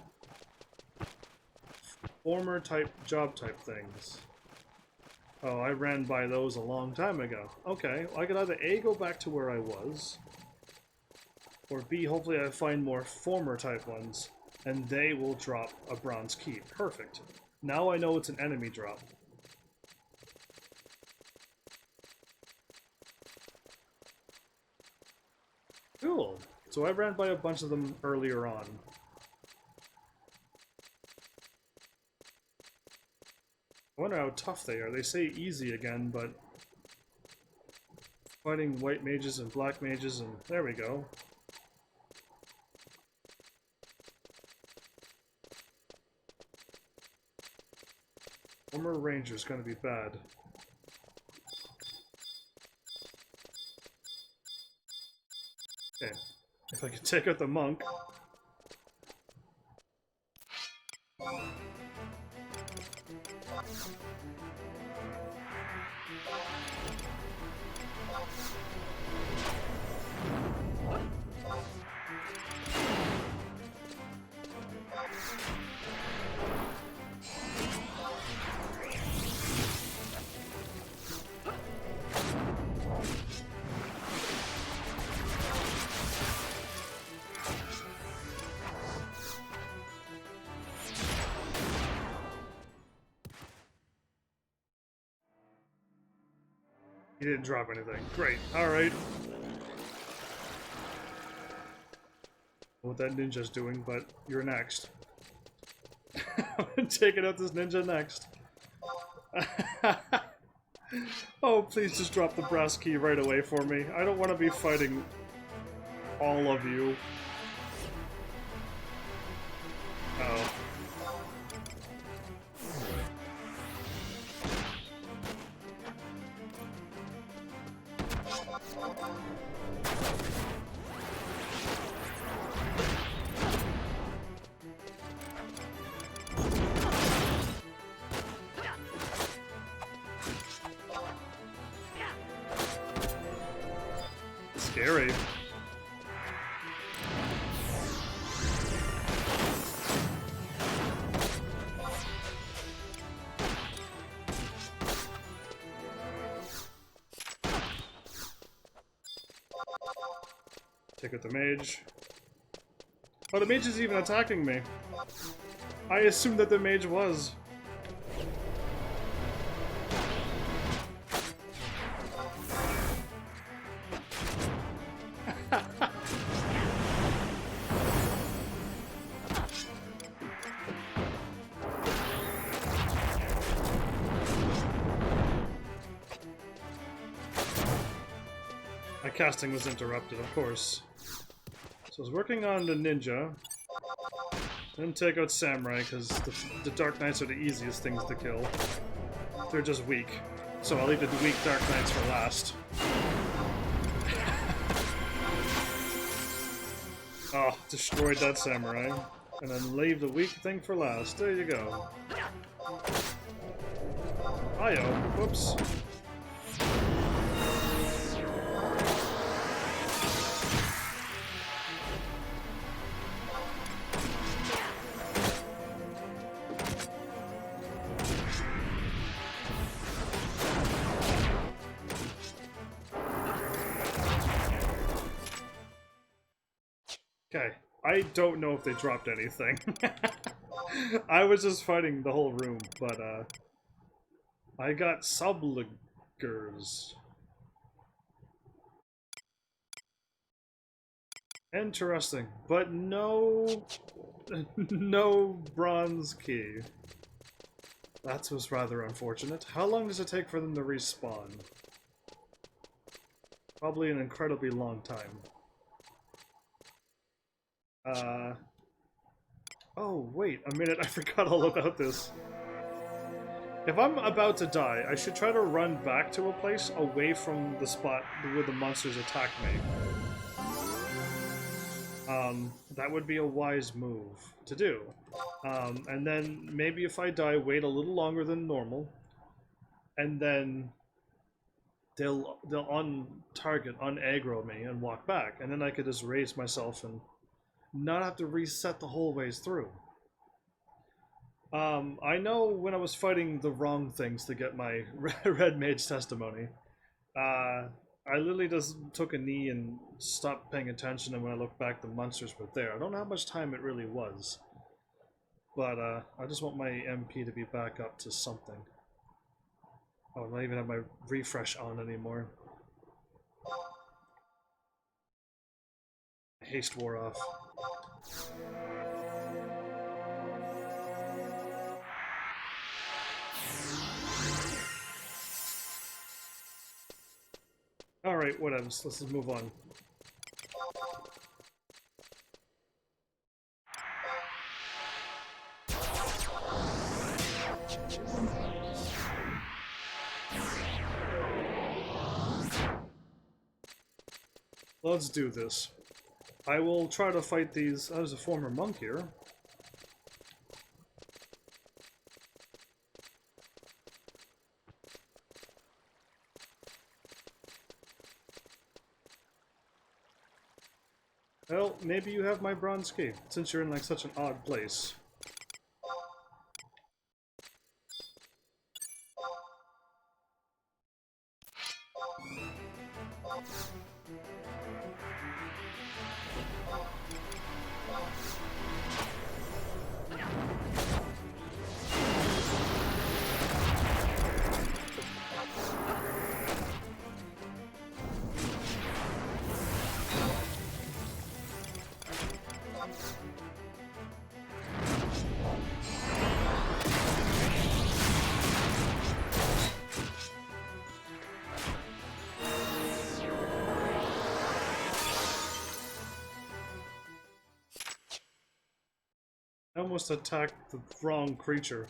type, job type things. Oh, I ran by those a long time ago. Okay, well, I could either A, go back to where I was, or B, hopefully I find more former type ones, and they will drop a bronze key. Perfect. Now I know it's an enemy drop. Cool. So I ran by a bunch of them earlier on. I wonder how tough they are. They say easy again, but fighting white mages and black mages, and there we go. Former ranger's gonna be bad. Okay, if I can take out the monk. He didn't drop anything. Great. Alright. What that ninja's doing, but you're next. I'm taking out this ninja next. Oh, please just drop the brass key right away for me. I don't want to be fighting all of you. Oh. Scary. Take out the mage. Oh, the mage is even attacking me. I assumed that the mage was. My casting was interrupted, of course. So I was working on the ninja. Then take out samurai, because the Dark Knights are the easiest things to kill. They're just weak. So I'll leave the weak Dark Knights for last. Oh, destroyed that samurai. And then leave the weak thing for last. There you go. Hi-yo. Whoops. Okay, I don't know if they dropped anything. I was just fighting the whole room, but I got subligers. Interesting, but no no bronze key. That was rather unfortunate. How long does it take for them to respawn? Probably an incredibly long time. Oh, wait a minute, I forgot all about this. If I'm about to die, I should try to run back to a place away from the spot where the monsters attack me. That would be a wise move to do. And then maybe if I die, wait a little longer than normal, and then they'll on-target, un-aggro me and walk back, and then I could just raise myself and not have to reset the whole ways through. I know when I was fighting the wrong things to get my Red Mage testimony, I literally just took a knee and stopped paying attention, and when I looked back, the monsters were there. I don't know how much time it really was, but I just want my MP to be back up to something. Oh, I don't even have my refresh on anymore. Haste wore off. Alright, whatever. Let's just move on. Let's do this. I will try to fight these. There's a former monk here. Well, maybe you have my bronze key, since you're in like such an odd place. I almost attacked the wrong creature.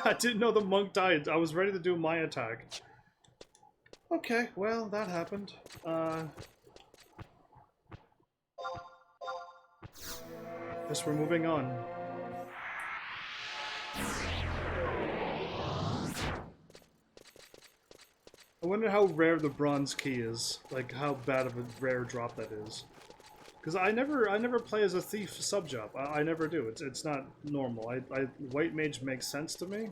I didn't know the monk died. I was ready to do my attack. Okay, well, that happened. Guess we're moving on. I wonder how rare the bronze key is. Like, how bad of a rare drop that is. Because I never play as a thief sub-job. I never do. It's not normal. White mage makes sense to me.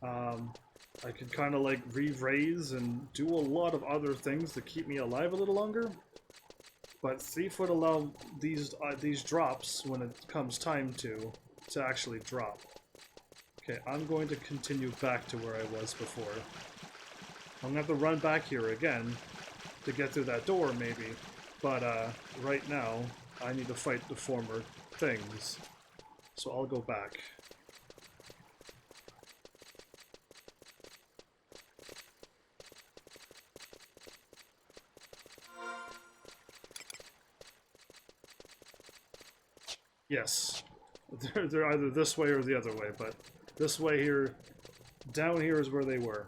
I could kind of like re-raise and do a lot of other things to keep me alive a little longer. But thief would allow these drops when it comes time to actually drop. Okay, I'm going to continue back to where I was before. I'm gonna have to run back here again to get through that door, maybe. But right now, I need to fight the former things. So I'll go back. Yes. They're either this way or the other way, but this way here, down here is where they were.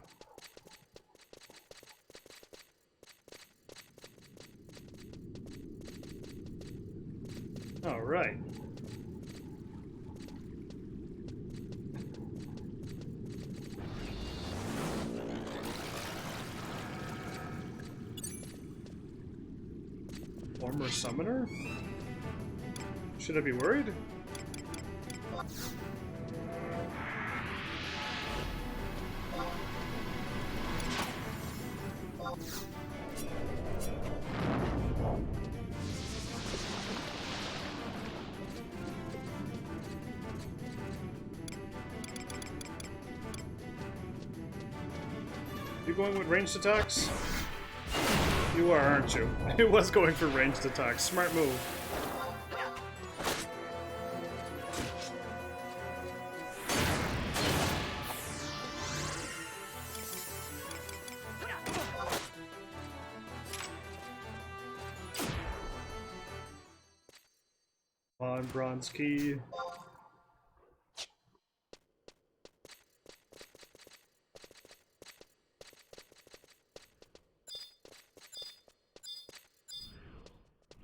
All right. Former summoner? Should I be worried? You going with ranged attacks? You are, aren't you? It was going for ranged attacks. Smart move. On bronze key.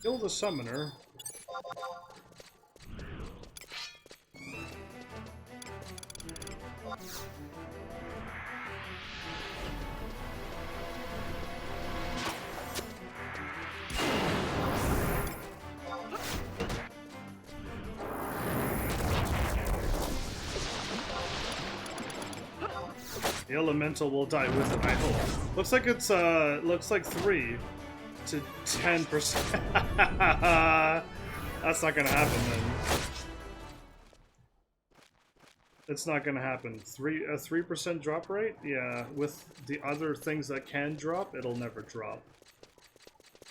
Kill the summoner. The elemental will die with it, I hope. Looks like it's looks like 3 to 10%. That's not gonna happen then. It's not gonna happen. A 3% drop rate? Yeah, with the other things that can drop, it'll never drop.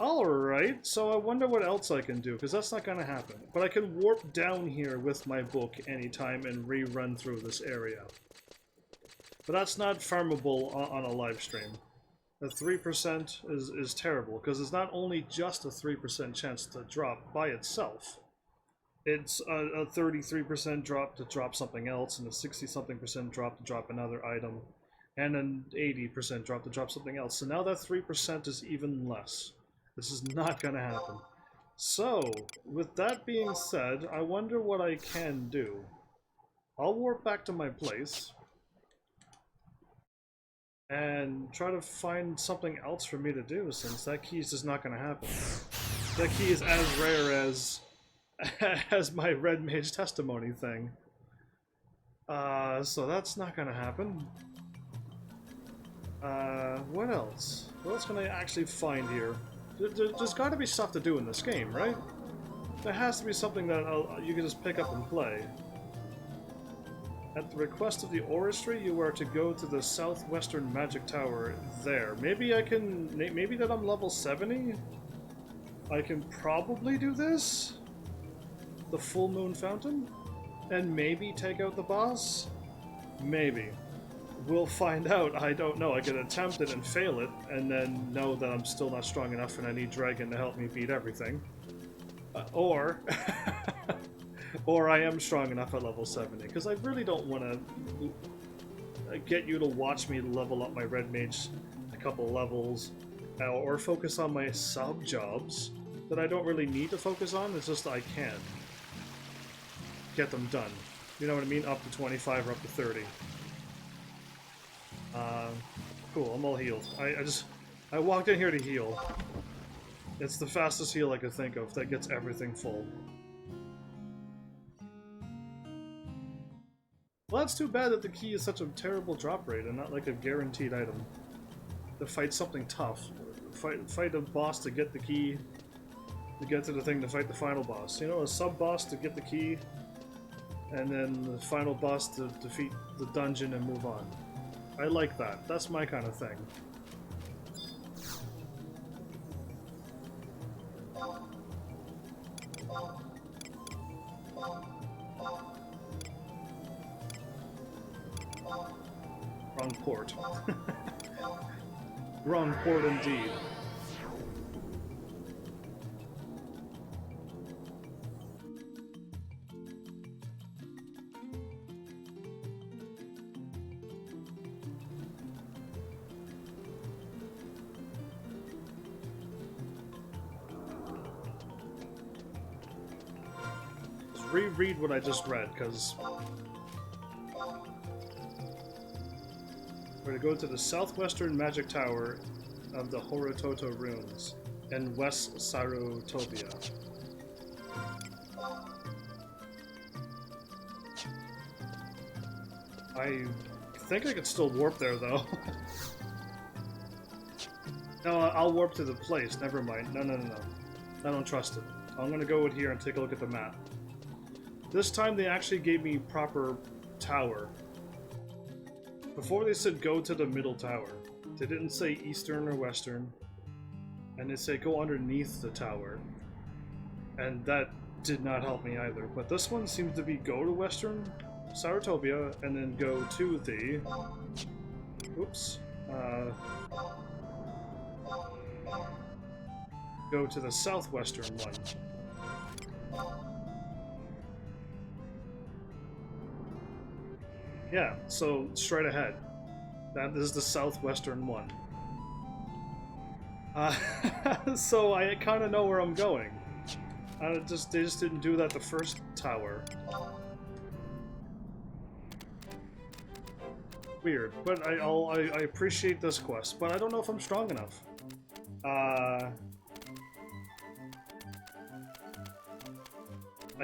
Alright, so I wonder what else I can do, because that's not gonna happen. But I can warp down here with my book anytime and rerun through this area. But that's not farmable on a live stream. The 3% is terrible, because it's not only just a 3% chance to drop by itself. It's a 33% drop to drop something else, and a 60-something% drop to drop another item, and an 80% drop to drop something else. So now that 3% is even less. This is not going to happen. So, with that being said, I wonder what I can do. I'll warp back to my place and try to find something else for me to do, since that key is just not going to happen. That key is as rare as my Red Mage testimony thing. So that's not going to happen. What else? What else can I actually find here? There's got to be stuff to do in this game, right? There has to be something that you can just pick up and play. At the request of the Oristry, you are to go to the southwestern magic tower there. Maybe I can... Maybe that I'm level 70? I can probably do this? The Full Moon Fountain? And maybe take out the boss? Maybe. We'll find out. I don't know. I could attempt it and fail it, and then know that I'm still not strong enough and I need Dragon to help me beat everything. Or I am strong enough at level 70, because I really don't want to get you to watch me level up my Red Mage couple levels, or focus on my sub jobs that I don't really need to focus on. It's just I can get them done. You know what I mean? Up to 25 or up to 30. Cool, I'm all healed. I walked in here to heal. It's the fastest heal I could think of that gets everything full. Well, that's too bad that the key is such a terrible drop rate and not like a guaranteed item. To fight something tough. Fight a boss to get the key, to get to the thing to fight the final boss. You know, a sub-boss to get the key, and then the final boss to defeat the dungeon and move on. I like that. That's my kind of thing. Wrong port. Wrong port indeed. Let's reread what I just read, because we're to go to the southwestern magic tower of the Horototo runes in West Sarutopia. I think I could still warp there, though. No, I'll warp to the place. Never mind. No. I don't trust it. I'm gonna go in here and take a look at the map. This time they actually gave me proper tower. Before they said go to the middle tower. They didn't say eastern or western. And they say go underneath the tower. And that did not help me either. But this one seems to be go to western Sarutopia and then go to the... Oops. Go to the southwestern one. Yeah, so straight ahead. That is the southwestern one. So I kind of know where I'm going. They just didn't do that the first tower. Weird, but I appreciate this quest, but I don't know if I'm strong enough. I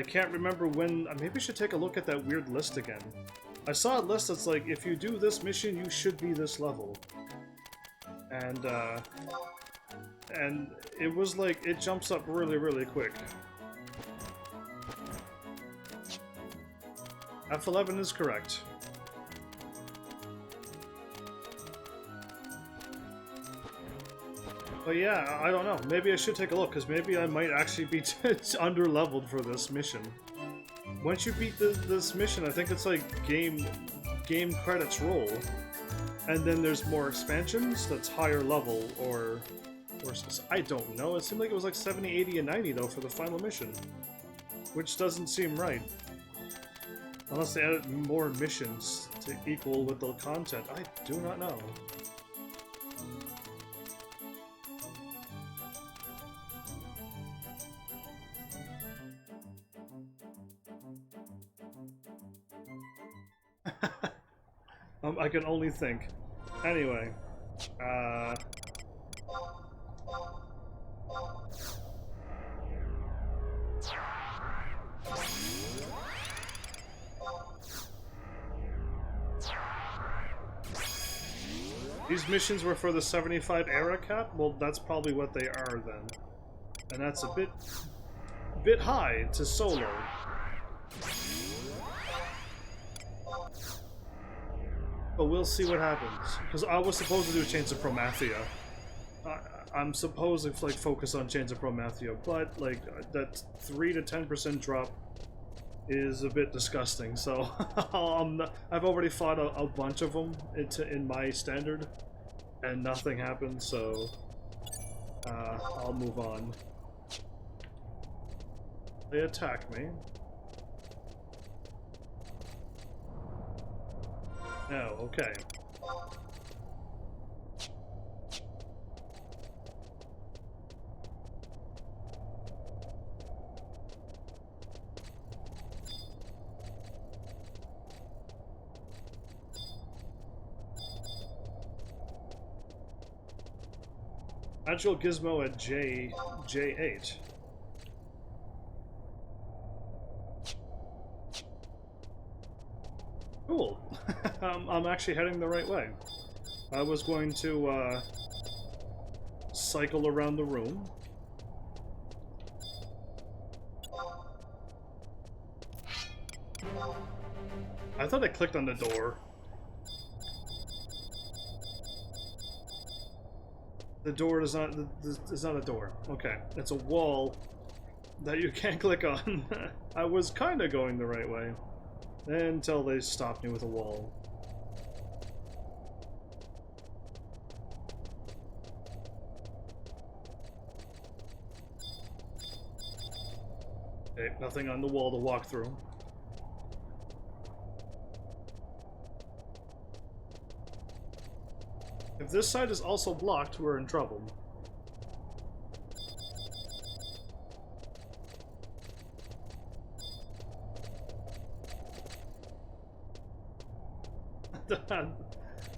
can't remember when. Maybe I should take a look at that weird list again. I saw a list that's like, if you do this mission, you should be this level. And it was like, it jumps up really, really quick. F11 is correct. But yeah, I don't know. Maybe I should take a look, because maybe I might actually be under-leveled for this mission. Once you beat this mission, I think it's like game credits roll, and then there's more expansions that's higher level, or I don't know. It seemed like it was like 70, 80, and 90 though for the final mission, which doesn't seem right. Unless they added more missions to equal with the content. I do not know. I can only think. Anyway, these missions were for the 75 era cap? Well, that's probably what they are then. And that's a bit high to solo. But we'll see what happens. Because I was supposed to do Chains of Promathia. I'm supposed to like focus on Chains of Promathia, but like that 3 to 10% drop is a bit disgusting. So I've already fought a bunch of them in my standard, and nothing happened. So I'll move on. They attack me. No, okay. Actual gizmo at J8. Cool. I'm actually heading the right way. I was going to cycle around the room. I thought I clicked on the door. The door is not. It's not a door. Okay, it's a wall that you can't click on. I was kind of going the right way until they stopped me with a wall. Okay, nothing on the wall to walk through. If this side is also blocked, we're in trouble.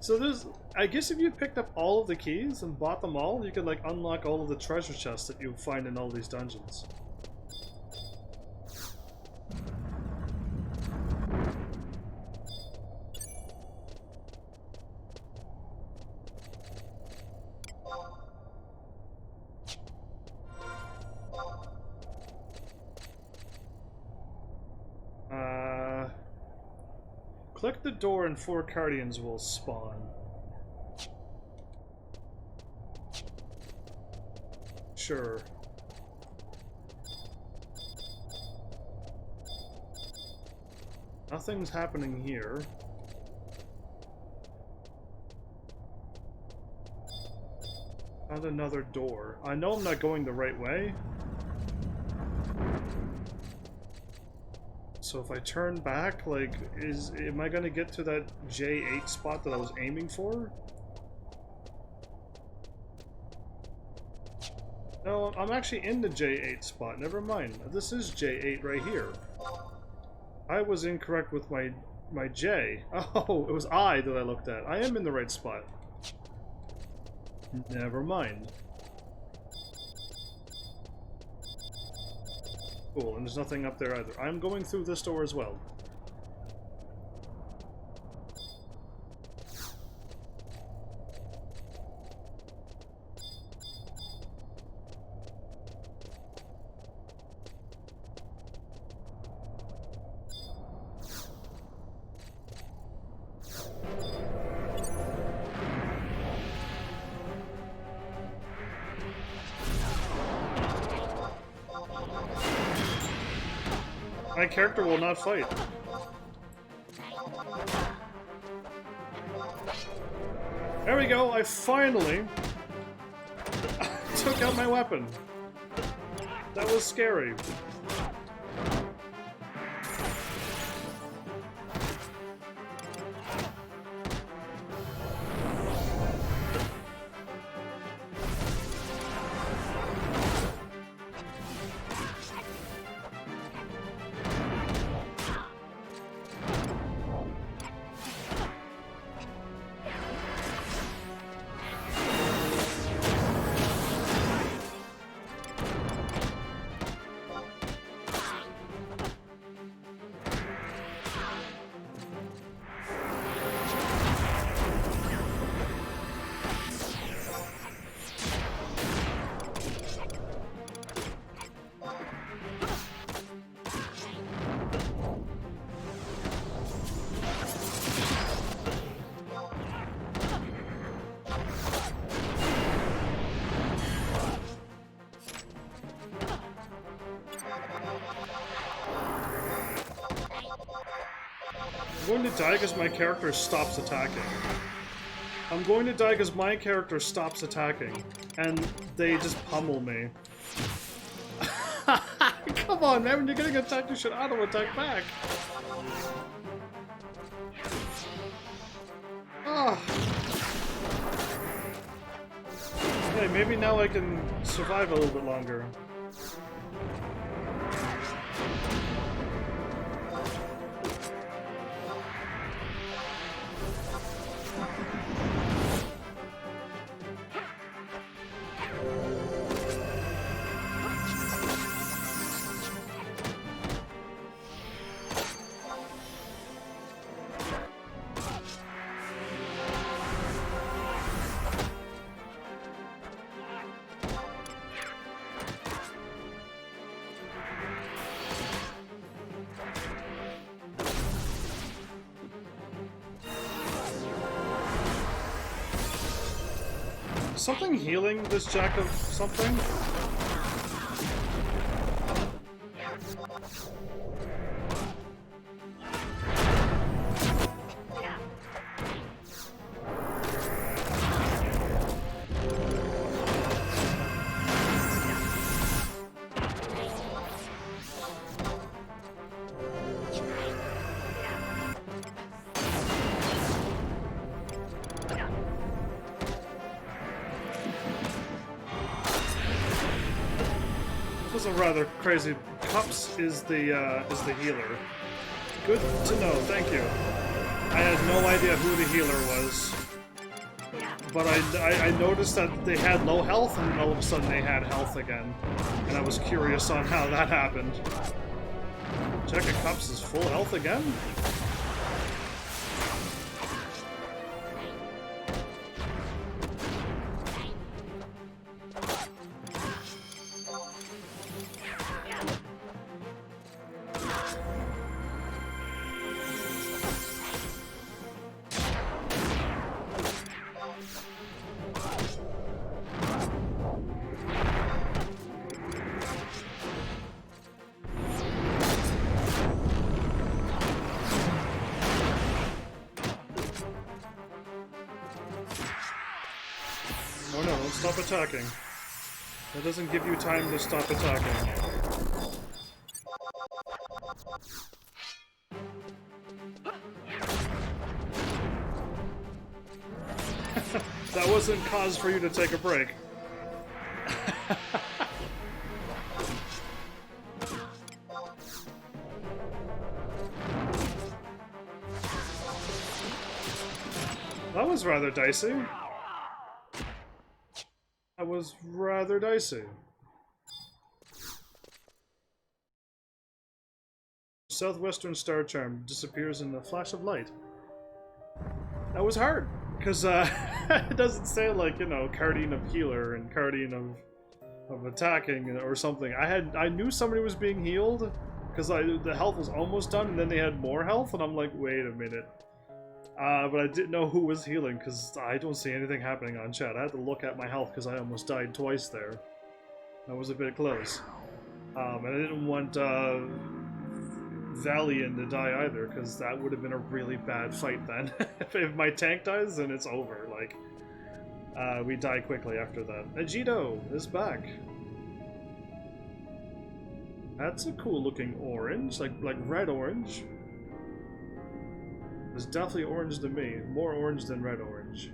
So there's... I guess if you picked up all of the keys and bought them all, you could like unlock all of the treasure chests that you find in all these dungeons. Click the door and 4 Guardians will spawn. Sure. Nothing's happening here. Found another door. I know I'm not going the right way. So if I turn back, like, am I gonna get to that J8 spot that I was aiming for? No, I'm actually in the J8 spot. Never mind. This is J8 right here. I was incorrect with my J. Oh, it was I that I looked at. I am in the right spot. Never mind. Cool, and there's nothing up there either. I'm going through this door as well. My character will not fight. There we go, I finally took out my weapon. That was scary. I'm going to die because my character stops attacking. I'm going to die because my character stops attacking, and they just pummel me. Come on, man, when you're getting attacked, you should auto-attack back. Ah. Okay, maybe now I can survive a little bit longer. something healing this jack of something? This was a rather crazy. Cups is the healer. Good to know. Thank you. I had no idea who the healer was, but I noticed that they had low health, and then all of a sudden they had health again, and I was curious on how that happened. Check if Cups is full health again. Oh no, don't stop attacking. That doesn't give you time to stop attacking. That wasn't cause for you to take a break. That was rather dicey. That was rather dicey. Southwestern star charm disappears in a flash of light. That was hard, because it doesn't say, like, you know, carding of healer and carding of attacking or something. I knew somebody was being healed, because the health was almost done, and then they had more health, and I'm like, wait a minute. But I didn't know who was healing, because I don't see anything happening on chat. I had to look at my health, because I almost died twice there. That was a bit close. And I didn't want Valiant to die either, because that would have been a really bad fight then. If my tank dies, then it's over. Like, we die quickly after that. Agito is back. That's a cool looking orange, like red orange. It's definitely orange to me. More orange than red orange.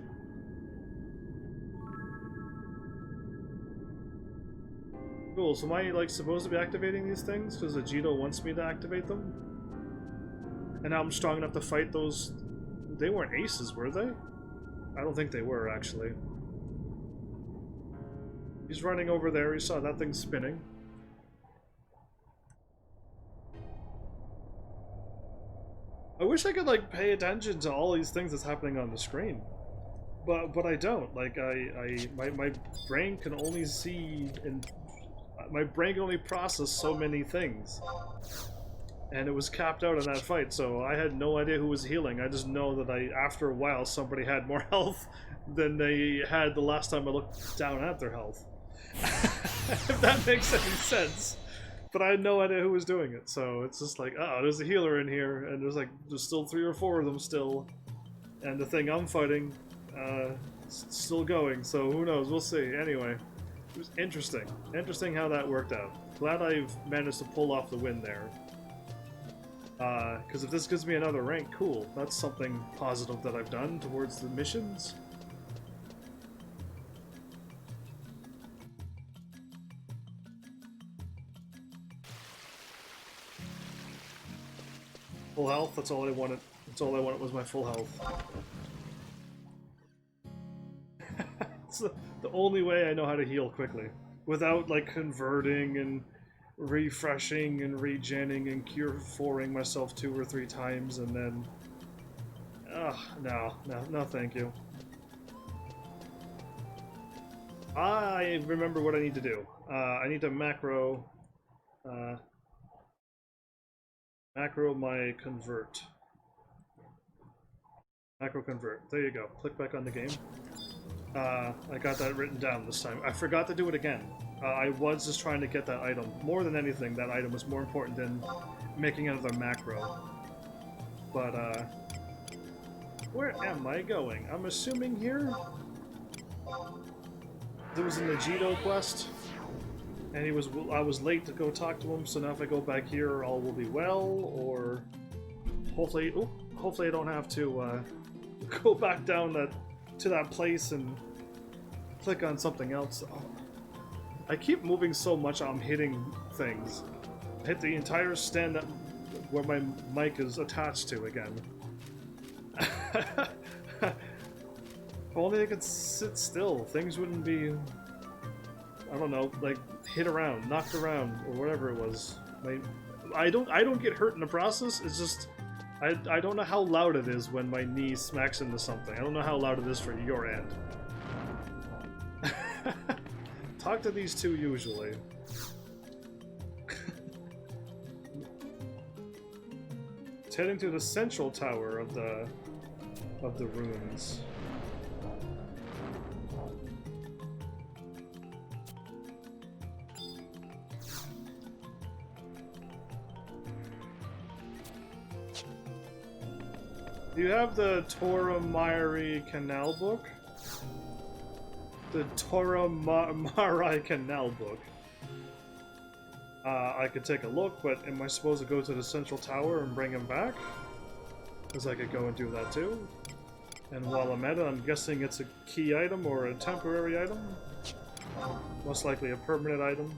Cool, so am I, like, supposed to be activating these things? Because Agito wants me to activate them? And now I'm strong enough to fight those... They weren't aces, were they? I don't think they were, actually. He's running over there, he saw that thing spinning. I wish I could, like, pay attention to all these things that's happening on the screen. But I don't. Like, my brain can only see and... My brain can only process so many things. And it was capped out in that fight, so I had no idea who was healing. I just know that after a while, somebody had more health than they had the last time I looked down at their health. If that makes any sense. But I had no idea who was doing it, so it's just like, oh, there's a healer in here, and there's still 3 or 4 of them still. And the thing I'm fighting, still going, so who knows, we'll see. Anyway. It was interesting. Interesting how that worked out. Glad I've managed to pull off the win there. Because if this gives me another rank, cool. That's something positive that I've done towards the missions. Full health, that's all I wanted. That's all I wanted was my full health. It's the only way I know how to heal quickly. Without, like, converting and refreshing and regenning and cure-4ing myself 2 or 3 times and then... No, thank you. I remember what I need to do. I need to macro my convert. Macro convert. There you go. Click back on the game. I got that written down this time. I forgot to do it again. I was just trying to get that item. More than anything, that item was more important than making another macro. But, where am I going? I'm assuming here? There was an Agito quest, and I was late to go talk to him, so now if I go back here, all will be well, or hopefully I don't have to, go back down to that place and click on something else. Oh. I keep moving so much I'm hitting things. I hit the entire stand where my mic is attached to again. If only I could sit still, things wouldn't be, I don't know, like hit around, knocked around, or whatever it was. Like, I don't get hurt in the process, it's just I don't know how loud it is when my knee smacks into something. I don't know how loud it is for your end. Talk to these two usually. It's heading to the central tower of the ruins. Do you have the Toramari Canal book? The Toramari Canal book. I could take a look, but am I supposed to go to the central tower and bring him back? Because I could go and do that too. And while I'm at it, I'm guessing it's a key item or a temporary item? Most likely a permanent item.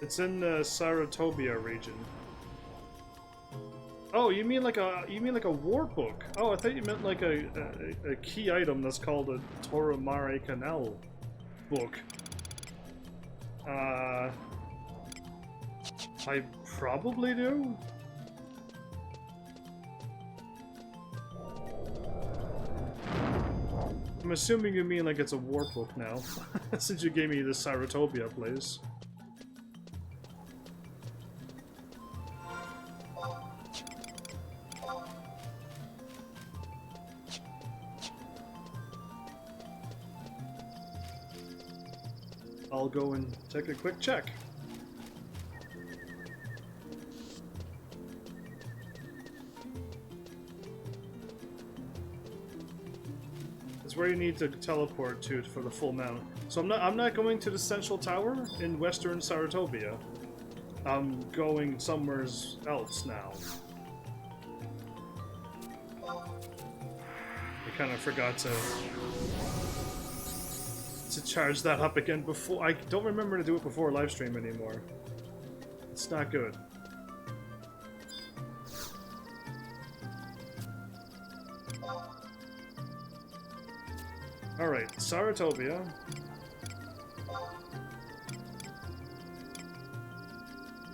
It's in the Saratobia region. Oh, you mean like a war book? Oh, I thought you meant like a key item that's called a Toramari Canal book. I probably do. I'm assuming you mean like it's a war book now, since you gave me the Saratobia place. I'll go and take a quick check. It's where you need to teleport to for the full mount. So I'm not going to the central tower in western Saratobia. I'm going somewhere else now. I kind of forgot to charge that up again before. I don't remember to do it before live stream anymore. It's not good. Alright, Saratobia.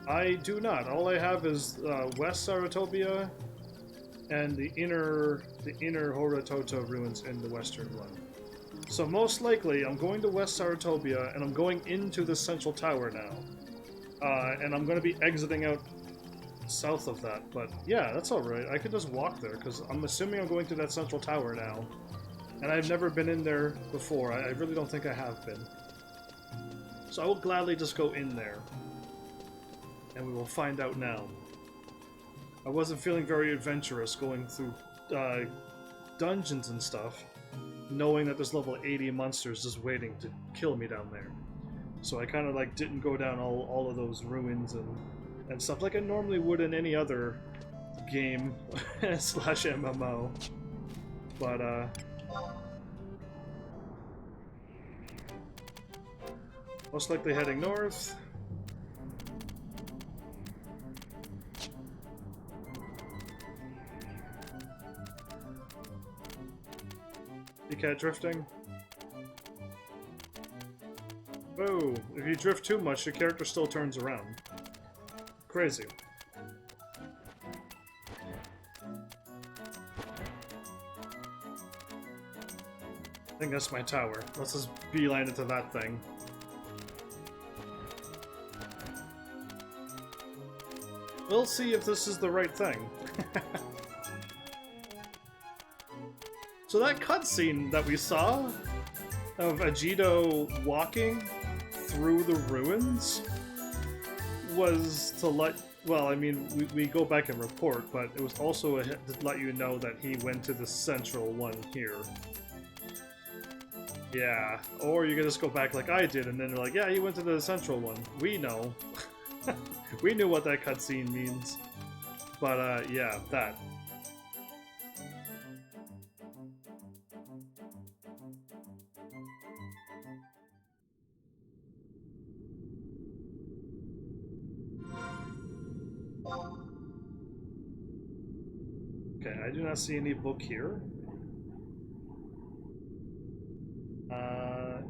I do not. All I have is West Saratobia and the inner Horatoto ruins in the western one. So most likely, I'm going to West Saratobia, and I'm going into the central tower now. And I'm going to be exiting out south of that, but yeah, that's alright. I could just walk there, because I'm assuming I'm going to that central tower now. And I've never been in there before. I really don't think I have been. So I will gladly just go in there. And we will find out now. I wasn't feeling very adventurous going through dungeons and stuff, knowing that there's level 80 monsters just waiting to kill me down there. So I kind of like didn't go down all of those ruins and stuff like I normally would in any other game slash MMO. But most likely heading north. You cat drifting? Oh, if you drift too much, your character still turns around. Crazy. I think that's my tower. Let's just beeline into that thing. We'll see if this is the right thing. So that cutscene that we saw of Agito walking through the ruins was to let... Well, I mean, we go back and report, but it was also to let you know that he went to the central one here. Yeah, or you can just go back like I did, and then they're like, yeah, he went to the central one. We know. We knew what that cutscene means. But, yeah, that. Okay, I do not see any book here.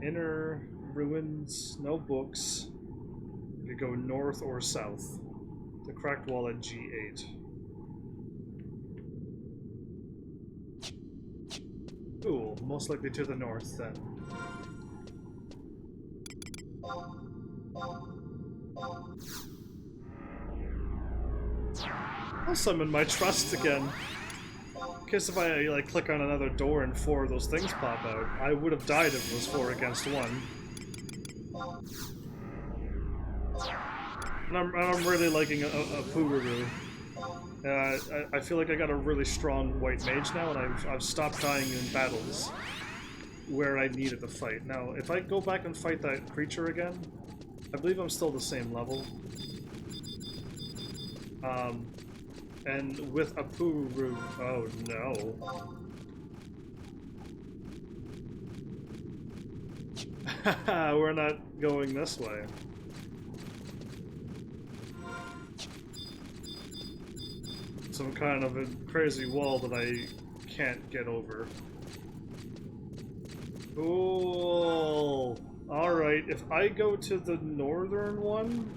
Inner ruins, no books. You could go north or south. The cracked wall at G8. Cool, most likely to the north then. I'll summon my trust again. In case if I like click on another door and 4 of those things pop out, I would have died if it was 4 against 1. And I'm really liking a Pururu. I feel like I got a really strong white mage now, and I've stopped dying in battles where I needed to fight. Now, if I go back and fight that creature again, I believe I'm still the same level. And with a Pururu... Oh no. We're not going this way. Some kind of a crazy wall that I can't get over. Cool! Alright, if I go to the northern one...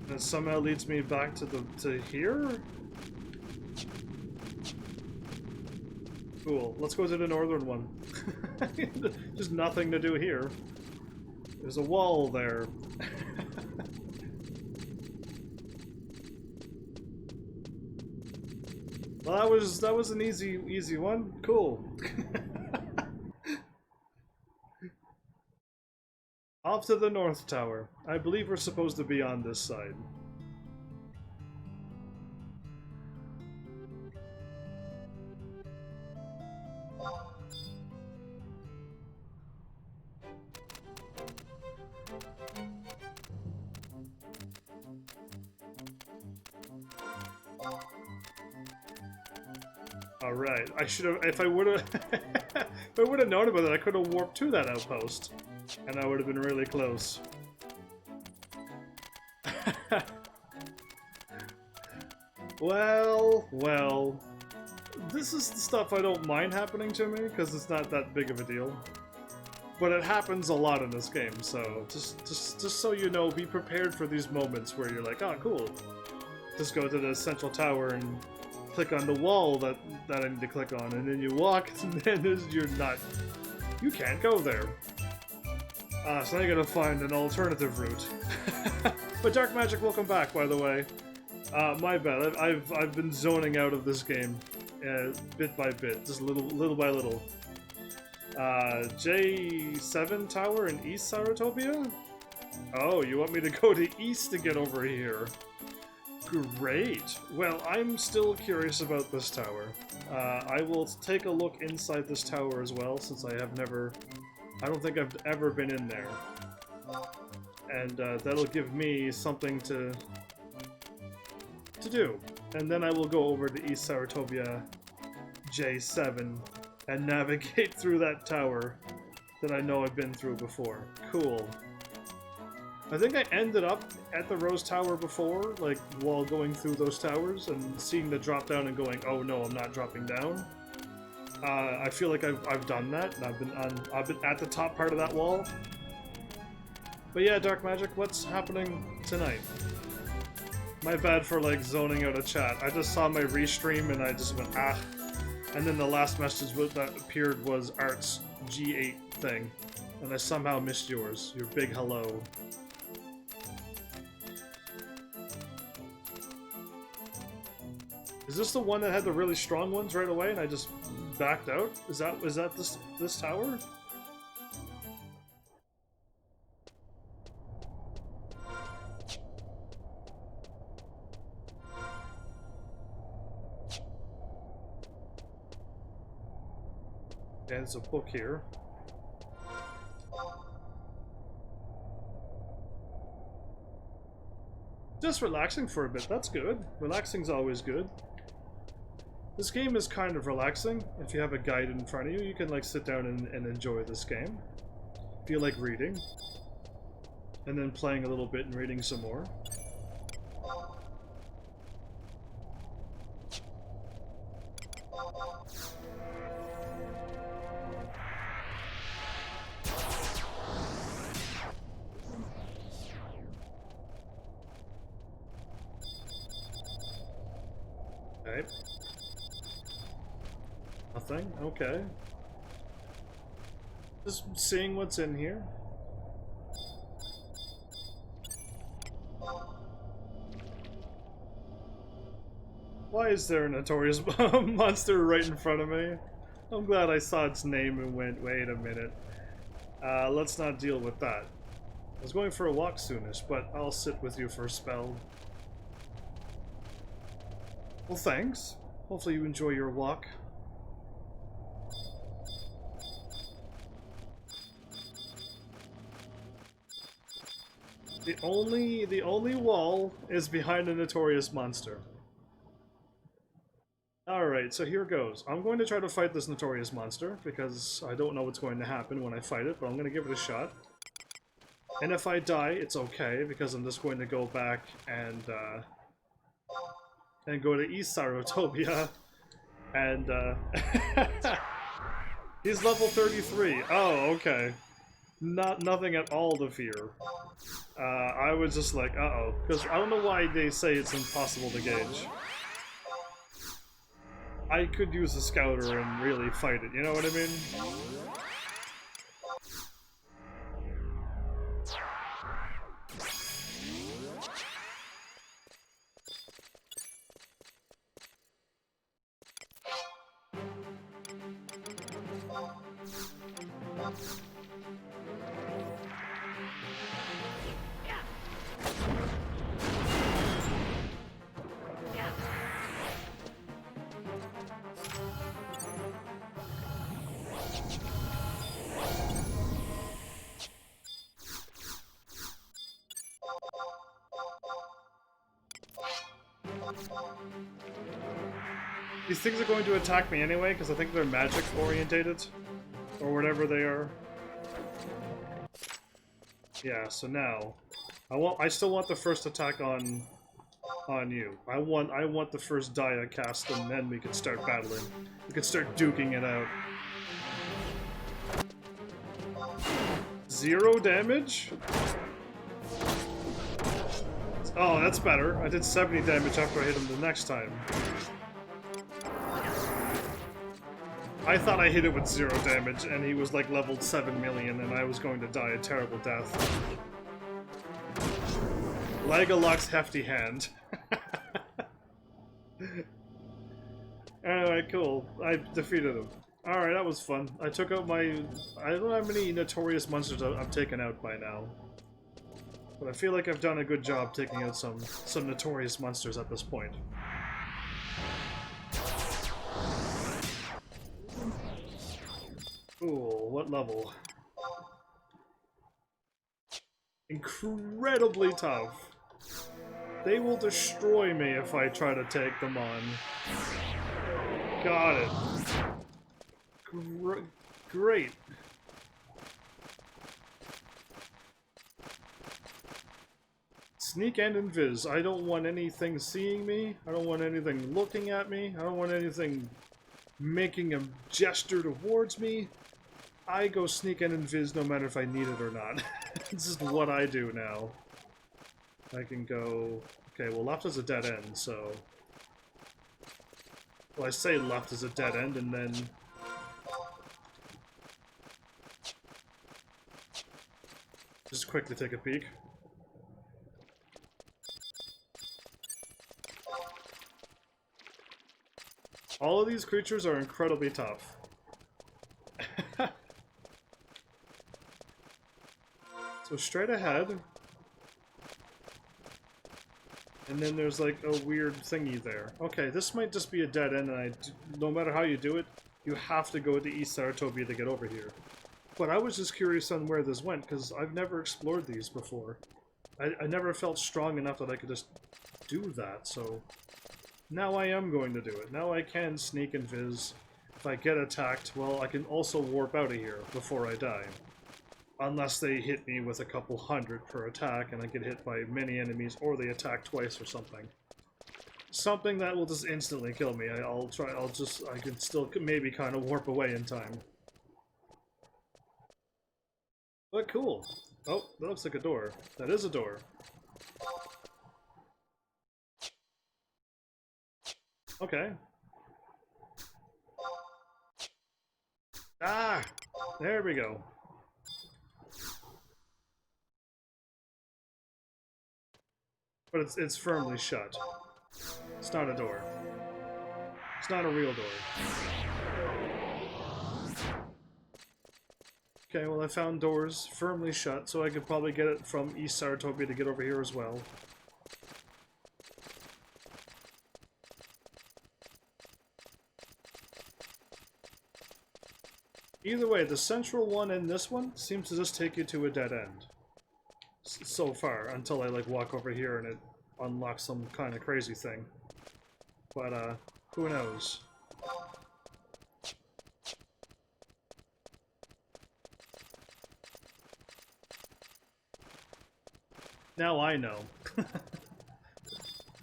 and somehow leads me back to here? Cool. Let's go to the northern one. Just nothing to do here. There's a wall there. Well, that was an easy one. Cool. Off to the North Tower. I believe we're supposed to be on this side. Alright, I should have, if I would have, if I would have known about it, I could have warped to that outpost. And I would have been really close. Well, this is the stuff I don't mind happening to me, because it's not that big of a deal. But it happens a lot in this game, so just so you know, be prepared for these moments where you're like, oh, cool. Just go to the central tower and click on the wall that I need to click on, and then you walk, and then you're not... You can't go there. So now you gotta find an alternative route. But Dark Magic, welcome back, by the way. My bad. I've been zoning out of this game, bit by bit, just little by little. J7 Tower in East Saratopia? Oh, you want me to go to East to get over here? Great. Well, I'm still curious about this tower. I will take a look inside this tower as well, since I don't think I've ever been in there. And that'll give me something to do. And then I will go over to East Saratopia J7 and navigate through that tower that I know I've been through before. Cool. I think I ended up at the Rose Tower before, like, while going through those towers and seeing the drop down and going, oh no, I'm not dropping down. I feel like I've done that, and I've been at the top part of that wall. But yeah, Dark Magic, what's happening tonight? My bad for like zoning out of chat. I just saw my restream and I just went, ah. And then the last message that appeared was Art's G8 thing. And I somehow missed yours. Your big hello. Is this the one that had the really strong ones right away and I just backed out? Is that this tower? There's a book here. Just relaxing for a bit, that's good. Relaxing's always good. This game is kind of relaxing. If you have a guide in front of you, you can like sit down and enjoy this game. If you like reading. And then playing a little bit and reading some more. Okay. Nothing? Okay. Just seeing what's in here. Why is there a notorious monster right in front of me? I'm glad I saw its name and went, wait a minute. Let's not deal with that. I was going for a walk soonish, but I'll sit with you for a spell. Well, thanks. Hopefully you enjoy your walk. The only wall is behind a notorious monster. Alright, so here goes. I'm going to try to fight this notorious monster, because I don't know what's going to happen when I fight it, but I'm going to give it a shot. And if I die, it's okay, because I'm just going to go back and go to East Sarotopia, and he's level 33. Oh, okay. Nothing at all to fear. I was just like, uh-oh, because I don't know why they say it's impossible to gauge. I could use a scouter and really fight it, you know what I mean? These things are going to attack me anyway, because I think they're magic orientated, or whatever they are. Yeah, so now, I still want the first attack on you. I want the first die I cast, and then we can start battling. We can start duking it out. 0 damage? Oh, that's better. I did 70 damage after I hit him the next time. I thought I hit it with 0 damage, and he was like leveled 7 million, and I was going to die a terrible death. Legolas hefty hand. Alright, cool. I defeated him. Alright, that was fun. I took out my... I don't know how many notorious monsters I've taken out by now. But I feel like I've done a good job taking out some notorious monsters at this point. Cool, what level? Incredibly tough. They will destroy me if I try to take them on. Got it. Great. Sneak and invis. I don't want anything seeing me. I don't want anything looking at me. I don't want anything making a gesture towards me. I go sneak and invis no matter if I need it or not. It's just what I do now. I can go... Okay, well left is a dead end, so... Well, I say left is a dead end, and then... Just quickly take a peek. All of these creatures are incredibly tough. So straight ahead. And then there's like a weird thingy there. Okay, this might just be a dead end, and no matter how you do it, you have to go to East Saratopia to get over here. But I was just curious on where this went, because I've never explored these before. I never felt strong enough that I could just do that, so... Now I am going to do it. Now I can sneak and viz. If I get attacked, well, I can also warp out of here before I die. Unless they hit me with a couple hundred per attack, and I get hit by many enemies, or they attack twice or something. Something that will just instantly kill me. I can still maybe kind of warp away in time. But cool. Oh, that looks like a door. That is a door. Okay. Ah! There we go. But it's firmly shut. It's not a door. It's not a real door. Okay, well I found doors firmly shut, so I could probably get it from East Saratopia to get over here as well. Either way, the central one and this one seems to just take you to a dead end. So far, until I like walk over here and it unlocks some kind of crazy thing. But who knows? Now I know.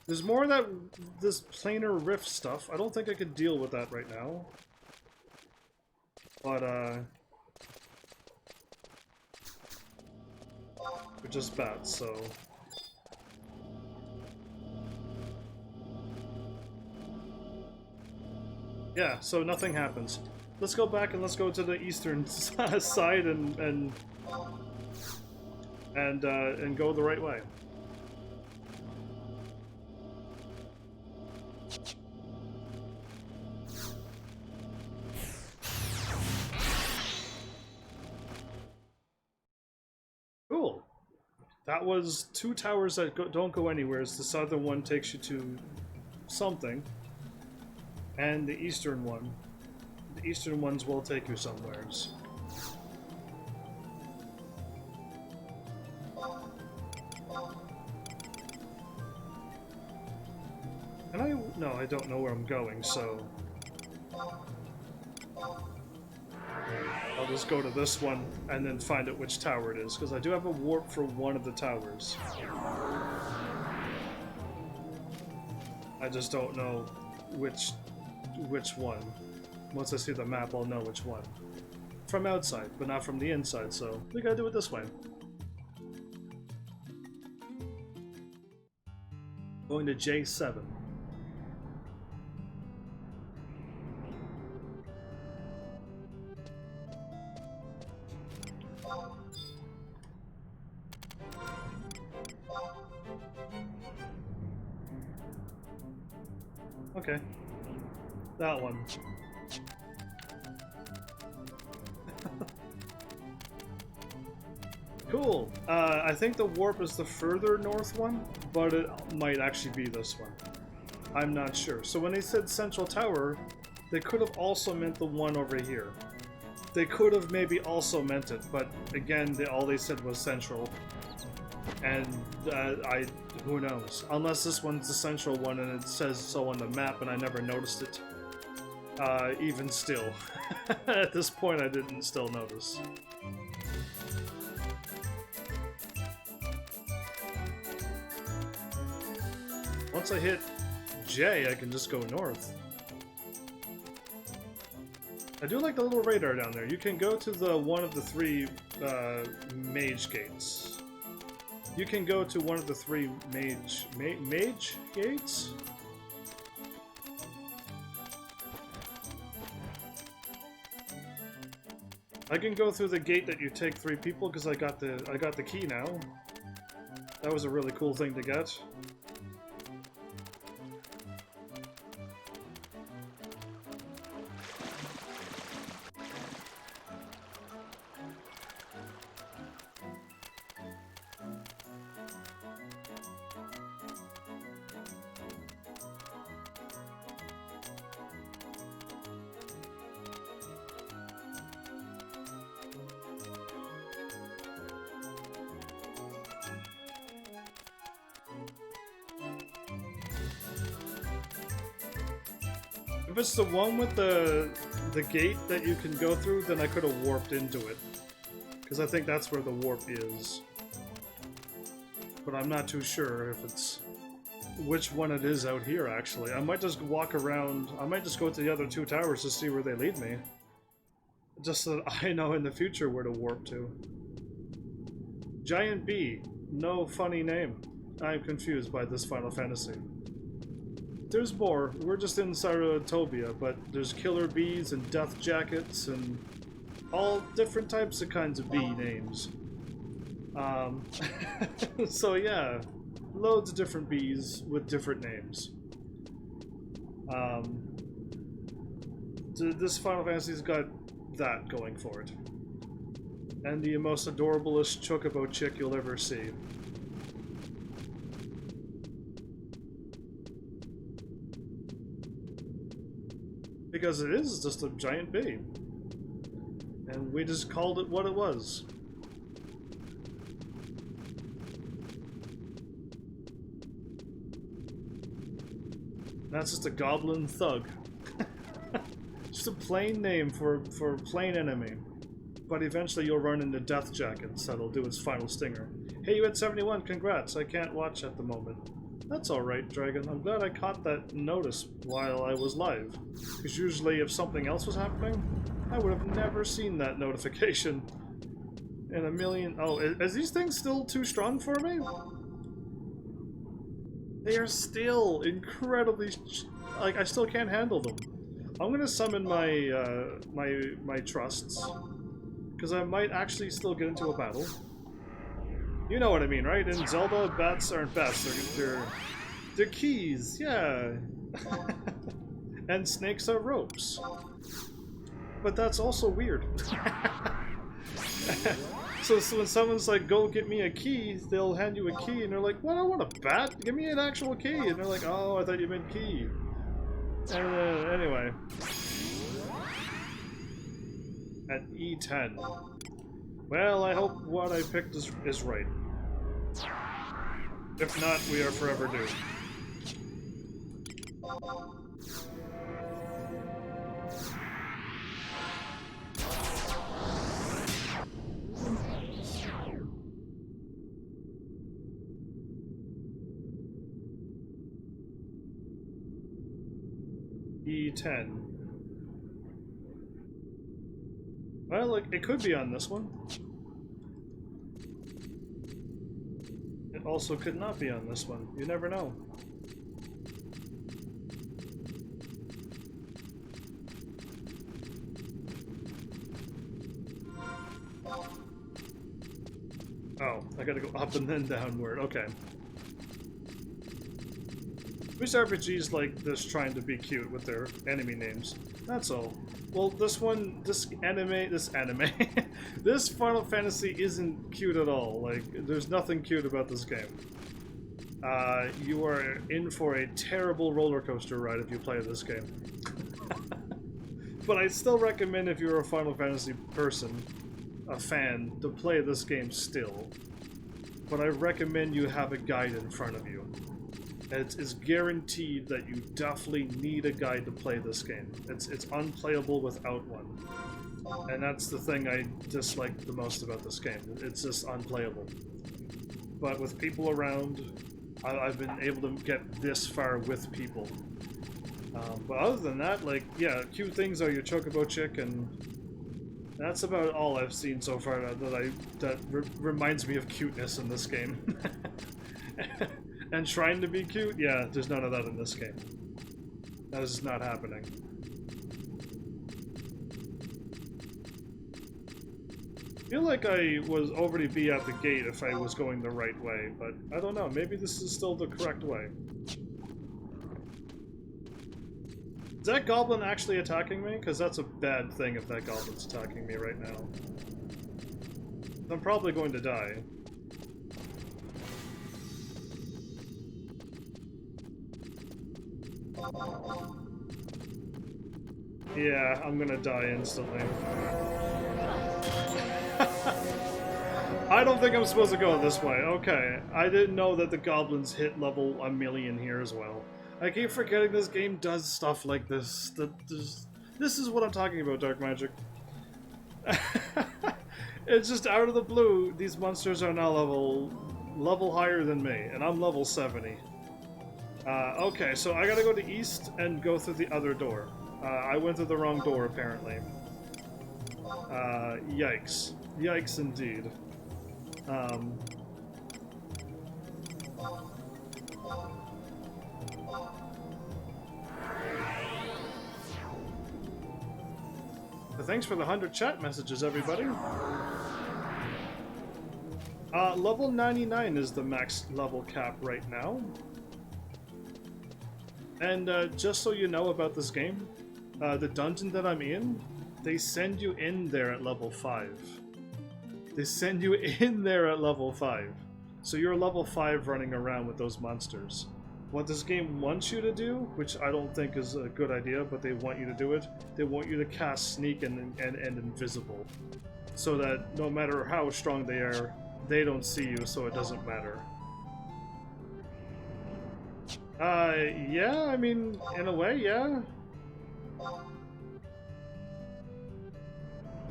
There's more of that this planar rift stuff. I don't think I could deal with that right now. But we're just bats, so... Yeah, so nothing happens. Let's go back and let's go to the eastern side and go the right way. Cool. That was 2 towers that don't go anywhere. The southern one takes you to something, and the eastern one. The eastern ones will take you somewheres. And no, I don't know where I'm going, so I'll just go to this one and then find out which tower it is, because I do have a warp for one of the towers. I just don't know which one. Once I see the map, I'll know which one. From outside, but not from the inside, so we gotta do it this way. Going to J7. Okay. That one. Cool. I think the warp is the further north one, but it might actually be this one. I'm not sure. So when they said Central Tower, they could have also meant the one over here. They could have maybe also meant it, but again, all they said was Central. And who knows? Unless this one's the central one and it says so on the map and I never noticed it. Even still. At this point I didn't still notice. Once I hit J, I can just go north. I do like the little radar down there. You can go to the one of the 3 mage gates. You can go to one of the 3 mage gates? I can go through the gate that you take 3 people because I got the key now. That was a really cool thing to get. If it's the one with the gate that you can go through, then I could have warped into it. Because I think that's where the warp is. But I'm not too sure if it's which one it is out here, actually. I might just walk around, I might just go to the other 2 towers to see where they lead me. Just so that I know in the future where to warp to. Giant Bee. No funny name. I'm confused by this Final Fantasy. There's more. We're just in Saratoga, but there's killer bees and death jackets and all different types of kinds of bee names. So yeah, loads of different bees with different names. This Final Fantasy's got that going for it. And the most adorablest chocobo chick you'll ever see. Because it is just a giant bee. And we just called it what it was. That's just a goblin thug. Just a plain name for a plain enemy. But eventually you'll run into death jackets that'll do its final stinger. Hey, you had 71, congrats. I can't watch at the moment. That's alright, Dragon. I'm glad I caught that notice while I was live. Because usually if something else was happening, I would have never seen that notification in a million... Oh, is these things still too strong for me? They are still incredibly... Like, I still can't handle them. I'm gonna summon my, my trusts. Because I might actually still get into a battle. You know what I mean, right? In Zelda, bats aren't bats, they're keys, yeah. And snakes are ropes. But that's also weird. So when someone's like, go get me a key, they'll hand you a key, and they're like, what, I want a bat? Give me an actual key. And they're like, oh, I thought you meant key. And anyway. At E10. Well, I hope what I picked is right. If not, we are forever doomed. E10. Well, like, it could be on this one. It also could not be on this one. You never know. Oh, I gotta go up and then downward. Okay. Most RPGs like this trying to be cute with their enemy names. That's all. Well, this Final Fantasy isn't cute at all. Like, there's nothing cute about this game. You are in for a terrible roller coaster ride if you play this game. But I still recommend if you're a Final Fantasy person, a fan, to play this game still. But I recommend you have a guide in front of you. It's guaranteed that you definitely need a guide to play this game. It's unplayable without one. And that's the thing I dislike the most about this game. It's just unplayable. But with people around, I've been able to get this far with people. But other than that, like, yeah, cute things are your chocobo chick, and that's about all I've seen so far that reminds me of cuteness in this game. And trying to be cute? Yeah, there's none of that in this game. That is not happening. I feel like I was already be at the gate if I was going the right way, but I don't know. Maybe this is still the correct way. Is that goblin actually attacking me? Because that's a bad thing if that goblin's attacking me right now. I'm probably going to die. Yeah, I'm gonna die instantly. I don't think I'm supposed to go this way. Okay, I didn't know that the goblins hit level 1,000,000 here as well. I keep forgetting this game does stuff like this. This is what I'm talking about, Dark Magic. It's just out of the blue, these monsters are now level higher than me, and I'm level 70. Okay, so I gotta go to east and go through the other door. I went through the wrong door, apparently. Yikes. Yikes indeed. Thanks for the 100 chat messages, everybody. Level 99 is the max level cap right now. And just so you know about this game, the dungeon that I'm in, they send you in there at level 5. They send you in there at level 5. So you're level 5 running around with those monsters. What this game wants you to do, which I don't think is a good idea, but they want you to do it, they want you to cast Sneak and Invisible. So that no matter how strong they are, they don't see you, so it doesn't matter. Yeah, I mean, in a way, yeah.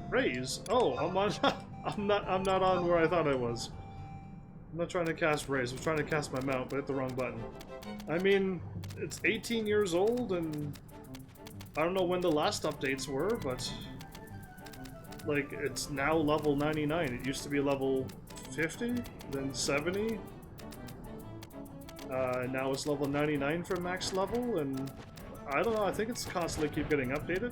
Raise? Oh, I'm on. I'm not on where I thought I was. I'm not trying to cast Raise. I'm trying to cast my mount, but hit the wrong button. I mean, it's 18 years old, and I don't know when the last updates were, but like it's now level 99. It used to be level 50, then 70. Now it's level 99 for max level, and I don't know, I think it's constantly keep getting updated.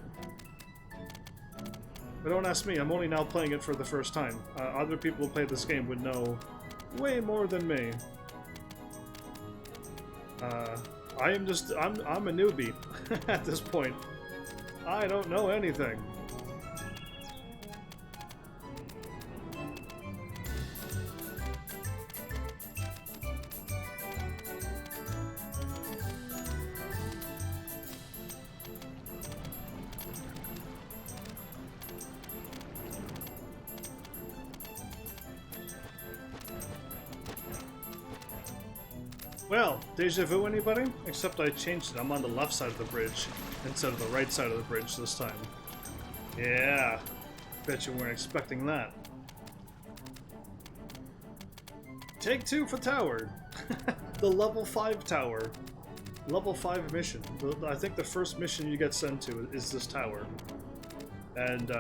But don't ask me, I'm only now playing it for the first time. Other people who play this game would know way more than me. I'm a newbie at this point. I don't know anything. Well, deja vu anybody? Except I changed it. I'm on the left side of the bridge instead of the right side of the bridge this time. Yeah, bet you weren't expecting that. Take 2 for tower. The level 5 tower. Level 5 mission. I think the first mission you get sent to is this tower. And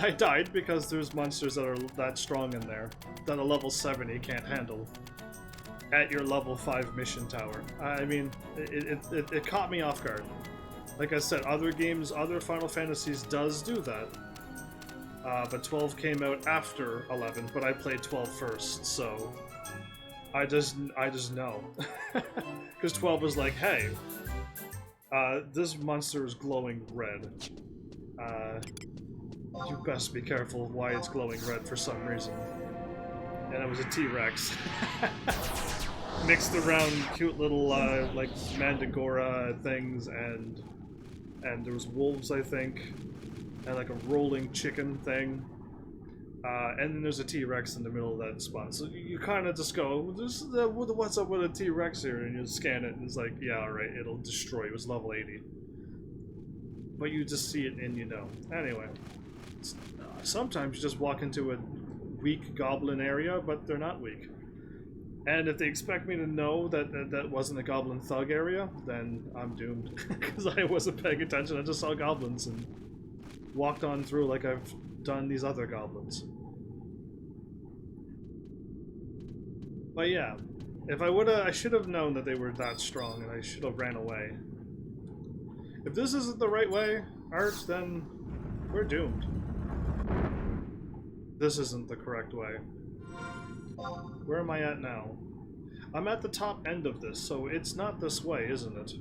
I died because there's monsters that are that strong in there that a level 70 can't handle. At your level 5 mission tower. I mean, it caught me off guard. Like I said, other games, other Final Fantasies does do that. But 12 came out after 11, but I played 12 first, so I just know. Because 12 was like, hey, this monster is glowing red. You best be careful why it's glowing red for some reason. And it was a T-Rex. Mixed around cute little like Mandragora things, and there was wolves, I think, and like a rolling chicken thing, and then there's a T-Rex in the middle of that spot. So you kind of just go, what's up with a T-Rex here? And you scan it, and it's like, yeah, alright, it'll destroy. It was level 80. But you just see it and you know. Anyway, sometimes you just walk into a weak goblin area, but they're not weak. And if they expect me to know that that wasn't a goblin thug area, then I'm doomed. Because I wasn't paying attention, I just saw goblins and walked on through like I've done these other goblins. But yeah, if I should have known that they were that strong, and I should have ran away. If this isn't the right way, Art, then we're doomed. This isn't the correct way. Where am I at now? I'm at the top end of this, so it's not this way, isn't it?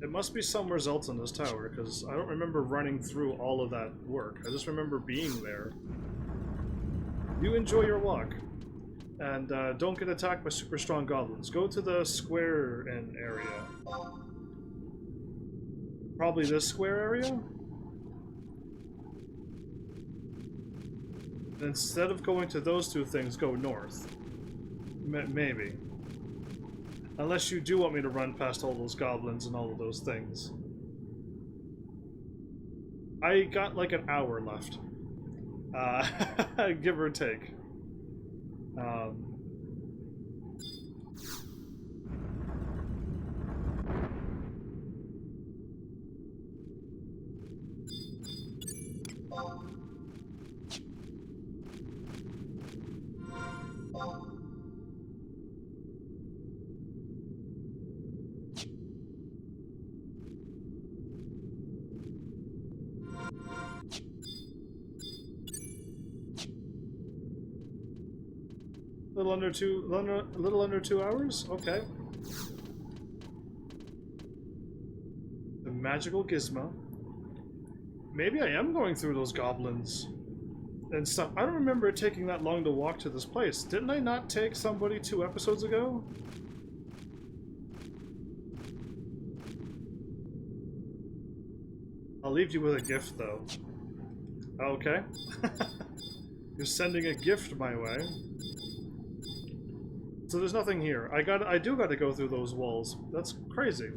It must be somewhere else in this tower, because I don't remember running through all of that work. I just remember being there. You enjoy your walk. And don't get attacked by super strong goblins. Go to the square end area. Probably this square area? Instead of going to those two things, go north. Maybe. Unless you do want me to run past all those goblins and all of those things. I got like an hour left. Give or take. A little under 2 hours? Okay. The magical gizmo. Maybe I am going through those goblins and stuff. I don't remember it taking that long to walk to this place. Didn't I not take somebody 2 episodes ago? I'll leave you with a gift, though. Okay. You're sending a gift my way. So there's nothing here. I do gotta go through those walls. That's crazy.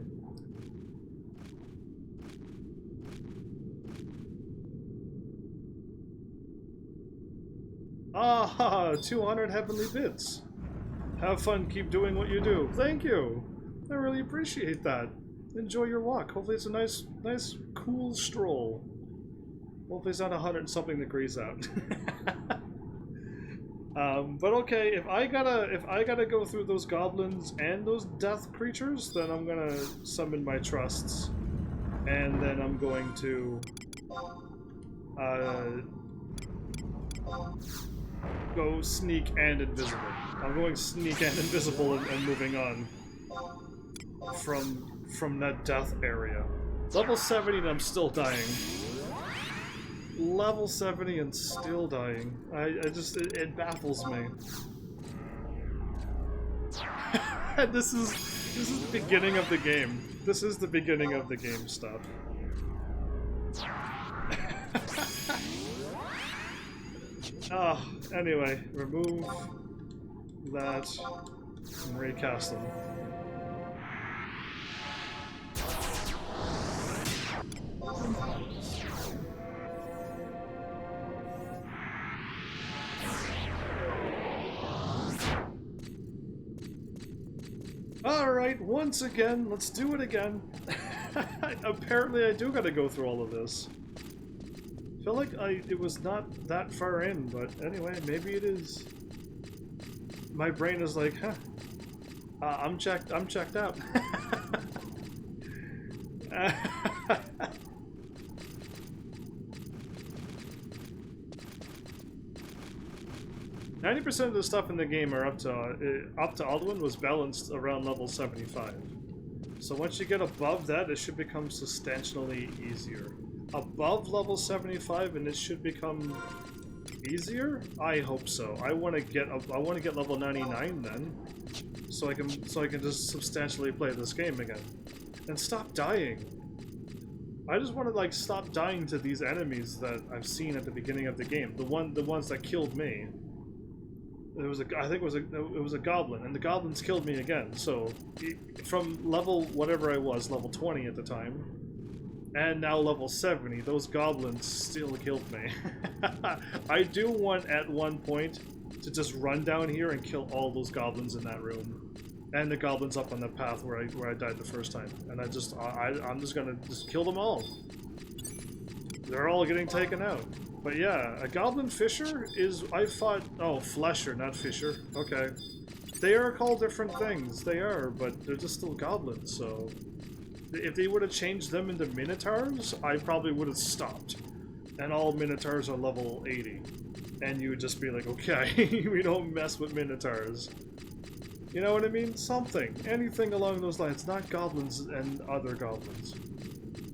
Ah, 200 heavenly bits. Have fun, keep doing what you do. Thank you. I really appreciate that. Enjoy your walk. Hopefully it's a nice, cool stroll. Hopefully it's not 100-something degrees out. But okay, if I gotta go through those goblins and those death creatures, then I'm gonna summon my trusts, and then I'm going to go sneak and invisible. I'm going sneak and invisible and moving on from that death area. Level 70 and I'm still dying. Level 70 and still dying. It baffles me. This is the beginning of the game. This is the beginning of the game stuff. Anyway, remove that and recast them. Alright, once again, let's do it again. Apparently I do gotta go through all of this. I feel like it was not that far in, but anyway, maybe it is. My brain is like, huh. I'm checked out. 90% of the stuff in the game are up to Alduin was balanced around level 75. So once you get above that, it should become substantially easier. Above level 75, and it should become easier. I hope so. I want to get level 99 then, so I can just substantially play this game again, and stop dying. I just want to like stop dying to these enemies that I've seen at the beginning of the game. The ones that killed me. I think it was a goblin, and the goblins killed me again. So from level whatever I was, level 20 at the time, and now level 70, those goblins still killed me. I do want at one point to just run down here and kill all those goblins in that room, and the goblins up on the path where I died the first time. And I'm just gonna kill them all. They're all getting taken out. But yeah, a goblin fisher is... I fought... Oh, flesher, not fisher. Okay. They are called different things. They are, but they're just still goblins, so... If they would have changed them into minotaurs, I probably would have stopped. and all Minotaurs are level 80. And you would just be like, okay, we don't mess with Minotaurs. You know what I mean? Something. Anything along those lines. Not goblins and other goblins.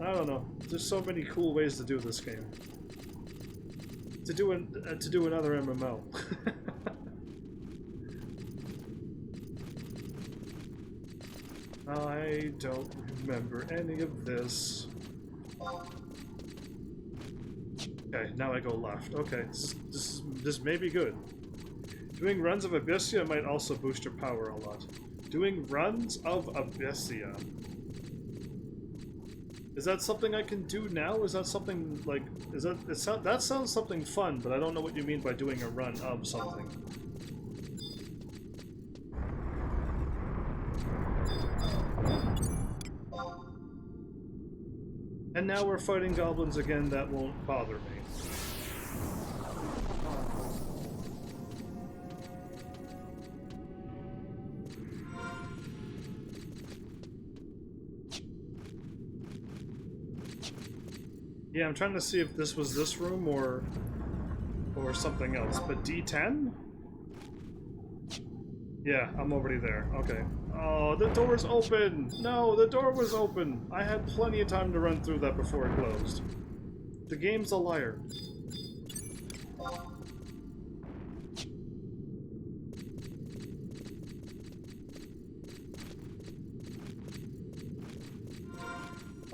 I don't know. There's so many cool ways to do this game. To do another MMO. I don't remember any of this. Okay, now I go left. Okay, this may be good. Doing runs of Abyssia might also boost your power a lot. Doing runs of Abyssia. Is that something I can do now? Is that something like... that sounds something fun, but I don't know what you mean by doing a run of something. And now we're fighting goblins again. That won't bother me. Yeah, I'm trying to see if this was this room or something else. But D10? Yeah, I'm already there. Okay. Oh, the door's open! No, the door was open! I had plenty of time to run through that before it closed. The game's a liar.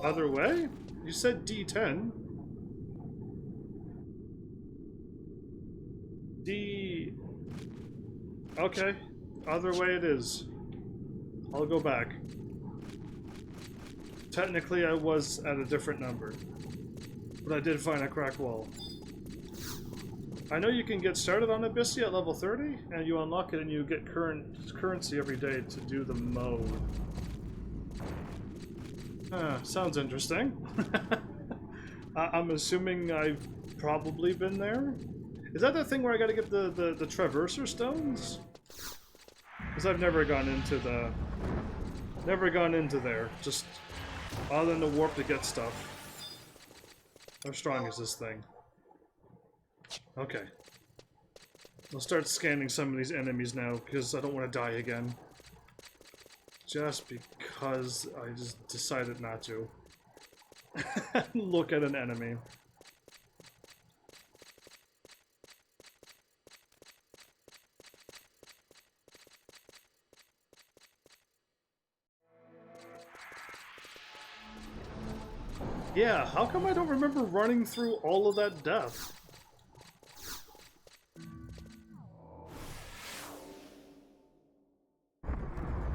Other way? You said D10. D... Okay. Other way it is. I'll go back. Technically, I was at a different number. But I did find a crack wall. I know you can get started on Abyssia at level 30, and you unlock it and you get currency every day to do the mode. Sounds interesting. I'm assuming I've probably been there. Is that the thing where I gotta get the Traverser Stones? Because I've never gone into the... Never gone into there. Just other than the warp to get stuff. How strong is this thing? Okay. I'll start scanning some of these enemies now, because I don't want to die again. Just because I just decided not to. Look at an enemy. Yeah, how come I don't remember running through all of that death?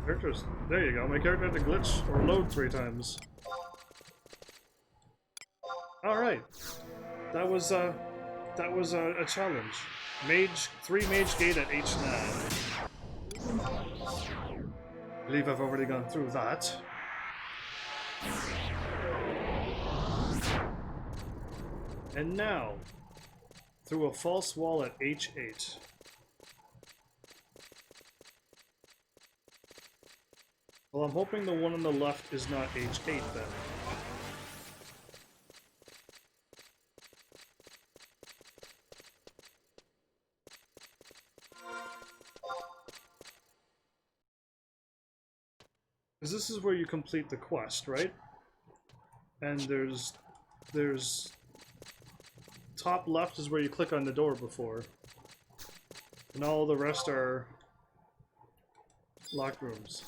Characters. There you go. My character had to glitch or load 3 times. Alright. That was a challenge. 3 mage gate at H9. I believe I've already gone through that. And now, through a false wall at H8. Well, I'm hoping the one on the left is not H8 then. Because this is where you complete the quest, right? And there's top left is where you click on the door before. And all the rest are locked rooms.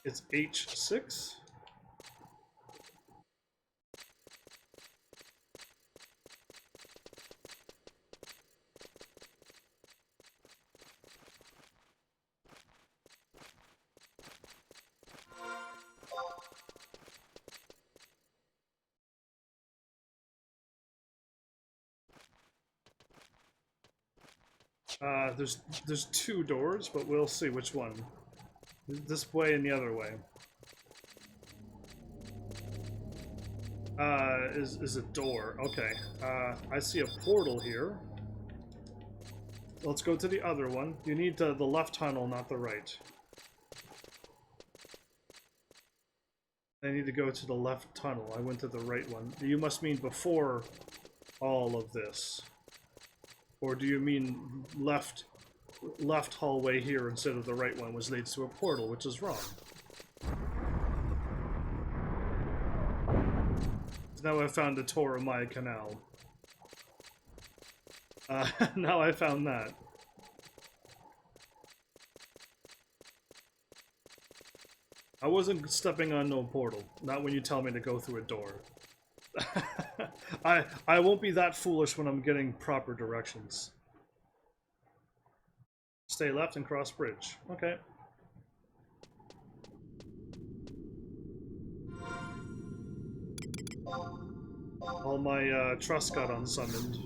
It's H6? There's 2 doors, but we'll see which one. This way and the other way. Is a door. Okay. I see a portal here. Let's go to the other one. You need the left tunnel, not the right. I need to go to the left tunnel. I went to the right one. You must mean before all of this. Or do you mean left hallway here instead of the right one, which leads to a portal, which is wrong. Now I found the Toromai Canal. Now I found that. I wasn't stepping on no portal. Not when you tell me to go through a door. I won't be that foolish when I'm getting proper directions. Stay left and cross bridge. Okay. All my trust got unsummoned.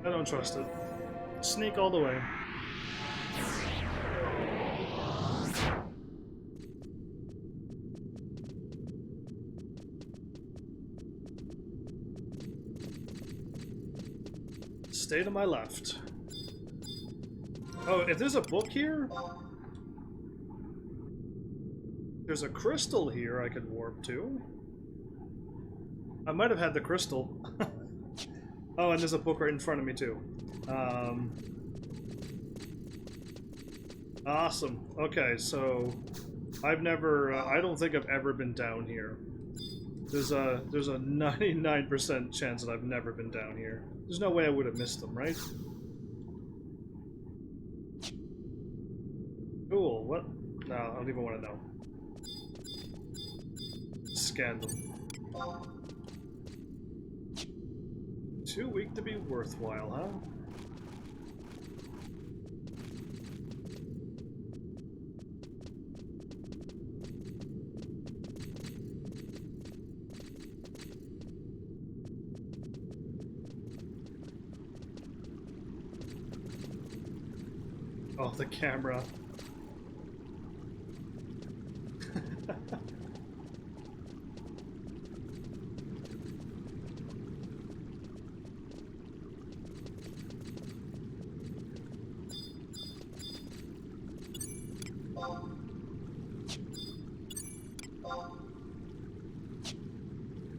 I don't trust it. Sneak all the way. Stay to my left. Oh, if there's a book here? There's a crystal here I could warp to. I might have had the crystal. Oh, and there's a book right in front of me, too. Awesome. Okay, so I've never... I don't think I've ever been down here. There's a 99% chance that I've never been down here. There's no way I would have missed them, right? Cool. What? No, I don't even want to know. Scan them. Too weak to be worthwhile, huh? Oh, the camera.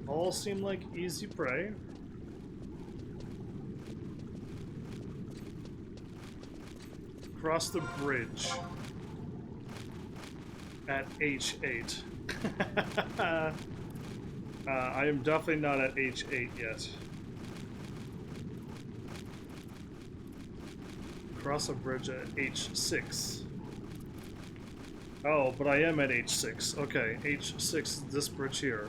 All seem like easy prey. Cross the bridge at H8. I am definitely not at H8 yet. Cross a bridge at H6. Oh, but I am at H6. Okay, H6, this bridge here.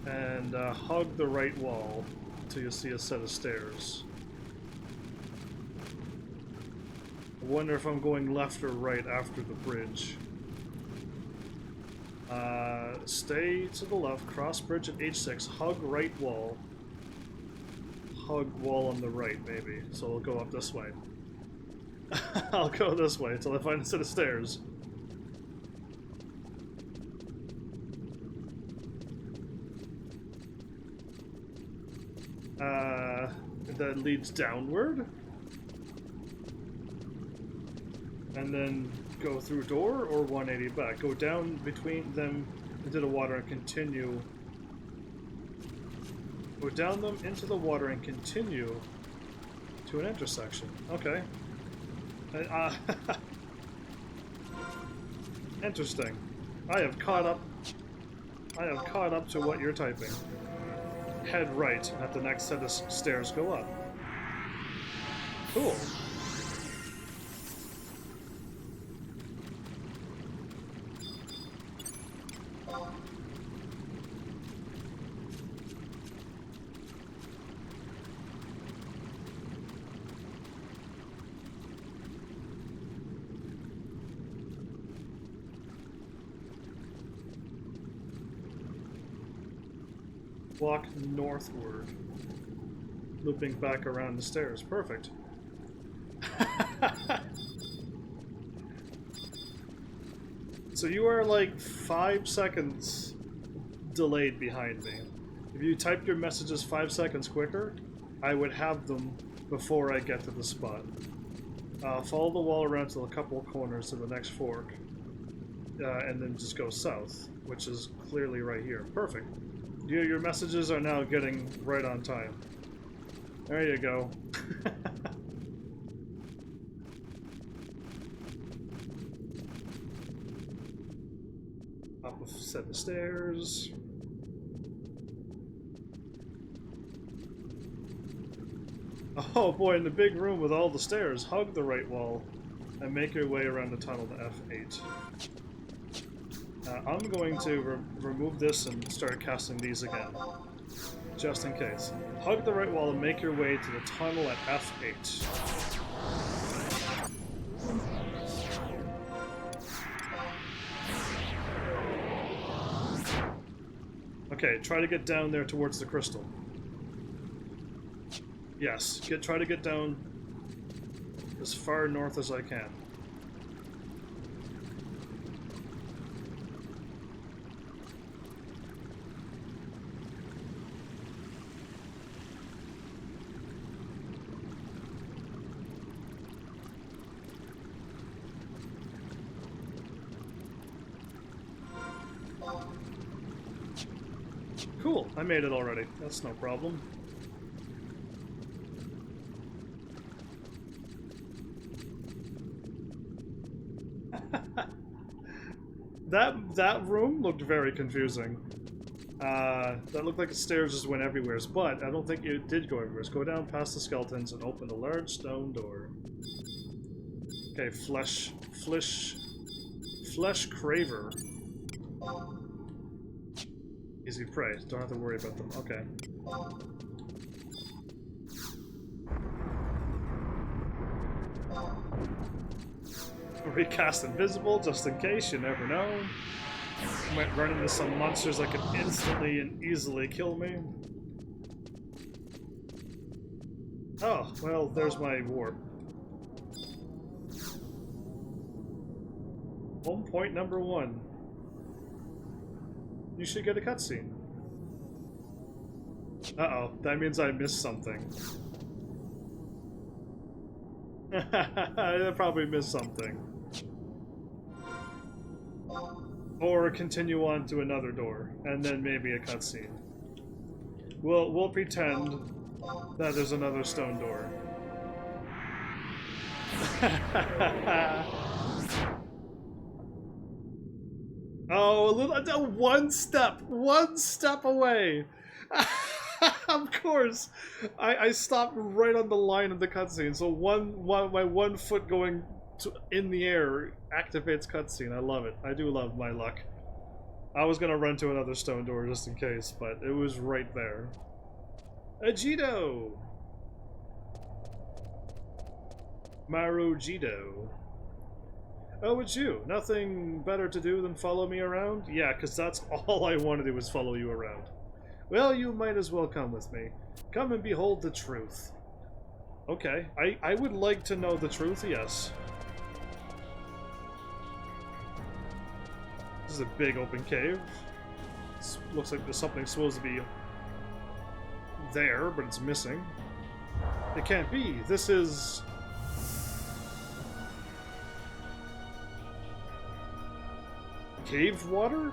And hug the right wall until you see a set of stairs. I wonder if I'm going left or right after the bridge. Stay to the left, cross bridge at H6, hug right wall. Hug wall on the right, maybe. So we'll go up this way. I'll go this way until I find a set of stairs. That leads downward. And then go through door or 180 back. Go down between them into the water and continue. Go down them into the water and continue to an intersection. Okay. Interesting. I have caught up to what you're typing. Head right at the next set of stairs go up. Cool. walk northward. Looping back around the stairs. Perfect. So you are like 5 seconds delayed behind me. If you typed your messages 5 seconds quicker, I would have them before I get to the spot. Follow the wall around to a couple of corners to the next fork, and then just go south, which is clearly right here. Perfect. Your messages are now getting right on time. There you go. Up a set of stairs. Oh boy, in the big room with all the stairs, hug the right wall and make your way around the tunnel to F8. I'm going to remove this and start casting these again, just in case. Hug the right wall and make your way to the tunnel at F8. Okay, try to get down there towards the crystal. Yes, try to get down as far north as I can. Cool, I made it already. That's no problem. That room looked very confusing. That looked like the stairs just went everywhere, but I don't think it did go everywhere. Go down past the skeletons and open a large stone door. Okay, flesh craver. Easy prey. Don't have to worry about them. Okay. Recast invisible, just in case, you never know. Might run into some monsters that can instantly and easily kill me. Oh, well, there's my warp. Home point number 1. You should get a cutscene. Uh-oh, that means I missed something. I probably missed something. Or continue on to another door, and then maybe a cutscene. We'll pretend that there's another stone door. Oh, one step away. Of course, I stopped right on the line of the cutscene. So my 1 foot going in the air activates cutscene. I love it. I do love my luck. I was gonna run to another stone door just in case, but it was right there. Ajito! Marujito. Oh, it's you. Nothing better to do than follow me around? Yeah, because that's all I want to do is follow you around. Well, you might as well come with me. Come and behold the truth. Okay, I would like to know the truth, yes. This is a big open cave. Looks like there's something supposed to be there, but it's missing. It can't be. This is... cave water?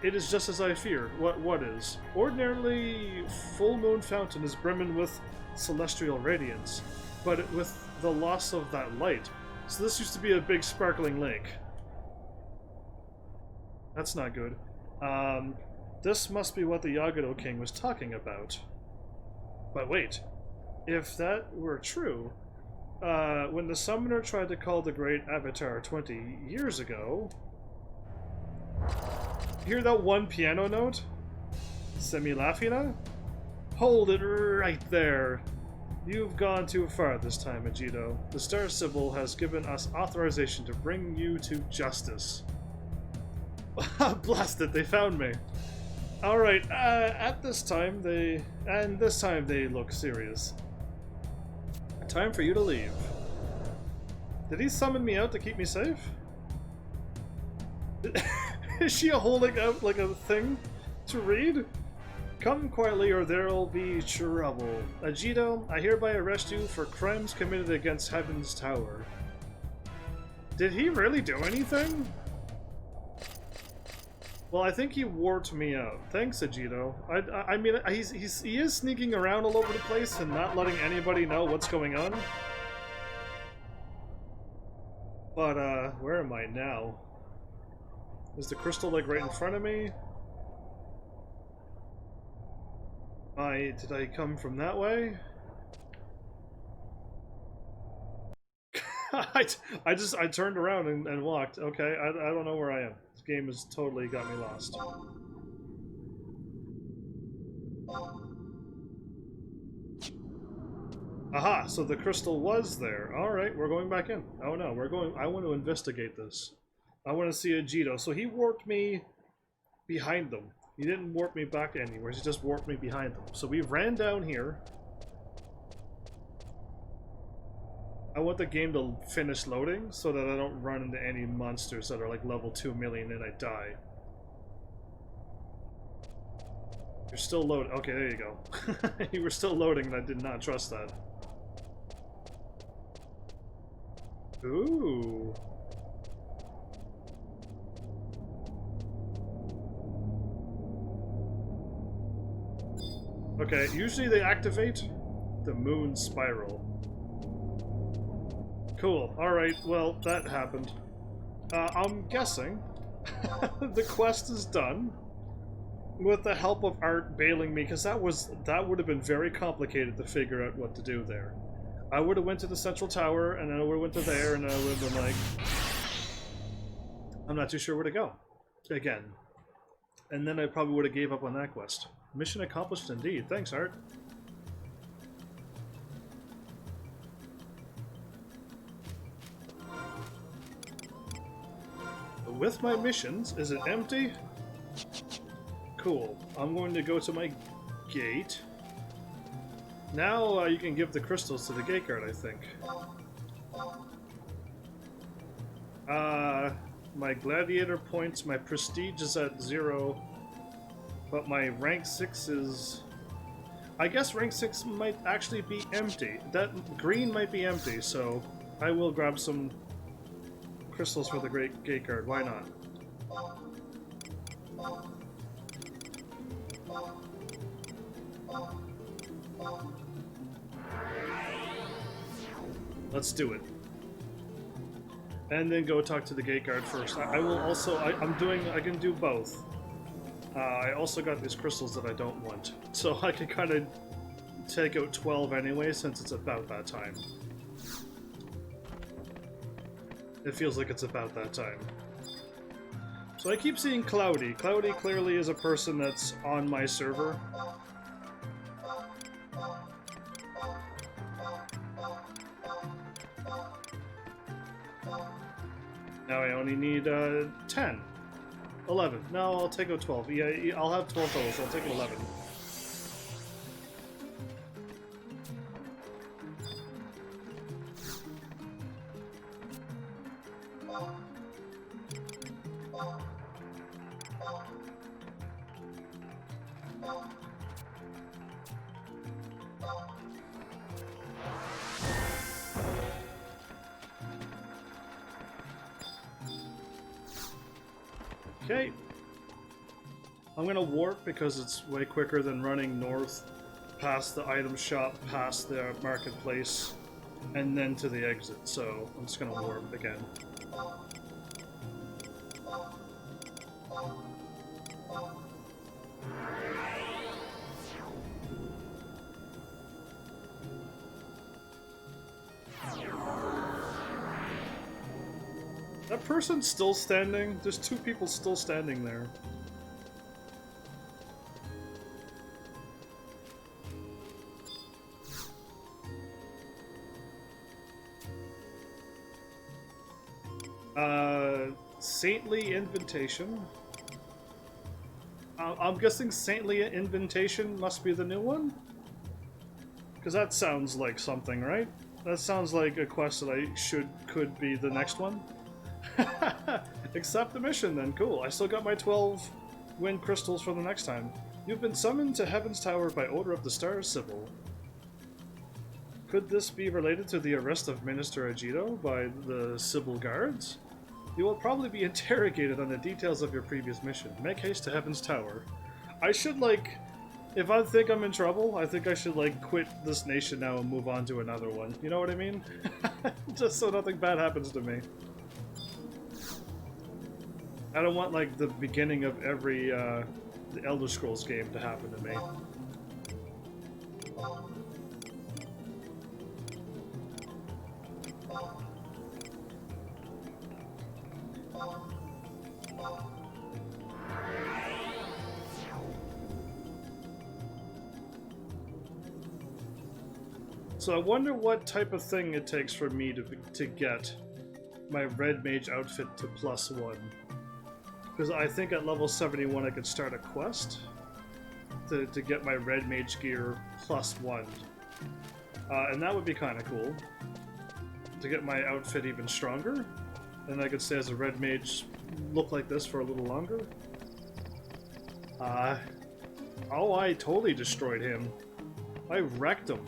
It is just as I feared. What is? Ordinarily, full moon fountain is brimming with celestial radiance, but with the loss of that light. So this used to be a big sparkling lake. That's not good. This must be what the Garuda King was talking about. But wait, if that were true, when the summoner tried to call the great Avatar 20 years ago... Hear that one piano note? Semi-Lafina? Hold it right there. You've gone too far this time, Ajito. The Star Sibyl has given us authorization to bring you to justice. Blast it, they found me. Alright, at this time they look serious. Time for you to leave. Did he summon me out to keep me safe? Is she holding out like a thing to read? Come quietly or there'll be trouble. Ajito, I hereby arrest you for crimes committed against Heaven's Tower. Did he really do anything? Well, I think he warped me out. Thanks, Ajito. I mean, he is sneaking around all over the place and not letting anybody know what's going on. But, where am I now? Is the crystal, like, right in front of me? Did I come from that way? I turned around and walked. Okay, I don't know where I am. This game has totally got me lost. Aha, so the crystal was there. Alright, we're going back in. Oh no, I want to investigate this. I want to see Ajito. So he warped me behind them. He didn't warp me back anywhere, he just warped me behind them. So we ran down here. I want the game to finish loading so that I don't run into any monsters that are like level 2 million and I die. You're still loading. Okay, there you go. You were still loading and I did not trust that. Ooh. Okay, usually they activate the moon spiral. Cool, alright, well, that happened. I'm guessing the quest is done with the help of Art bailing me, because that would have been very complicated to figure out what to do there. I would have went to the central tower, and then I would have went to there, and I would have been like, I'm not too sure where to go. Again. And then I probably would have gave up on that quest. Mission accomplished indeed. Thanks, Art. With my missions, is it empty? Cool. I'm going to go to my gate. Now you can give the crystals to the gate guard, I think. My gladiator points, my prestige is at 0, but my rank 6 is... I guess rank 6 might actually be empty. That green might be empty, so I will grab some crystals for the great gate guard. Why not? Let's do it. And then go talk to the gate guard first. I will also... I can do both. I also got these crystals that I don't want. So I can kind of take out 12 anyway, since it's about that time. It feels like it's about that time. So I keep seeing Cloudy. Cloudy clearly is a person that's on my server. Now I only need 10. 11. No, I'll take out 12. Yeah, I'll have 12 total, so I'll take 11. Okay. I'm gonna warp because it's way quicker than running north past the item shop, past the marketplace, and then to the exit. So I'm just gonna warp again. That person's still standing? There's two people still standing there. Saintly invitation. I'm guessing Saintly Invitation must be the new one? Because that sounds like something, right? That sounds like a quest that I could be the next one. Accept the mission then, cool. I still got my 12 wind crystals for the next time. You've been summoned to Heaven's Tower by order of the Star Sibyl. Could this be related to the arrest of Minister Agito by the Sibyl guards? You will probably be interrogated on the details of your previous mission. Make haste to Heaven's Tower. I should, like, if I think I'm in trouble, I think I should, like, quit this nation now and move on to another one. You know what I mean? Just so nothing bad happens to me. I don't want, like, the beginning of every, the Elder Scrolls game to happen to me. So I wonder what type of thing it takes for me to get my Red Mage outfit to +1. Because I think at level 71 I could start a quest to get my Red Mage gear +1. And that would be kind of cool. To get my outfit even stronger. And I could stay as a Red Mage, look like this for a little longer. Oh, I totally destroyed him. I wrecked him.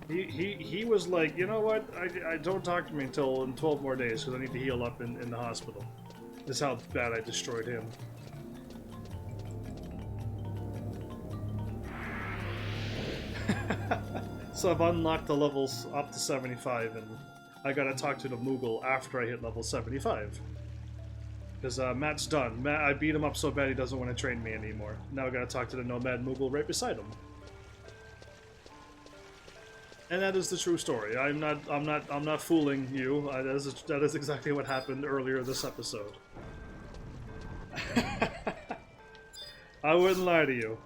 He was like, you know what, I don't talk to me until in 12 more days because I need to heal up in the hospital. That's how bad I destroyed him. So I've unlocked the levels up to 75 and I gotta talk to the Moogle after I hit level 75. Because Matt's done. I beat him up so bad he doesn't want to train me anymore. Now I gotta talk to the Nomad Moogle right beside him. And that is the true story. I'm not fooling you. That is exactly what happened earlier this episode. I wouldn't lie to you.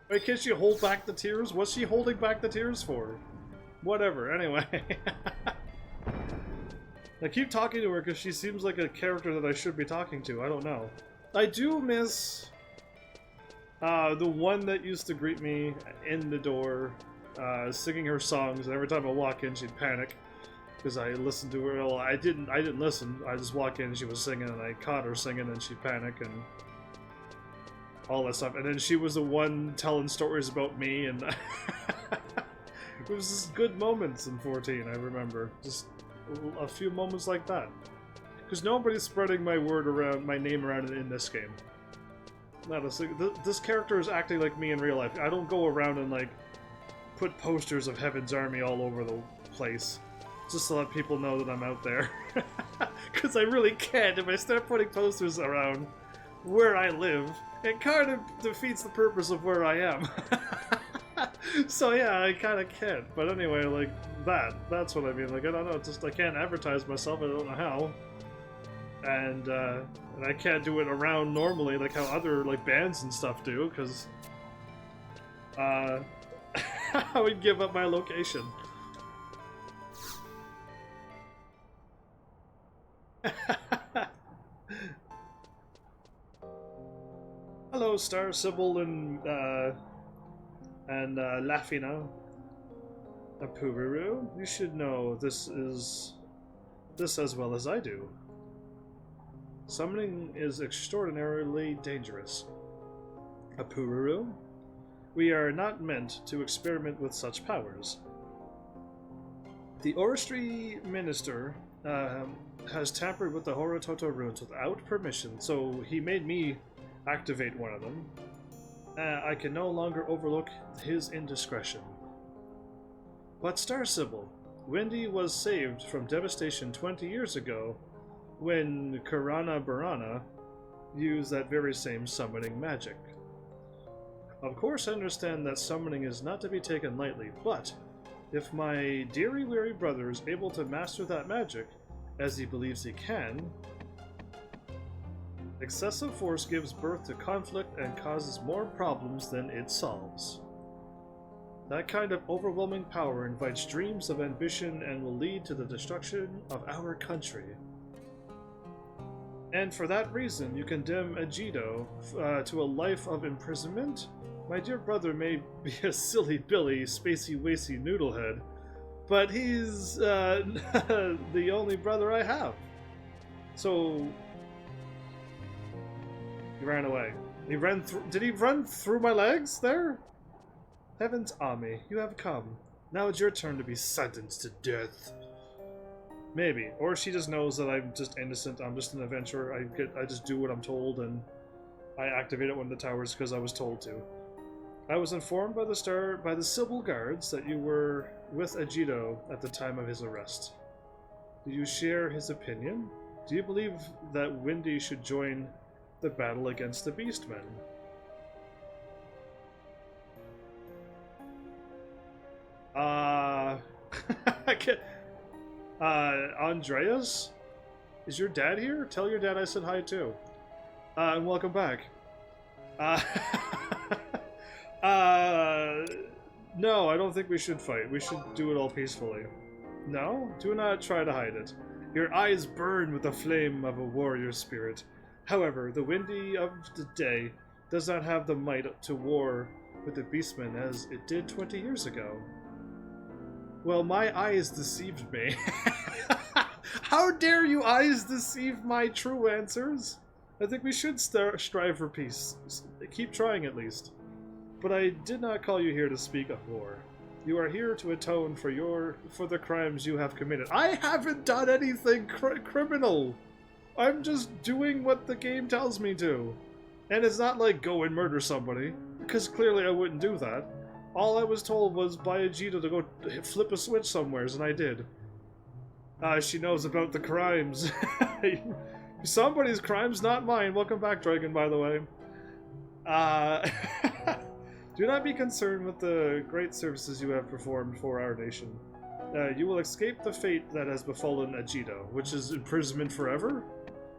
Wait, can she hold back the tears? What's she holding back the tears for? Whatever, anyway. I keep talking to her because she seems like a character that I should be talking to. I don't know. I do miss the one that used to greet me in the door, singing her songs, and every time I walk in, she'd panic because I listened to her. Well, I didn't listen. I just walk in and she was singing, and I caught her singing, and she'd panic and all that stuff. And then she was the one telling stories about me, and it was just good moments in 14. I remember just a few moments like that, because nobody's spreading my name around in this game. This character is acting like me in real life. I don't go around and like put posters of Heaven's Army all over the place just to let people know that I'm out there. Because I really can't. If I start putting posters around where I live, it kind of defeats the purpose of where I am. So yeah, I kind of can't. But anyway, like that's what I mean. Like, I don't know, just I can't advertise myself. I don't know how. And I can't do it around normally like how other like bands and stuff do, because I would give up my location. Hello, Star Sibyl and Lafina. Apururu, you should know this as well as I do. Summoning is extraordinarily dangerous. Apururu, we are not meant to experiment with such powers. The Oristry Minister has tampered with the Horototo runes without permission, so he made me activate one of them. I can no longer overlook his indiscretion. But Star Sibyl, Wendy was saved from devastation 20 years ago when Karana Barana used that very same summoning magic. Of course I understand that summoning is not to be taken lightly, but if my dearie weary brother is able to master that magic, as he believes he can, excessive force gives birth to conflict and causes more problems than it solves. That kind of overwhelming power invites dreams of ambition and will lead to the destruction of our country. And for that reason, you condemn Egido to a life of imprisonment? My dear brother may be a silly Billy, spacey-wacy noodlehead, but he's the only brother I have. So he ran away. He ran through. Did he run through my legs there? Heaven's army, you have come. Now it's your turn to be sentenced to death. Maybe, or she just knows that I'm just innocent. I'm just an adventurer. I just do what I'm told, and I activated one of the towers because I was told to. I was informed by the civil guards that you were with Egido at the time of his arrest. Do you share his opinion? Do you believe that Windy should join the battle against the Beastmen? Andreas? Is your dad here? Tell your dad I said hi too. And welcome back. No, I don't think we should fight. We should do it all peacefully. No? Do not try to hide it. Your eyes burn with the flame of a warrior spirit. However, the Windy of the day does not have the might to war with the Beastmen as it did 20 years ago. Well, my eyes deceived me. How dare you eyes deceive my true answers? I think we should strive for peace. Keep trying at least. But I did not call you here to speak of war. You are here to atone for the crimes you have committed. I haven't done anything criminal! I'm just doing what the game tells me to. And it's not like go and murder somebody, because clearly I wouldn't do that. All I was told was by Egido to go flip a switch somewheres, and I did. She knows about the crimes. Somebody's crimes, not mine. Welcome back, Dragon, by the way. Do not be concerned with the great services you have performed for our nation. You will escape the fate that has befallen Egido, which is imprisonment forever.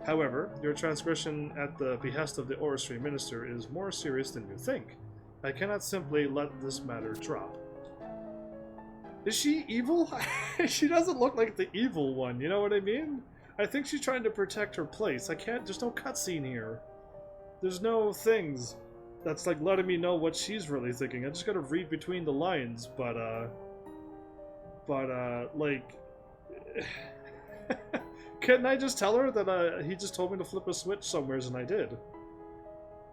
However, your transgression at the behest of the Oristry Minister is more serious than you think. I cannot simply let this matter drop. Is she evil? She doesn't look like the evil one, you know what I mean? I think she's trying to protect her place. There's no cutscene here. There's no things that's like letting me know what she's really thinking. I just gotta read between the lines, but like... Couldn't I just tell her that he just told me to flip a switch somewheres and I did?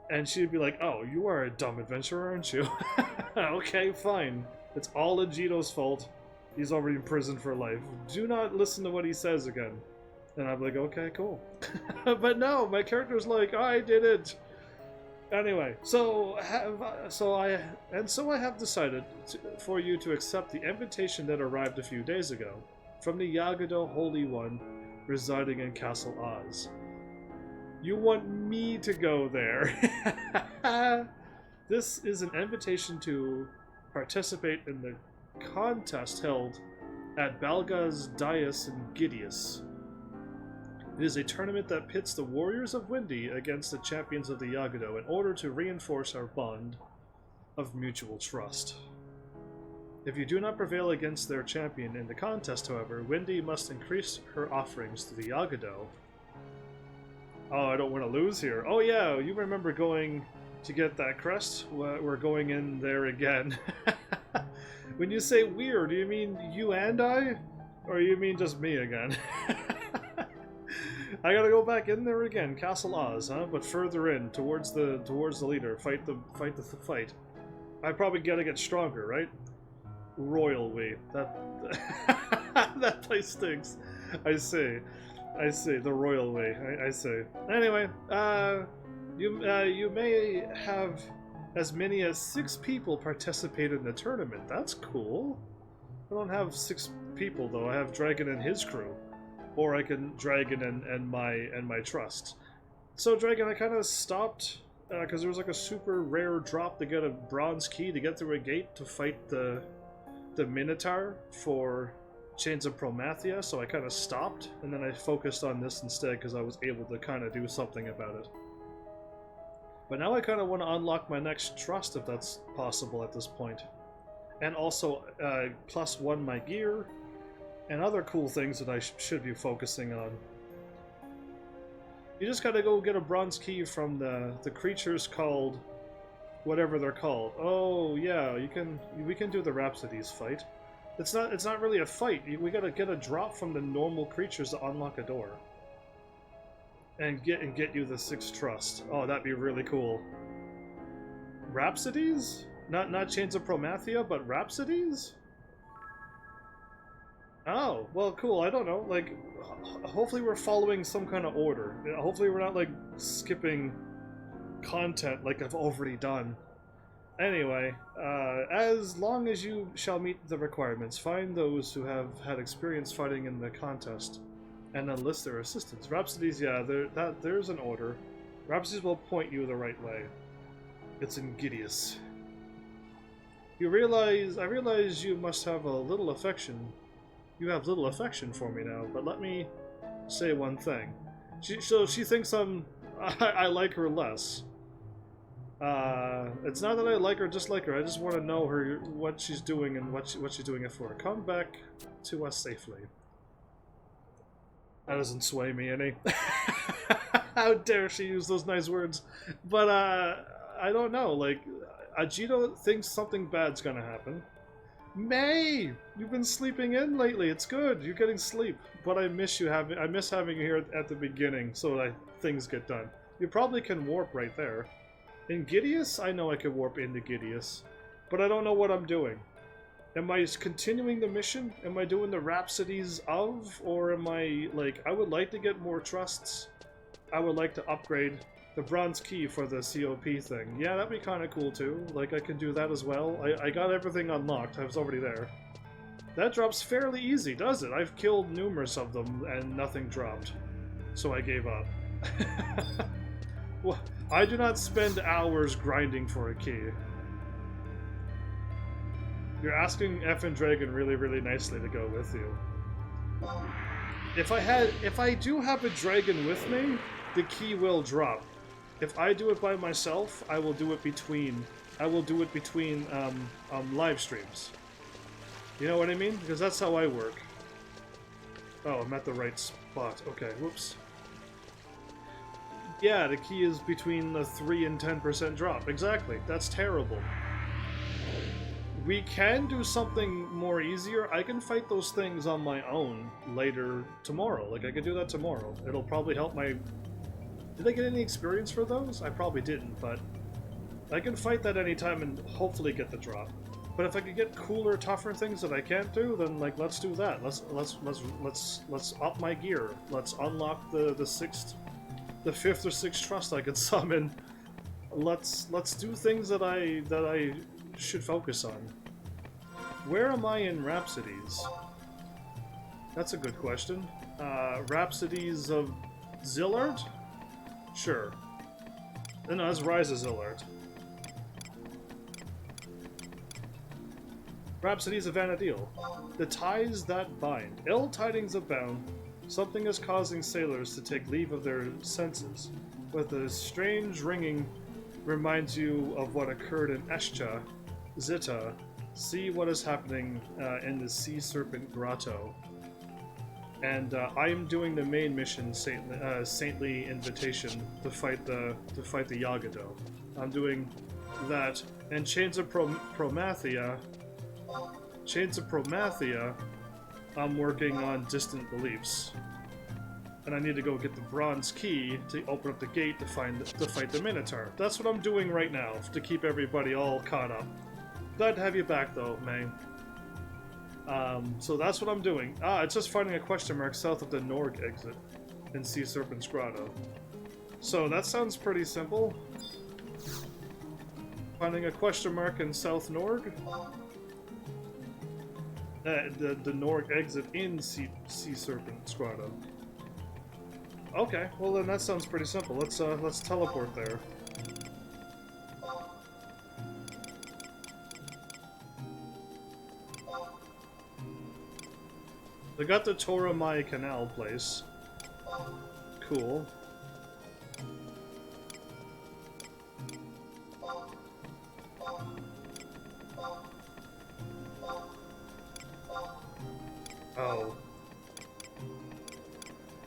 And she'd be like, oh, you are a dumb adventurer, aren't you? Okay, fine. It's all Egido's fault. He's already in prison for life. Do not listen to what he says again. And I'm like, okay, cool. But no, my character's like, I did it. Anyway, so I have decided for you to accept the invitation that arrived a few days ago from the Yagudo Holy One residing in Castle Oz. You want me to go there? This is an invitation to participate in the contest held at Balga's Dais in Gideus. It is a tournament that pits the warriors of Windy against the champions of the Yagudo in order to reinforce our bond of mutual trust. If you do not prevail against their champion in the contest, however, Windy must increase her offerings to the Yagudo. Oh, I don't want to lose here. Oh yeah, you remember going to get that crest? We're going in there again. When you say weird, do you mean you and I? Or you mean just me again? I gotta go back in there again, Castle Oz, huh? But further in, towards the leader. Fight the fight. I probably gotta get stronger, right? Royal way. That place stinks. I see, the royal way. I see. Anyway, you may have as many as 6 people participate in the tournament. That's cool. I don't have 6 people though. I have Dragon and his crew, or I can Dragon and my trust. So Dragon, I kind of stopped because there was like a super rare drop to get a bronze key to get through a gate to fight the Minotaur for Chains of Promathia, so I kind of stopped, and then I focused on this instead because I was able to kind of do something about it. But now I kind of want to unlock my next trust if that's possible at this point. and also +1 my gear, and other cool things that I should be focusing on. You just gotta go get a bronze key from the creatures called whatever they're called. Oh yeah, we can do the Rhapsodies fight. It's not really a fight. We gotta get a drop from the normal creatures to unlock a door. And get you the 6th trust. Oh, that'd be really cool. Rhapsodies? Not Chains of Promathia, but Rhapsodies? Oh, well, cool. I don't know. Like, hopefully we're following some kind of order. Hopefully we're not, like, skipping content like I've already done. Anyway, as long as you shall meet the requirements, find those who have had experience fighting in the contest, and enlist their assistance. Rhapsodies, yeah, there's an order. Rhapsodies will point you the right way. It's ingidious. I realize you must have a little affection. You have little affection for me now, but let me say one thing. She thinks I like her less. It's not that I like her or dislike her, I just want to know what she's doing and what she's doing it for. Come back to us safely. That doesn't sway me any. How dare she use those nice words. But, I don't know, like, Ajito thinks something bad's gonna happen. May! You've been sleeping in lately, it's good, you're getting sleep. But I miss having you here at the beginning so that things get done. You probably can warp right there. In Gideus, I know I can warp into Gideus, but I don't know what I'm doing. Am I continuing the mission? Am I doing the Rhapsodies of? Or am I, like, I would like to get more trusts. I would like to upgrade the bronze key for the COP thing. Yeah, that'd be kind of cool too. Like, I can do that as well. I got everything unlocked. I was already there. That drops fairly easy, does it? I've killed numerous of them and nothing dropped. So I gave up. Well, I do not spend hours grinding for a key. You're asking F and Dragon really, really nicely to go with you. If I do have a dragon with me, the key will drop. If I do it by myself, I will do it between live streams. You know what I mean? Because that's how I work. Oh, I'm at the right spot. Okay, whoops. Yeah, the key is between the 3 and 10% drop. Exactly. That's terrible. We can do something more easier. I can fight those things on my own later tomorrow. Like, I could do that tomorrow. It'll probably help my... Did I get any experience for those? I probably didn't, but... I can fight that anytime and hopefully get the drop. But if I could get cooler, tougher things that I can't do, then, like, let's do that. Let's up my gear. Let's unlock the 5th or 6th trust I could summon. Let's do things that I should focus on. Where am I in Rhapsodies? That's a good question. Rhapsodies of Zillard? Sure. No, that's Rise of Zillard. Rhapsodies of Vanadil. The ties that bind. Ill tidings abound. Something is causing sailors to take leave of their senses. With a strange ringing reminds you of what occurred in Escha, Zita. See what is happening in the Sea Serpent Grotto. And I am doing the main mission, Saintly Invitation, to fight the Yagado. I'm doing that, and Chains of Promathia. I'm working on Distant Beliefs. And I need to go get the bronze key to open up the gate to fight the Minotaur. That's what I'm doing right now, to keep everybody all caught up. Glad to have you back though, May. So that's what I'm doing. It's just finding a question mark south of the Norg exit in Sea Serpent's Grotto. So that sounds pretty simple. Finding a question mark in South Norg. The Norg exit in Sea Serpent's Grotto. Okay, well then that sounds pretty simple. Let's teleport there. I got the Toramai Canal place. Cool.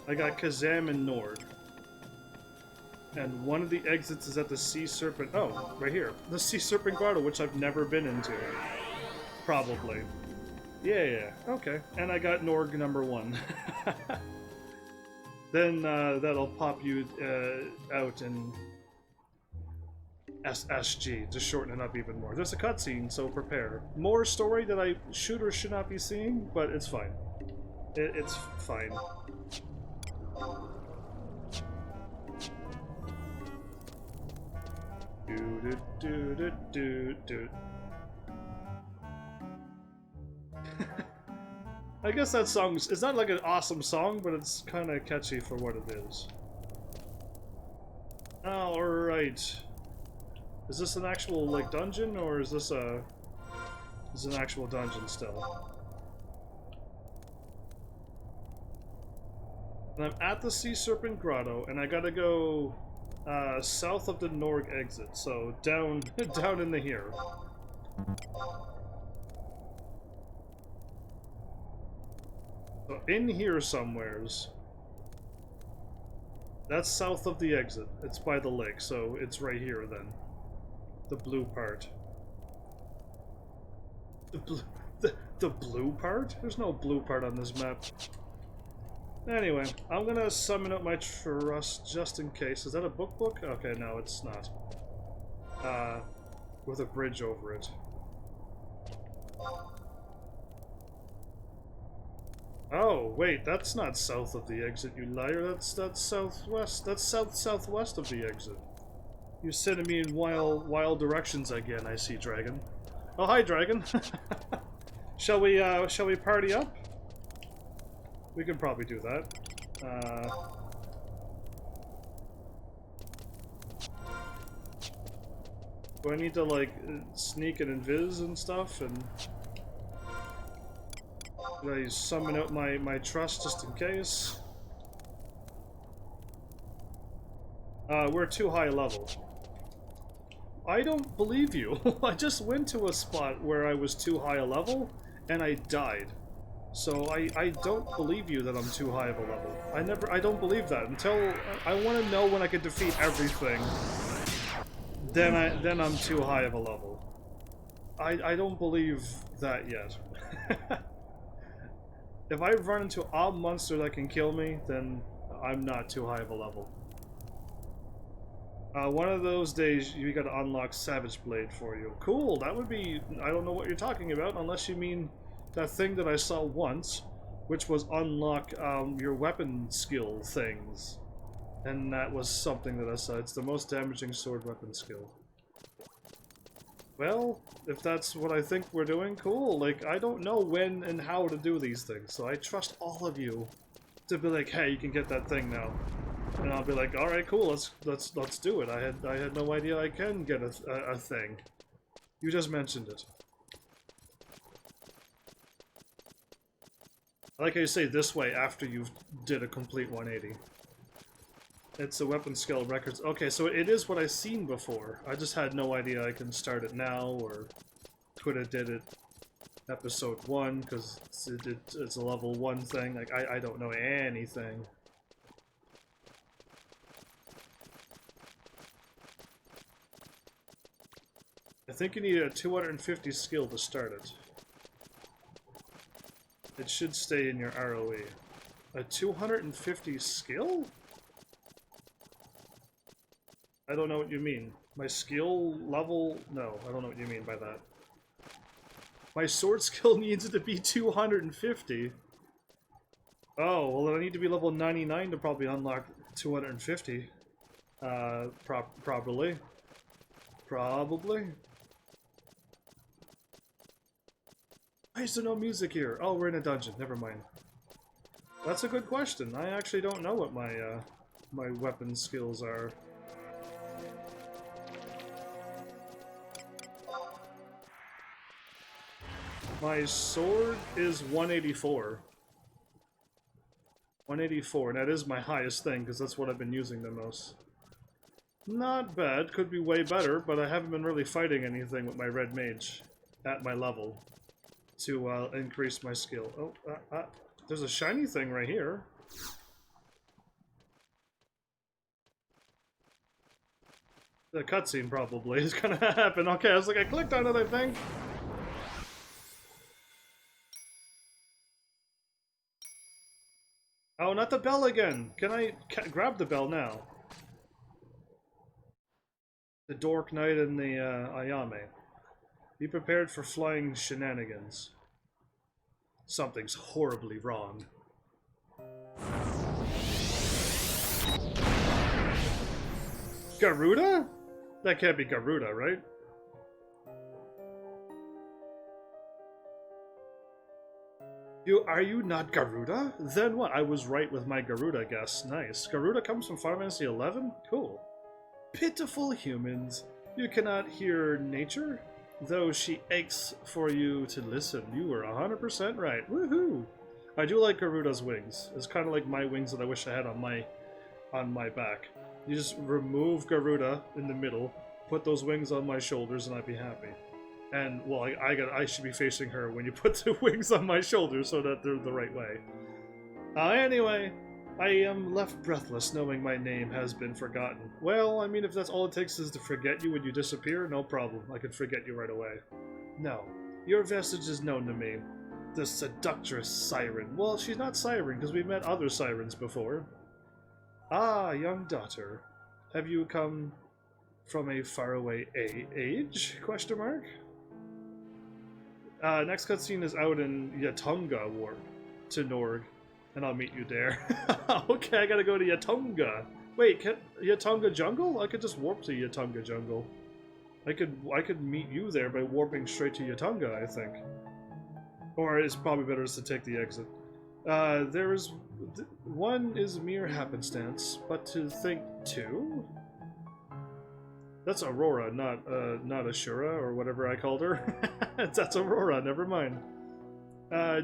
I got Kazam and Nord. And one of the exits is at the Sea Serpent... Oh, right here. The Sea Serpent Grotto, which I've never been into. Probably. Yeah. Okay. And I got Norg number 1. Then that'll pop you out in SSG to shorten it up even more. There's a cutscene, so prepare. More story that I should or should not be seeing, but it's fine. It's fine. Do. I guess that song's... It's not like an awesome song, but it's kind of catchy for what it is. Alright. Is this an actual, like, dungeon, or is this a... Is it an actual dungeon still? And I'm at the Sea Serpent Grotto, and I gotta go south of the Norg exit, so down down in the here. So in here somewheres. That's south of the exit. It's by the lake, so it's right here then. The blue part. The blue part? There's no blue part on this map. Anyway, I'm gonna summon up my trust just in case. Is that a book? Okay, no, it's not. With a bridge over it. Oh, wait, that's not south of the exit, you liar. That's southwest. That's southwest of the exit. You're sending me in wild directions again, I see, Dragon. Oh, hi, Dragon. Shall we party up? We can probably do that. Do I need to, like, sneak and invis and stuff, and... Did I summon out my trust just in case? We're too high level. I don't believe you. I just went to a spot where I was too high a level, and I died. So I don't believe you that I'm too high of a level. I don't believe that until I want to know when I can defeat everything. Then I'm too high of a level. I don't believe that yet. If I run into a monster that can kill me, then I'm not too high of a level. One of those days, you gotta unlock Savage Blade for you. Cool, that would be... I don't know what you're talking about, unless you mean that thing that I saw once, which was unlock your weapon skill things. And that was something that I saw. It's the most damaging sword weapon skill. Well, if that's what I think we're doing, cool. Like, I don't know when and how to do these things, so I trust all of you to be like, hey, you can get that thing now. And I'll be like, all right, cool, let's do it. I had no idea I can get a thing. You just mentioned it. I like how you say this way after you've did a complete 180. It's a weapon skill records. Okay, so it is what I've seen before. I just had no idea I can start it now, or could have did it episode 1, because it's a level 1 thing. Like, I don't know anything. I think you need a 250 skill to start it. It should stay in your ROE. A 250 skill? I don't know what you mean. My skill level? No, I don't know what you mean by that. My sword skill needs it to be 250. Oh, well then I need to be level 99 to probably unlock 250. Probably. Probably. Why is there no music here? Oh, we're in a dungeon. Never mind. That's a good question. I actually don't know what my my weapon skills are. My sword is 184. 184, and that is my highest thing, because that's what I've been using the most. Not bad, could be way better, but I haven't been really fighting anything with my red mage at my level to increase my skill. Oh, there's a shiny thing right here. The cutscene probably is gonna happen. Okay, I was like, I clicked on it, I think. Oh, not the bell again. Can I grab the bell now? The Dork Knight and the Ayame. Be prepared for flying shenanigans. Something's horribly wrong. Garuda? That can't be Garuda, right? Are you not Garuda? Then what? I was right with my Garuda guess. Nice. Garuda comes from Final Fantasy 11? Cool. Pitiful humans. You cannot hear nature? Though she aches for you to listen. You were 100% right. Woohoo! I do like Garuda's wings. It's kind of like my wings that I wish I had on my back. You just remove Garuda in the middle, put those wings on my shoulders, and I'd be happy. And, well, I should be facing her when you put the wings on my shoulders so that they're the right way. Anyway, I am left breathless knowing my name has been forgotten. Well, I mean, if that's all it takes is to forget you when you disappear, no problem. I can forget you right away. No, your vestige is known to me. The seductress Siren. Well, she's not Siren, because we've met other Sirens before. Ah, young daughter. Have you come from a faraway age? Question mark? Next cutscene is out in Yatunga Warp to Norg, and I'll meet you there. Okay, I gotta go to Yatunga. Wait, Yatunga Jungle? I could just warp to Yatunga Jungle. I could meet you there by warping straight to Yatunga, I think. Or it's probably better just to take the exit. One is mere happenstance, but to think two? That's Aurora, not Ashura, or whatever I called her. That's Aurora, never mind.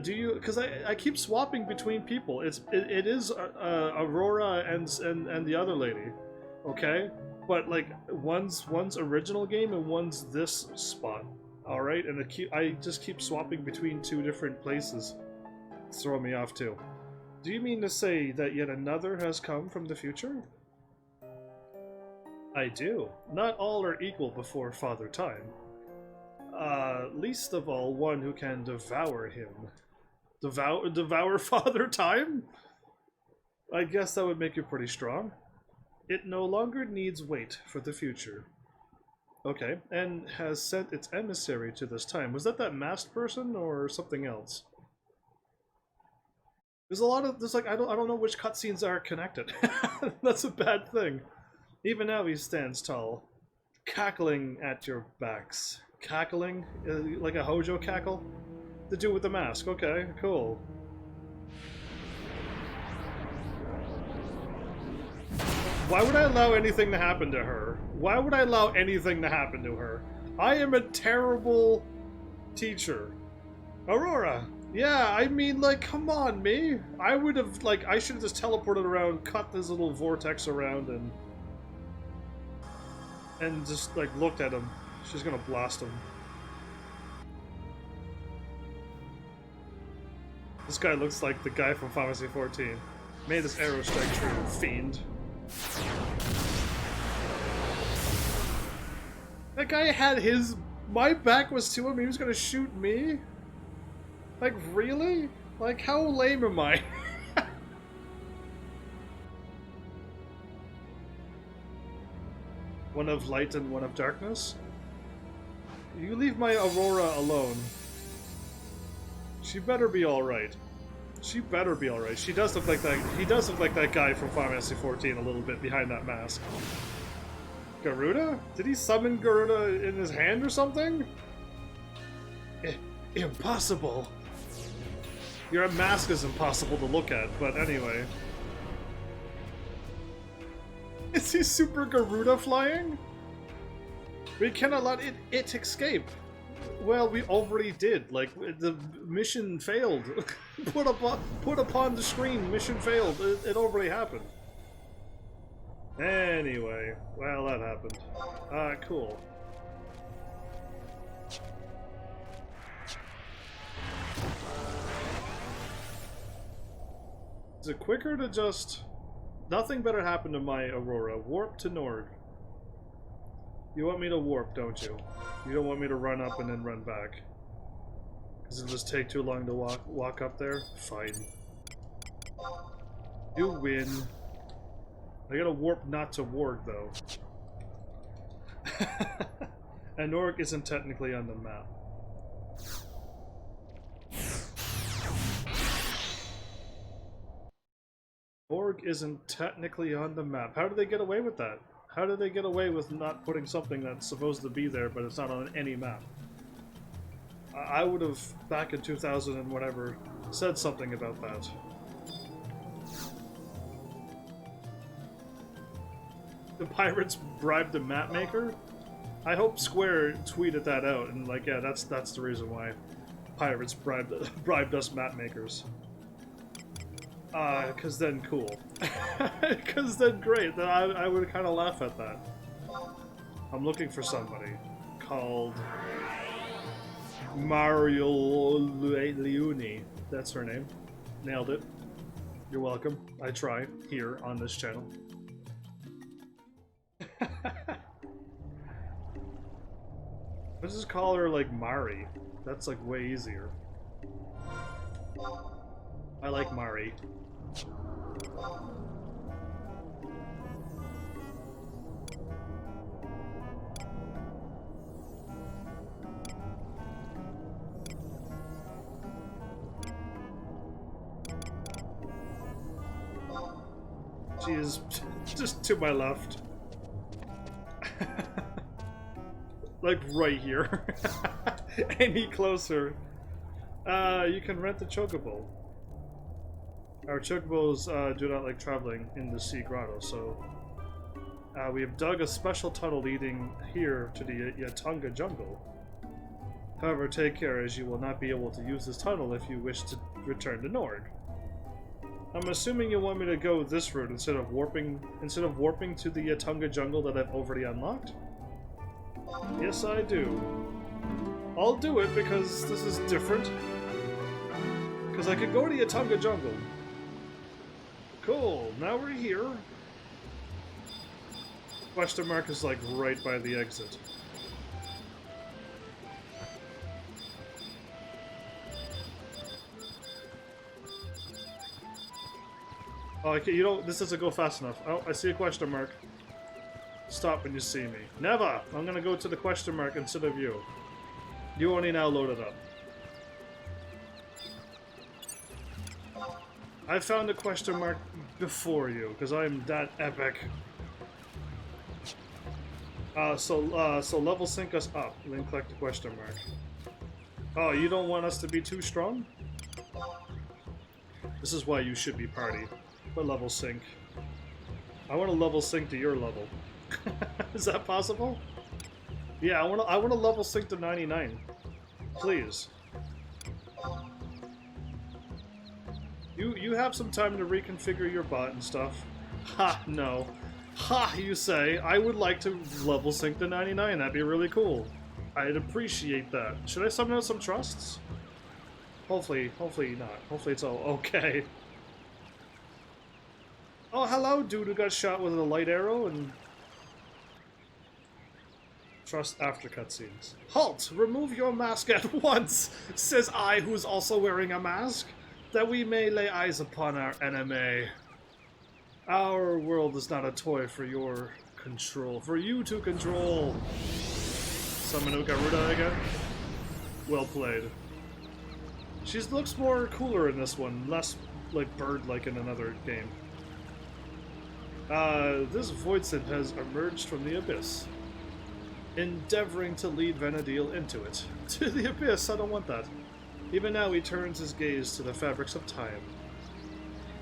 Do you, because I keep swapping between people. It is Aurora and the other lady, okay? But like one's original game and one's this spot, all right? And I just keep swapping between two different places. It's throwing me off too. Do you mean to say that yet another has come from the future? I do. Not all are equal before Father Time. Least of all one who can devour him. Devour Father Time? I guess that would make you pretty strong. It no longer needs wait for the future. Okay, and has sent its emissary to this time. Was that masked person or something else? There's like I don't know which cutscenes are connected. That's a bad thing. Even now he stands tall, cackling at your backs. Cackling? Like a Hojo cackle? The dude with the mask. Okay, cool. Why would I allow anything to happen to her? Why would I allow anything to happen to her? I am a terrible teacher. Aurora! Yeah, I mean, like, come on, me. I would have, like, I should have just teleported around, cut this little vortex around, and just, like, looked at him. She's gonna blast him. This guy looks like the guy from Final Fantasy 14. May this arrow strike true, fiend. That guy had his... My back was to him, he was gonna shoot me? Like, really? Like, how lame am I? One of light and one of darkness? You leave my Aurora alone. She better be alright. She better be alright. She does look like that. He does look like that guy from Final Fantasy 14 a little bit behind that mask. Garuda? Did he summon Garuda in his hand or something? Impossible! Your mask is impossible to look at, but anyway. Is he Super Garuda flying? We cannot let it escape. Well, we already did. Like, the mission failed. put upon the screen, mission failed. It already happened. Anyway, well, that happened. Cool. Is it quicker to just... Nothing better happened to my Aurora. Warp to Norg. You want me to warp, don't you? You don't want me to run up and then run back. Because it'll just take too long to walk up there? Fine. You win. I gotta warp not to Warg, though. And Org isn't technically on the map. Org isn't technically on the map. How do they get away with that? How do they get away with not putting something that's supposed to be there, but it's not on any map? I would have, back in 2000 and whatever, said something about that. The pirates bribed the map maker? I hope Square tweeted that out and like, yeah, that's the reason why pirates bribed us map makers. Cause then cool. Cause then great. Then I would kind of laugh at that. I'm looking for somebody called Mario Leone. That's her name. Nailed it. You're welcome. I try here on this channel. Let's just call her like Mari. That's like way easier. I like Mari. She is just to my left. Like right here. Any closer. You can rent the chocobo. Our chocobos do not like traveling in the sea grotto, so we have dug a special tunnel leading here to the Yatunga jungle. However, take care, as you will not be able to use this tunnel if you wish to return to Norg. I'm assuming you want me to go this route instead of warping to the Yatunga jungle that I've already unlocked? Yes, I do. I'll do it because this is different. Because I could go to Yatunga jungle. Cool, now we're here. Question mark is like right by the exit. Oh, okay, you don't. This doesn't go fast enough. Oh, I see a question mark. Stop when you see me. Never! I'm gonna go to the question mark instead of you. You only now load it up. I found the question mark before you, because I'm that epic. So level sync us up, and then collect the question mark. Oh, you don't want us to be too strong? This is why you should be party. What level sync? I want to level sync to your level. Is that possible? Yeah, I want to level sync to 99. Please. You have some time to reconfigure your bot and stuff. Ha, no. Ha, you say. I would like to level sync to 99. That'd be really cool. I'd appreciate that. Should I summon out some trusts? Hopefully not. Hopefully it's all okay. Oh, hello, dude who got shot with a light arrow and... Trust after cutscenes. Halt! Remove your mask at once, says I, who's also wearing a mask, that we may lay eyes upon our enemy. Our world is not a toy for your control, for you to control. Summon Garuda again? Well played. She looks more cooler in this one, less like bird-like in another game. This Voidsent has emerged from the abyss, endeavoring to lead Vanadil into it. To the abyss, I don't want that. Even now he turns his gaze to the fabrics of time,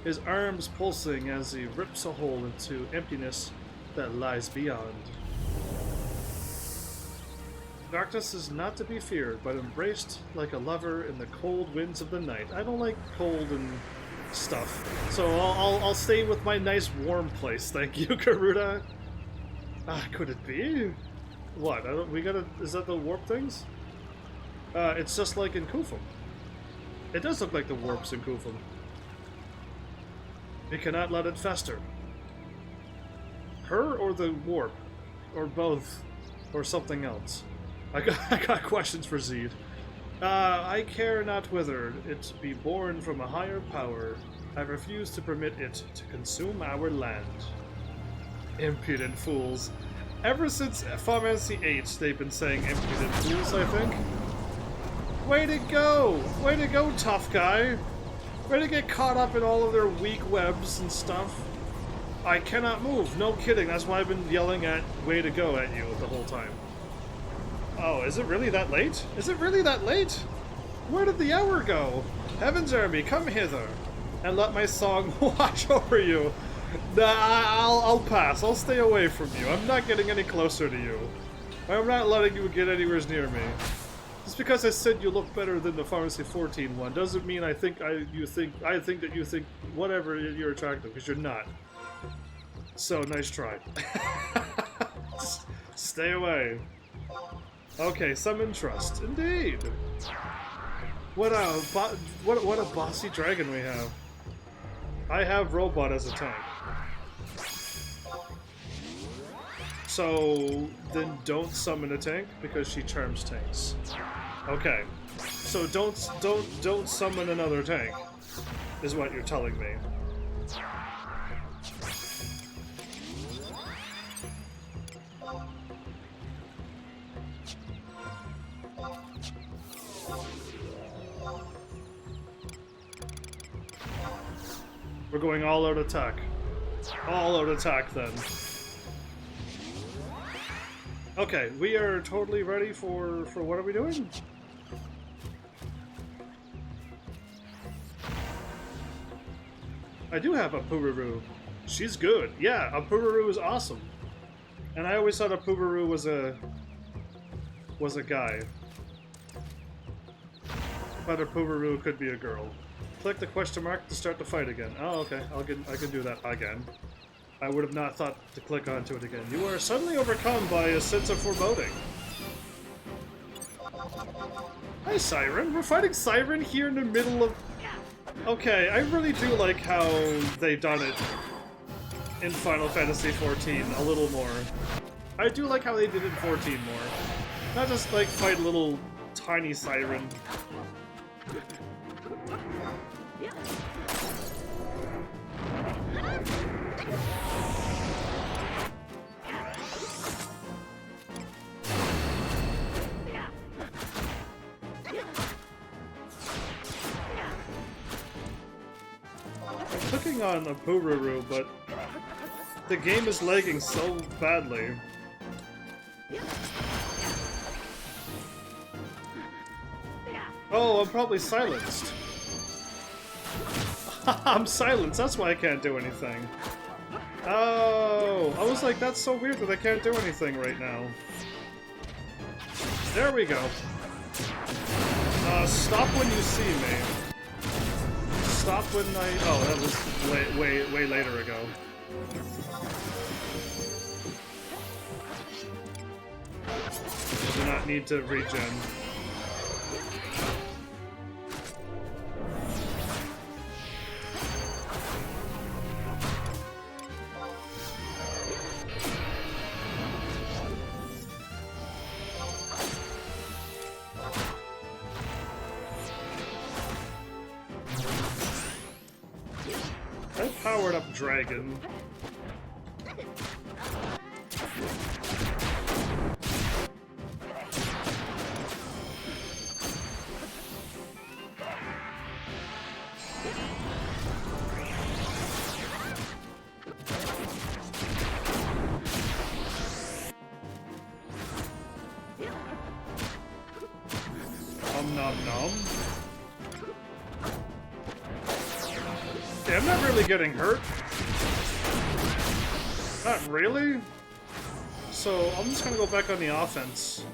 his arms pulsing as he rips a hole into emptiness that lies beyond. Darkness is not to be feared, but embraced like a lover in the cold winds of the night. I don't like cold and stuff, so I'll stay with my nice warm place. Thank you, Garuda. Could it be? What? Is that the warp things? It's just like in Kufum. It does look like the warps in Kufum. We cannot let it fester. Her or the warp? Or both? Or something else? I got questions for Zed. I care not whether it be born from a higher power. I refuse to permit it to consume our land. Impudent fools. Ever since Final Fantasy VIII, they've been saying impudent fools, I think. Way to go! Way to go, tough guy! Way to get caught up in all of their weak webs and stuff. I cannot move. No kidding. That's why I've been yelling at way to go at you the whole time. Oh, is it really that late? Is it really that late? Where did the hour go? Heaven's Army, come hither, and let my song watch over you. Nah, I'll pass. I'll stay away from you. I'm not getting any closer to you. I'm not letting you get anywhere near me. Just because I said you look better than the Final Fantasy 14 one doesn't mean I think that you think whatever you're attractive, because you're not. So nice try. Just stay away. Okay, summon trust. Indeed. What a bossy dragon we have. I have robot as a tank. So then don't summon a tank because she charms tanks. Okay. So don't summon another tank is what you're telling me. We're going all out attack. All out attack then. Okay, we are totally ready for what are we doing? I do have a Pururu. She's good. Yeah, a Pururu is awesome. And I always thought a Pururu was a guy. But a Pururu could be a girl. Click the question mark to start the fight again. Oh, okay. I can do that again. I would have not thought to click onto it again. You are suddenly overcome by a sense of foreboding. Hi, Siren. We're fighting Siren here in the middle of... Okay, I really do like how they've done it in Final Fantasy 14 a little more. I do like how they did it in 14 more. Not just, like, fight little tiny Siren. Clicking on a Pururu, but the game is lagging so badly. Oh, I'm probably silenced. I'm silenced, that's why I can't do anything. Oh, I was like, that's so weird that I can't do anything right now. There we go. Stop when you see me. Stop when I... Oh, that was way later ago. I do not need to regen. Powered up dragon. Nom nom. Yeah, I'm not really getting hurt. Not really. So I'm just gonna go back on the offense.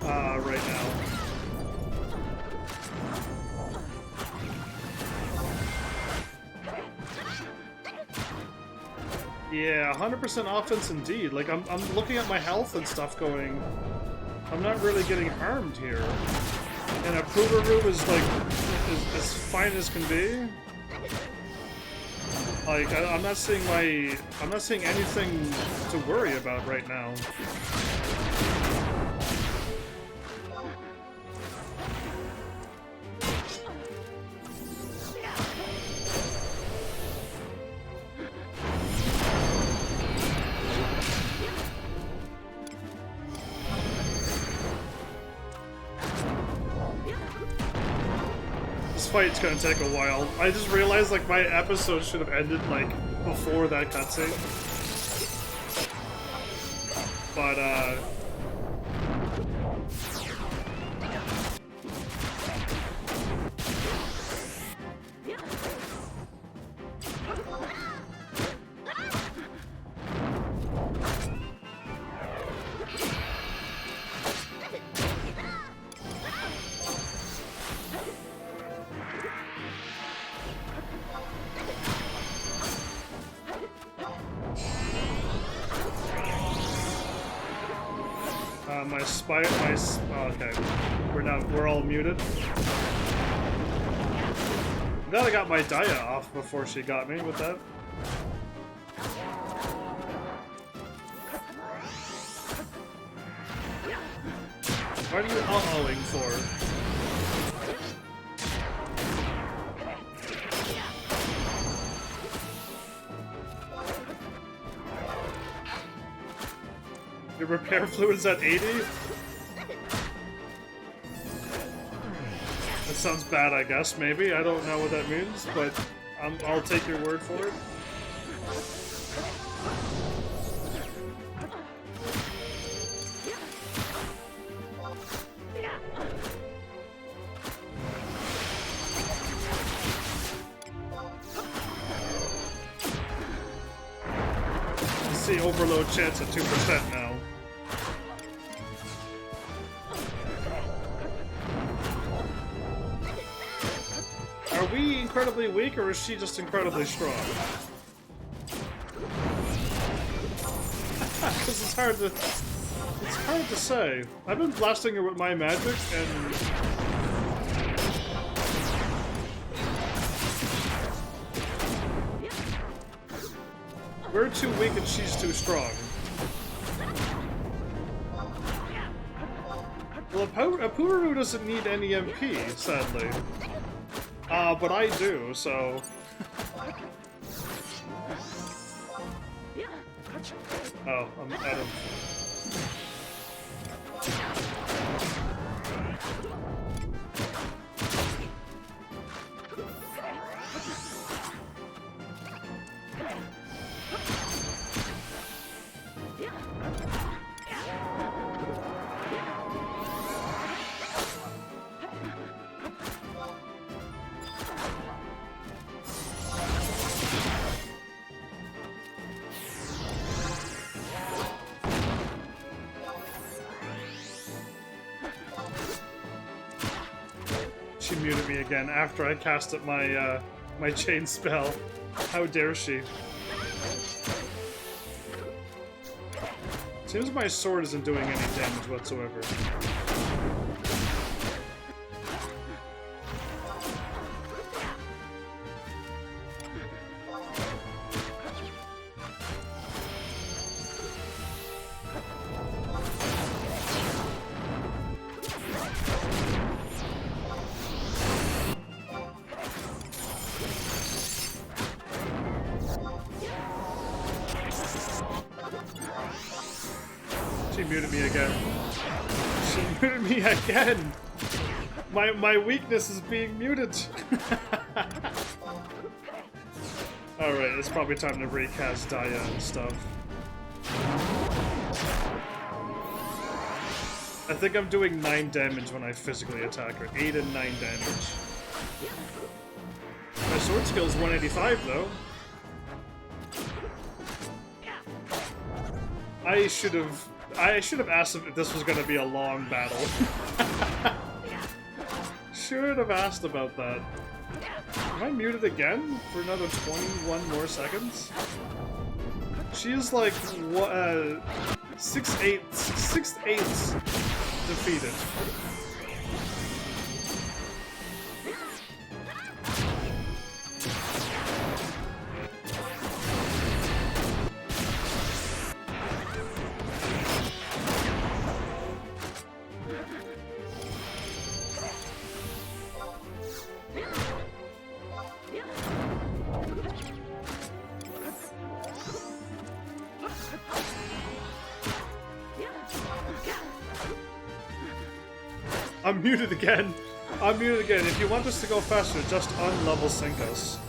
Right now. Yeah, 100% offense indeed. Like I'm looking at my health and stuff going, I'm not really getting harmed here. And a Pururu is like as fine as can be. Like, I'm not seeing anything to worry about right now. Fight's gonna take a while. I just realized like my episode should have ended like before that cutscene. But okay. We're all muted. I'm glad I got my Daya off before she got me with that. What are you uh-ohing for? Your repair fluid's at 80? That sounds bad, I guess, maybe. I don't know what that means, but I'll take your word for it. Let's see, overload chance at 2% now. Are we incredibly weak, or is she just incredibly strong? Because it's hard to say. I've been blasting her with my magic, and we're too weak and she's too strong. Well, Apuru doesn't need any MP, sadly. But I do, so... Oh, I'm out of... She muted me again after I casted my my chain spell. How dare she? Seems my sword isn't doing any damage whatsoever. She muted me again. She muted me again! My weakness is being muted! Alright, it's probably time to recast Daya and stuff. I think I'm doing 9 damage when I physically attack her. 8 and 9 damage. My sword skill is 185 though. I should have asked if this was gonna be a long battle. Should have asked about that. Am I muted again for another 21 more seconds? She is like, what, 6/8 defeated. I'm muted again. I'm muted again. If you want this to go faster, just unlevel sync us.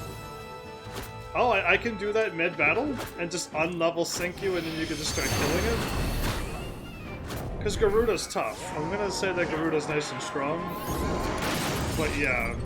Oh, I can do that mid-battle? And just unlevel sync you and then you can just start killing it? Because Garuda's tough. I'm gonna say that Garuda's nice and strong. But yeah.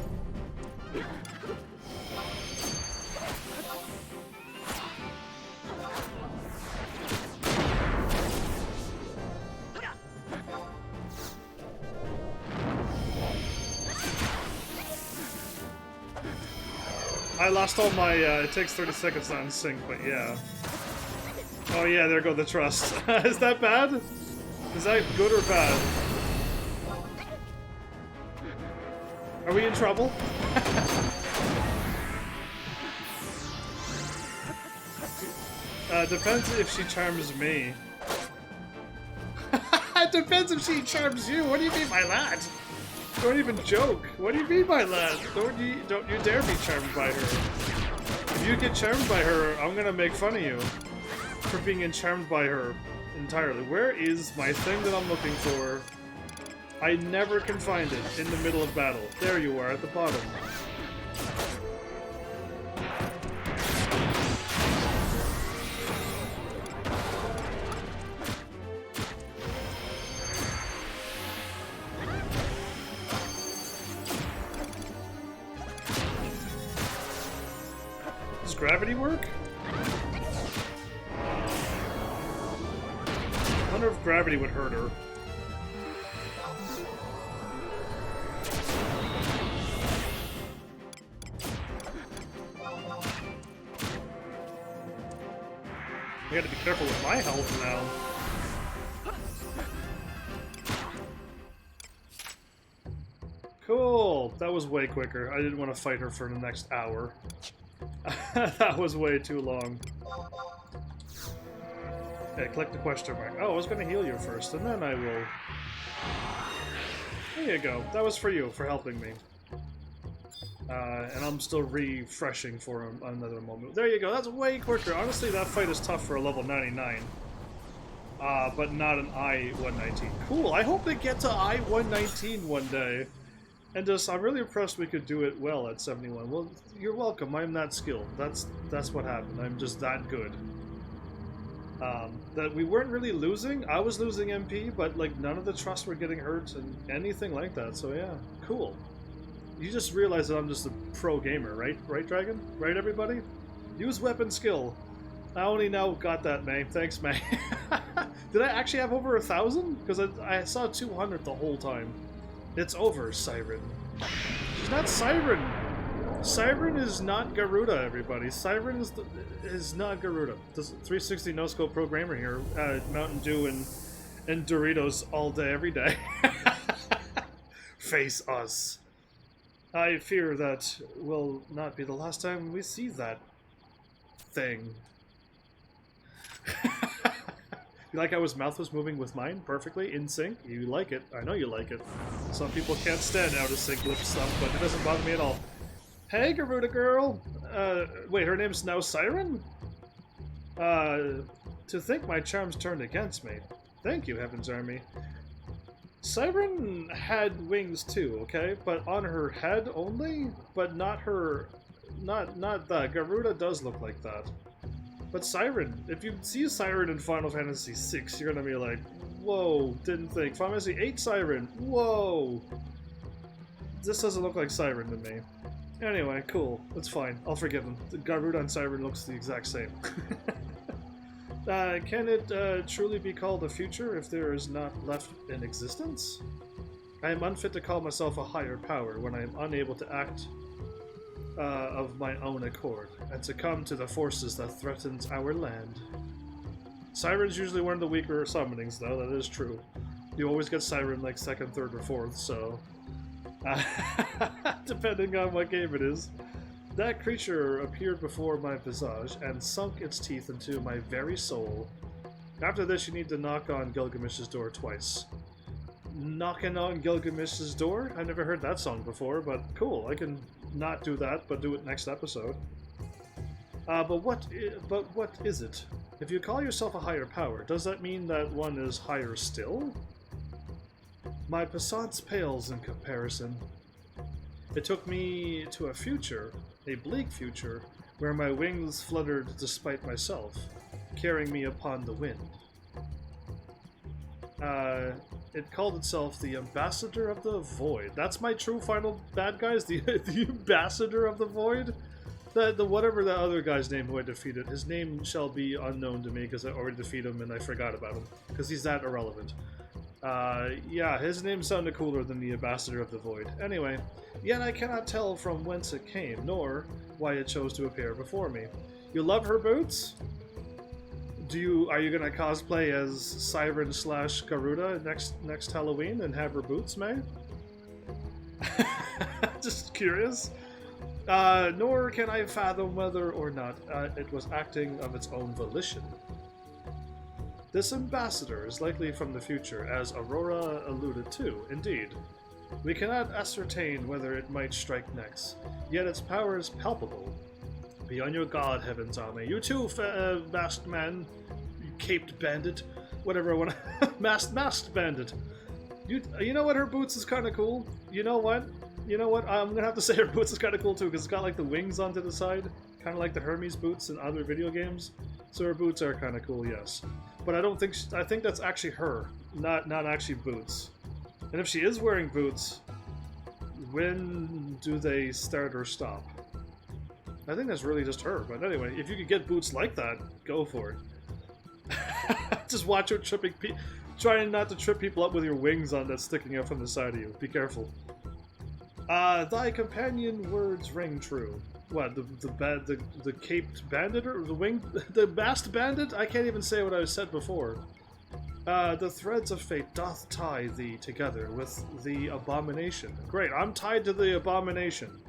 I lost all my, it takes 30 seconds to unsync, but yeah. Oh yeah, there go the trust. Is that bad? Is that good or bad? Are we in trouble? Depends if she charms me. It depends if she charms you. What do you mean by that? Don't even joke. What do you mean by that? Don't you dare be charmed by her. If you get charmed by her, I'm gonna make fun of you for being charmed by her entirely. Where is my thing that I'm looking for? I never can find it in the middle of battle. There you are at the bottom. Does gravity work? I wonder if gravity would hurt her. I gotta be careful with my health now. Cool! That was way quicker. I didn't want to fight her for the next hour. That was way too long. Okay, click the question mark. Oh, I was gonna heal you first, and then I will... There you go. That was for you, for helping me. And I'm still refreshing for another moment. There you go, that's way quicker. Honestly, that fight is tough for a level 99. But not an I-119. Cool, I hope they get to I-119 one day. And just, I'm really impressed we could do it well at 71. Well, you're welcome, I'm that skilled. That's what happened, I'm just that good. That we weren't really losing. I was losing MP, but like none of the trusts were getting hurt and anything like that, so yeah, cool. You just realize that I'm just a pro gamer, right? Right, Dragon? Right, everybody? Use weapon skill. I only now got that, May. Thanks, May. Did I actually have over 1,000? Because I saw 200 the whole time. It's over, Siren. She's not Siren. Siren is not Garuda, everybody. Siren is not Garuda. This 360 no-scope programmer here. Mountain Dew and Doritos all day, every day. Face us. I fear that will not be the last time we see that thing. You like how his mouth was moving with mine perfectly in sync? You like it. I know you like it. Some people can't stand out of sync lip stuff, but it doesn't bother me at all. Hey, Garuda girl! Wait, her name's now Siren? To think my charms turned against me. Thank you, Heaven's Army. Siren had wings too, okay? But on her head only? But not her... Not that. Garuda does look like that. But Siren, if you see Siren in Final Fantasy VI, you're gonna be like, whoa, didn't think. Final Fantasy VIII Siren, whoa! This doesn't look like Siren to me. Anyway, cool. That's fine. I'll forgive him. Garuda and Siren looks the exact same. Can it truly be called a future if there is not left in existence? I am unfit to call myself a higher power when I am unable to act of my own accord and succumb to the forces that threatens our land. Siren's usually one of the weaker summonings, though. That is true. You always get Siren like 2nd, 3rd, or 4th, so... depending on what game it is. That creature appeared before my visage and sunk its teeth into my very soul. After this, you need to knock on Gilgamesh's door twice. Knocking on Gilgamesh's door? I've never heard that song before, but cool. I can not do that, but do it next episode. But what is it? If you call yourself a higher power, does that mean that one is higher still? My passance pales in comparison. It took me to a future, a bleak future, where my wings fluttered despite myself, carrying me upon the wind. It called itself the Ambassador of the Void. That's my true final bad guys, the Ambassador of the Void? The whatever that other guy's name who I defeated, his name shall be unknown to me because I already defeated him and I forgot about him, because he's that irrelevant. Yeah, his name sounded cooler than the Ambassador of the Void. Anyway, yet I cannot tell from whence it came, nor why it chose to appear before me. You love her boots? Are you gonna cosplay as Siren / Garuda next Halloween and have her boots made? Just curious. Nor can I fathom whether or not it was acting of its own volition. This ambassador is likely from the future, as Aurora alluded to, indeed. We cannot ascertain whether it might strike next, yet its power is palpable. Be on your guard, HEAVENSARMY. You too, masked man, you caped bandit, whatever I want to... masked bandit. You know what, her boots is kind of cool. You know what, I'm gonna have to say her boots is kind of cool too, because it's got like the wings onto the side, kind of like the Hermes boots in other video games. So her boots are kind of cool, yes. But I think that's actually her, not actually boots. And if she is wearing boots, when do they start or stop? I think that's really just her. But anyway, if you could get boots like that, go for it. Just watch her trying not to trip people up with your wings on that's sticking out from the side of you. Be careful. Thy companion words ring true. What, the caped bandit or the masked bandit? I can't even say what I said before. The threads of fate doth tie thee together with the abomination. Great, I'm tied to the abomination.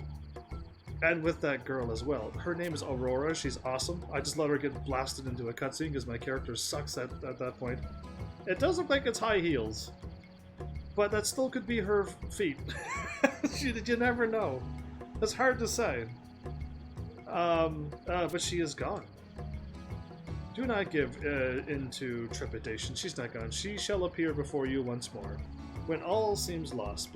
And with that girl as well. Her name is Aurora, she's awesome. I just let her get blasted into a cutscene because my character sucks at that point. It does look like it's high heels. But that still could be her feet. You never know. That's hard to say. But she is gone. Do not give into trepidation. She's not gone. She shall appear before you once more. When all seems lost,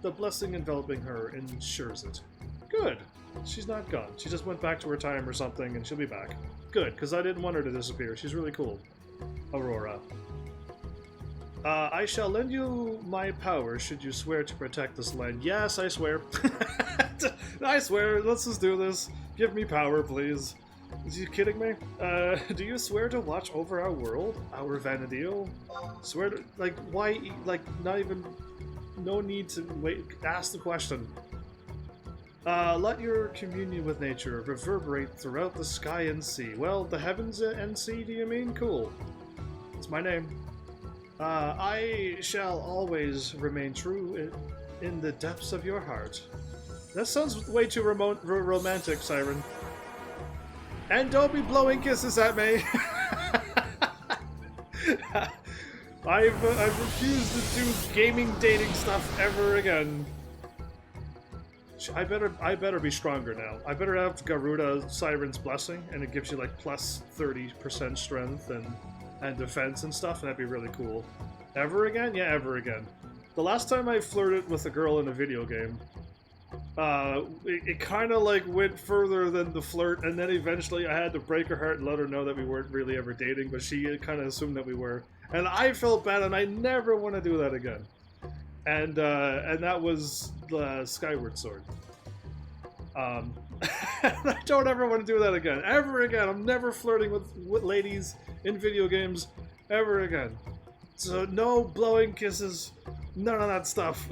the blessing enveloping her ensures it. Good. She's not gone. She just went back to her time or something, and she'll be back. Good, because I didn't want her to disappear. She's really cool. Aurora. I shall lend you my power should you swear to protect this land. Yes, I swear. I swear. Let's just do this. Give me power, please. Are you kidding me? Do you swear to watch over our world? Our Vanadil? Swear to... Like, why... Like, not even... No need to wait... Ask the question. Let your communion with nature reverberate throughout the sky and sea. Well, the heavens and sea, do you mean? Cool. It's my name. I shall always remain true in the depths of your heart. That sounds way too romantic, Siren. And don't be blowing kisses at me! I've refused to do gaming dating stuff ever again. I better be stronger now. I better have Garuda Siren's blessing, and it gives you like plus 30% strength and defense and stuff, and that'd be really cool. Ever again? Yeah, ever again. The last time I flirted with a girl in a video game, it kind of like went further than the flirt, and then eventually I had to break her heart and let her know that we weren't really ever dating, but she kind of assumed that we were. And I felt bad, and I never want to do that again. And that was the Skyward Sword. I don't ever want to do that again. Ever again. I'm never flirting with ladies in video games ever again. So no blowing kisses, none of that stuff.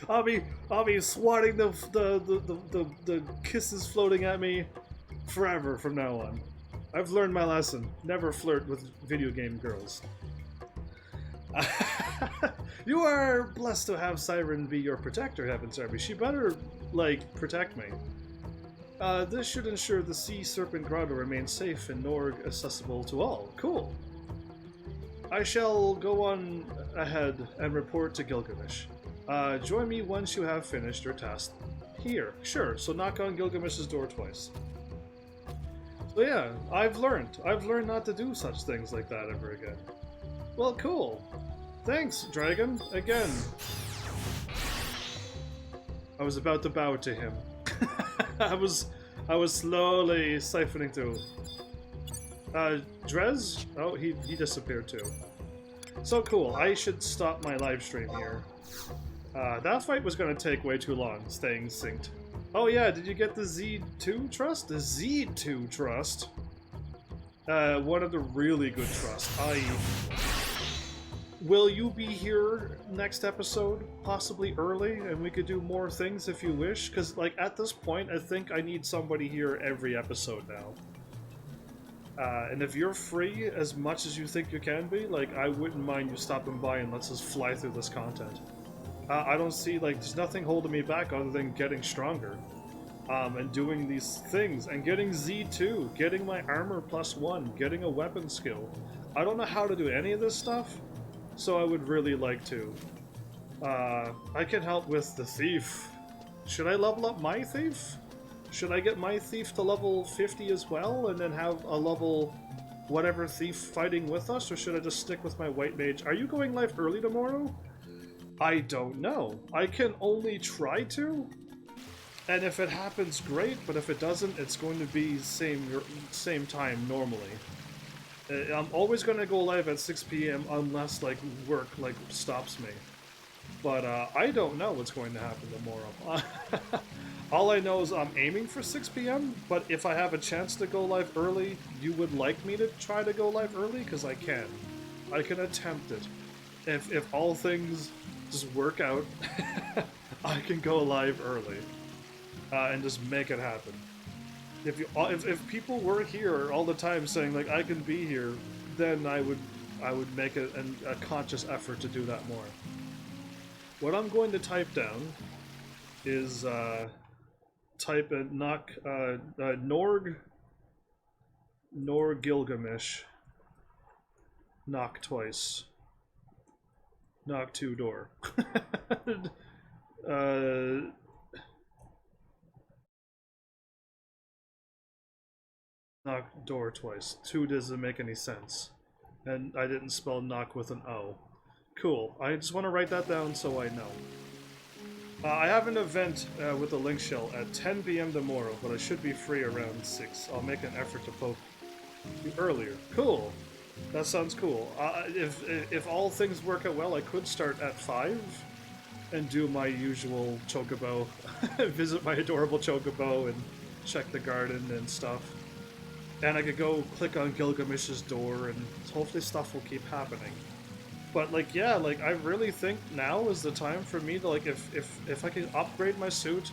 I'll be swatting the kisses floating at me forever from now on. I've learned my lesson. Never flirt with video game girls. You are blessed to have Siren be your protector, HEAVENSARMY. She better, like, protect me. This should ensure the Sea Serpent Grotto remains safe and Norg accessible to all. Cool. I shall go on ahead and report to Gilgamesh. Join me once you have finished your task. Here, sure, so knock on Gilgamesh's door twice. So yeah, I've learned not to do such things like that ever again. Well, cool. Thanks, Dragon, again. I was about to bow to him. I was slowly siphoning through. Drez? Oh, he disappeared too. So cool, I should stop my live stream here. That fight was gonna take way too long, staying synced. Oh yeah, did you get the Z2 trust? The Z2 trust? One of the really good trusts. Will you be here next episode? Possibly early, and we could do more things if you wish? Because, like, at this point, I think I need somebody here every episode now. And if you're free as much as you think you can be, like, I wouldn't mind you stopping by and let's just fly through this content. I don't see, like, there's nothing holding me back other than getting stronger. And doing these things, and getting Z2, getting my armor +1, getting a weapon skill. I don't know how to do any of this stuff, so I would really like to. I can help with the thief. Should I level up my thief? Should I get my thief to level 50 as well, and then have a level whatever thief fighting with us, or should I just stick with my white mage? Are you going live early tomorrow? I don't know. I can only try to. And if it happens, great, but if it doesn't, it's going to be same time normally. I'm always going to go live at 6 p.m. unless, like, work, like, stops me. But, I don't know what's going to happen tomorrow. All I know is I'm aiming for 6 p.m., but if I have a chance to go live early, you would like me to try to go live early? Because I can. I can attempt it. If all things just work out, I can go live early. And just make it happen. If people were here all the time saying, like, I can be here, then I would make a conscious effort to do that more. What I'm going to type down is type a Norg Gilgamesh knock twice. Knock 2 door. Knock door twice. 2 doesn't make any sense. And I didn't spell knock with an O. Cool. I just want to write that down so I know. I have an event with the link shell at 10 p.m. tomorrow, but I should be free around 6. I'll make an effort to poke you earlier. Cool. That sounds cool. If all things work out well, I could start at 5 and do my usual chocobo, visit my adorable chocobo and check the garden and stuff. And I could go click on Gilgamesh's door and hopefully stuff will keep happening. But, like, yeah, like, I really think now is the time for me to, like, if I can upgrade my suit,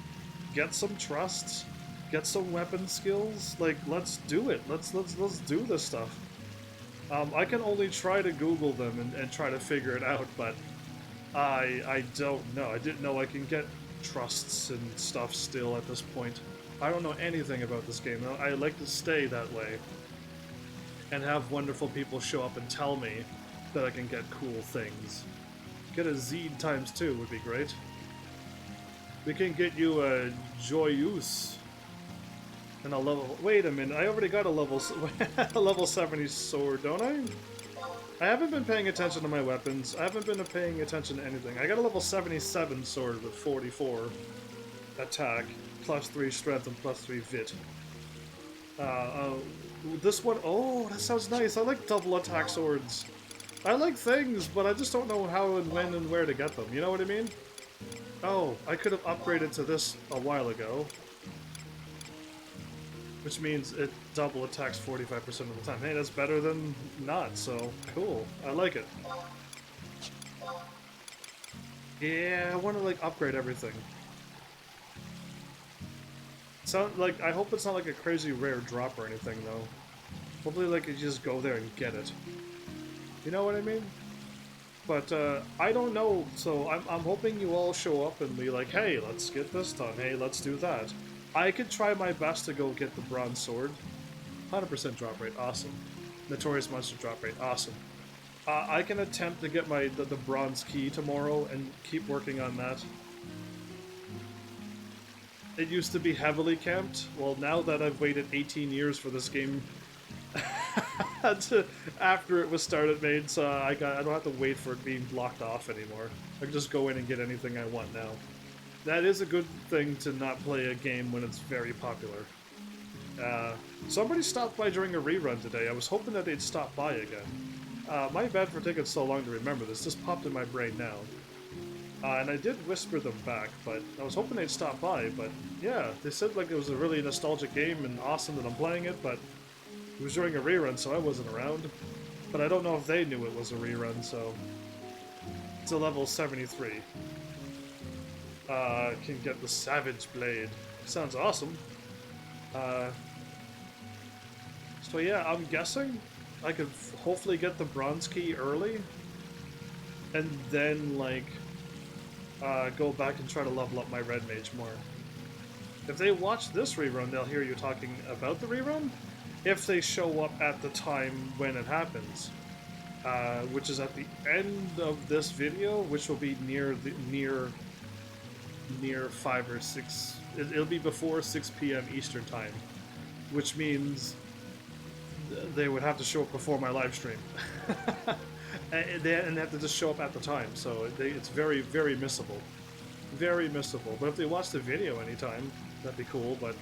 get some trusts, get some weapon skills, like, let's do it. Let's do this stuff. I can only try to Google them and try to figure it out, but I don't know. I didn't know I can get trusts and stuff still at this point. I don't know anything about this game. I like to stay that way and have wonderful people show up and tell me that I can get cool things. Get a Z times 2 would be great. We can get you a Joyeuse and a level... Wait a minute, I already got a level a level 70 sword, don't I? I haven't been paying attention to my weapons. I haven't been paying attention to anything. I got a level 77 sword with 44 attack. +3 strength and +3 vit. This one, oh, that sounds nice. I like double attack swords. I like things, but I just don't know how and when and where to get them. You know what I mean? Oh, I could have upgraded to this a while ago. Which means it double attacks 45% of the time. Hey, that's better than not, so cool. I like it. Yeah, I want to, like, upgrade everything. Sound like, I hope it's not like a crazy rare drop or anything though. Hopefully, like, you just go there and get it. You know what I mean? But I don't know, so I'm hoping you all show up and be like, hey, let's get this done. Hey, let's do that. I could try my best to go get the bronze sword. 100% drop rate, awesome. Notorious monster drop rate, awesome. I can attempt to get the bronze key tomorrow and keep working on that. It used to be heavily camped. Well, now that I've waited 18 years for this game, After it was started made, so I don't have to wait for it being blocked off anymore. I can just go in and get anything I want now. That is a good thing to not play a game when it's very popular. Somebody stopped by during a rerun today. I was hoping that they'd stop by again. My bad for taking so long to remember this. Just popped in my brain now. And I did whisper them back, but I was hoping they'd stop by. But yeah, they said like it was a really nostalgic game and awesome that I'm playing it, but it was during a rerun, so I wasn't around. But I don't know if they knew it was a rerun, so... It's a level 73. Can get the Savage Blade. Sounds awesome. So yeah, I'm guessing I could hopefully get the bronze key early, and then like go back and try to level up my red mage more. If they watch this rerun, they'll hear you talking about the rerun. If they show up at the time when it happens, which is at the end of this video, which will be near 5 or 6. It'll be before 6 p.m. Eastern time, which means they would have to show up before my live stream. and they have to just show up at the time, so it's very, very missable. Very missable. But if they watch the video anytime, that'd be cool, but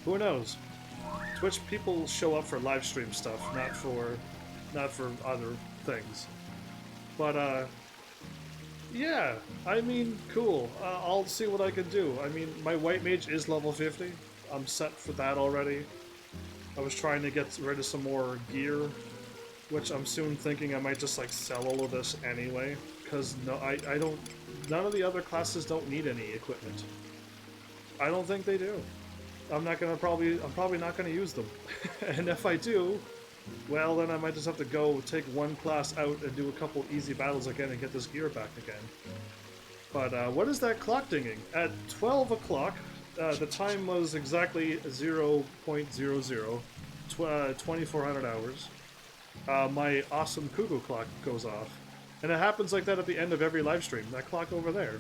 who knows? Twitch people show up for live stream stuff, not for other things. But, yeah, I mean, cool. I'll see what I can do. I mean, my white mage is level 50. I'm set for that already. I was trying to get rid of some more gear, which I'm soon thinking I might just like sell all of this anyway, because no, I don't. None of the other classes don't need any equipment. I don't think they do. I'm probably not gonna use them, and if I do, well then I might just have to go take one class out and do a couple easy battles again and get this gear back again. But what is that clock dinging? At 12 o'clock. The time was exactly 0.00, 2400 hours. My awesome cuckoo clock goes off. And it happens like that at the end of every live stream, that clock over there.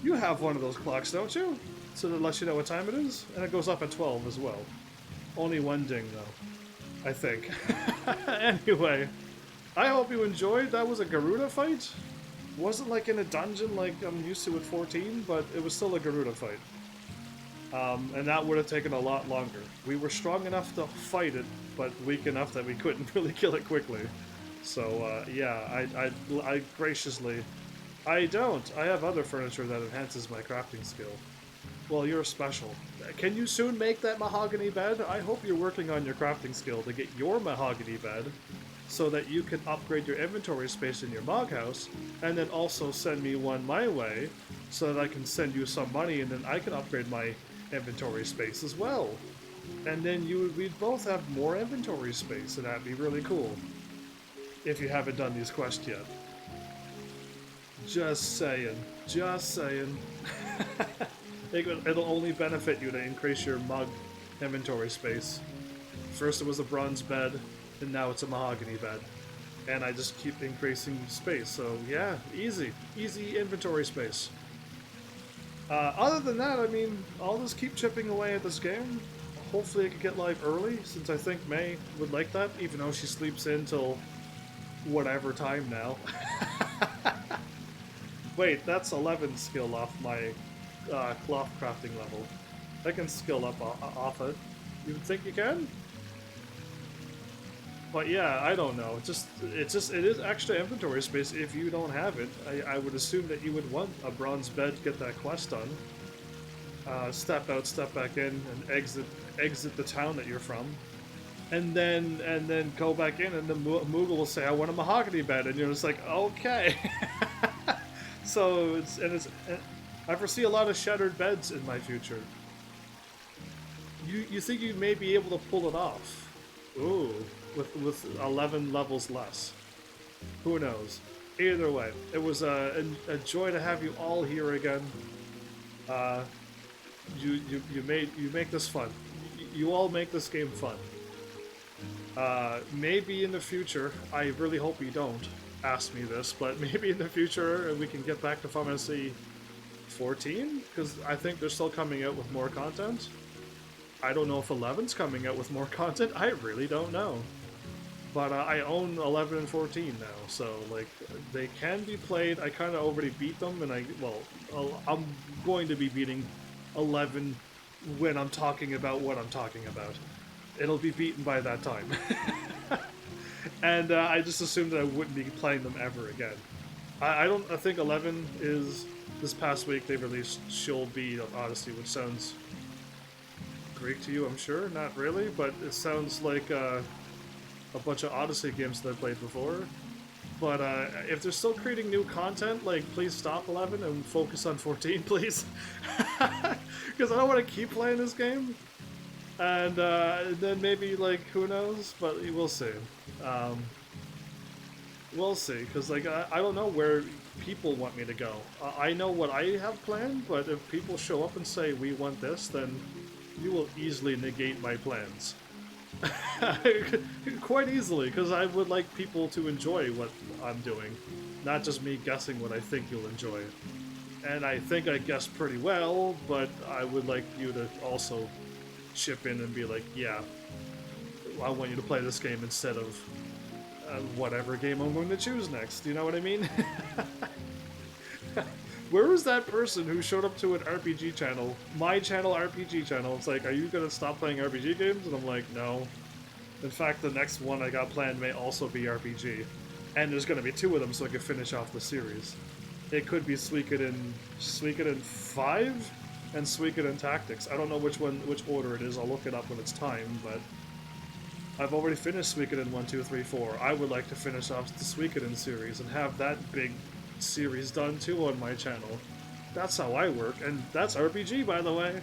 You have one of those clocks, don't you? So that lets you know what time it is? And it goes up at 12 as well. Only one ding, though. I think. Anyway, I hope you enjoyed. That was a Garuda fight. Wasn't like in a dungeon like I'm used to with 14, but it was still a Garuda fight. And that would have taken a lot longer. We were strong enough to fight it, but weak enough that we couldn't really kill it quickly. So, yeah, I graciously... I don't. I have other furniture that enhances my crafting skill. Well, you're special. Can you soon make that mahogany bed? I hope you're working on your crafting skill to get your mahogany bed, so that you can upgrade your inventory space in your mog house, and then also send me one my way, so that I can send you some money, and then I can upgrade my inventory space as well. And then we'd both have more inventory space, and that'd be really cool. If you haven't done these quests yet. Just saying. Just saying. It'll only benefit you to increase your mug inventory space. First it was a bronze bed, and now it's a mahogany bed. And I just keep increasing space, so yeah, easy. Easy inventory space. Other than that, I mean, I'll just keep chipping away at this game. Hopefully I can get live early, since I think May would like that, even though she sleeps in till whatever time now. Wait, that's 11 skill off my cloth crafting level. I can skill up off it. You think you can? But yeah, I don't know. It is extra inventory space if you don't have it. I would assume that you would want a bronze bed to get that quest done. Step out, step back in, and exit the town that you're from, and then go back in, and the Moogle will say, "I want a mahogany bed," and you're just like, "Okay." So I foresee a lot of shattered beds in my future. You think you may be able to pull it off? Ooh, with 11 levels less. Who knows? Either way, it was a joy to have you all here again. You make this fun. You all make this game fun. Maybe in the future, I really hope you don't ask me this, but maybe in the future we can get back to Final Fantasy 14, because I think they're still coming out with more content. I don't know if 11's coming out with more content. I really don't know. But I own 11 and 14 now, so like they can be played. I kind of already beat them, and I'm going to be beating 11 when I'm talking about what I'm talking about. It'll be beaten by that time. And I just assumed that I wouldn't be playing them ever again. I think 11 is this past week they released She'll Be Odyssey, which sounds Greek to you, I'm sure. Not really, but it sounds like a bunch of Odyssey games that I played before. But if they're still creating new content, like please stop 11 and focus on 14, please. Because I don't want to keep playing this game. And then maybe, like, who knows? But we'll see. We'll see, because like I don't know where people want me to go. I know what I have planned, but if people show up and say we want this, then you will easily negate my plans. Quite easily, because I would like people to enjoy what I'm doing, not just me guessing what I think you'll enjoy. And I think I guessed pretty well, but I would like you to also chip in and be like, yeah, I want you to play this game instead of whatever game I'm going to choose next. You know what I mean? Where was that person who showed up to an RPG channel, my channel RPG channel? It's like, are you going to stop playing RPG games? And I'm like, no. In fact, the next one I got planned may also be RPG. And there's going to be 2 of them so I can finish off the series. It could be Suikoden 5 and Suikoden Tactics. I don't know which order it is. I'll look it up when it's time, but I've already finished Suikoden 1, 2, 3, 4. I would like to finish off the Suikoden series and have that big series done too on my channel. That's how I work, and that's RPG, by the way.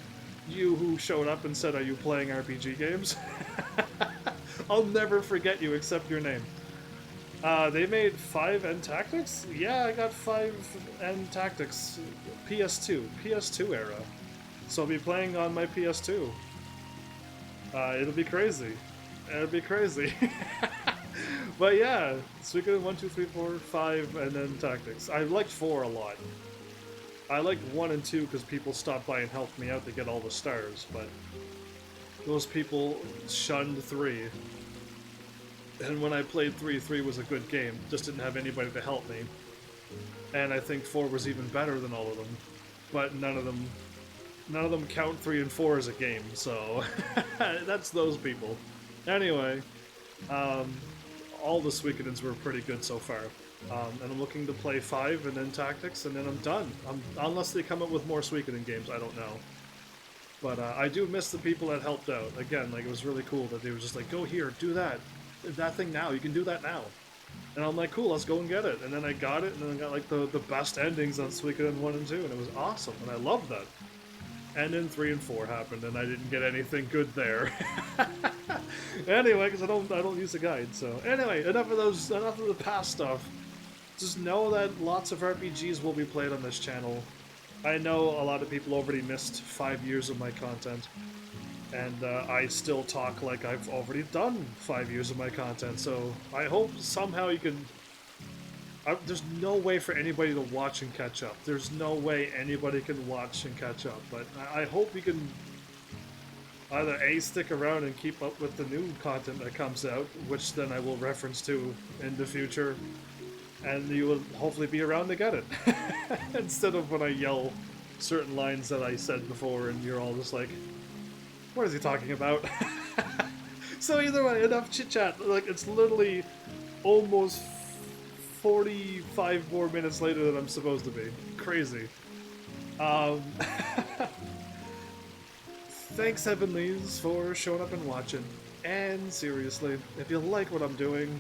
You who showed up and said, are you playing RPG games? I'll never forget you except your name. They made 5 and Tactics? Yeah, I got 5 and Tactics. PS2 era. So I'll be playing on my PS2. It'll be crazy. It'll be crazy. But yeah, Suikoden 1, 2, 3, 4, 5, and then Tactics. I liked 4 a lot. I liked 1 and 2 because people stopped by and helped me out to get all the stars, but those people shunned 3. And when I played 3, 3 was a good game. Just didn't have anybody to help me. And I think 4 was even better than all of them. But none of them count 3 and 4 as a game, so that's those people. Anyway, all the Suikodens were pretty good so far. And I'm looking to play 5 and then Tactics, and then I'm done. Unless they come up with more Suikoden games, I don't know. But I do miss the people that helped out. Again, like, it was really cool that they were just like, go here, do that thing now, you can do that now. And I'm like, cool, let's go and get it. And then I got it, and then I got like the best endings on Suikoden 1 and 2, and it was awesome, and I loved that. And then 3 and 4 happened, and I didn't get anything good there. Anyway, because I don't use a guide, so... Anyway, enough of the past stuff. Just know that lots of RPGs will be played on this channel. I know a lot of people already missed 5 years of my content. And I still talk like I've already done 5 years of my content, so I hope somehow you can... there's no way for anybody to watch and catch up. There's no way anybody can watch and catch up, but I hope you can either A, stick around and keep up with the new content that comes out, which then I will reference to in the future, and you will hopefully be around to get it. Instead of when I yell certain lines that I said before and you're all just like, what is he talking about? So either way, enough chit-chat. Like, it's literally almost 45 more minutes later than I'm supposed to be. Crazy. Thanks, Heavenlies, for showing up and watching. And seriously, if you like what I'm doing,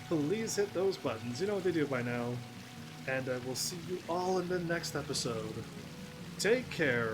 please hit those buttons. You know what they do by now. And I will see you all in the next episode. Take care.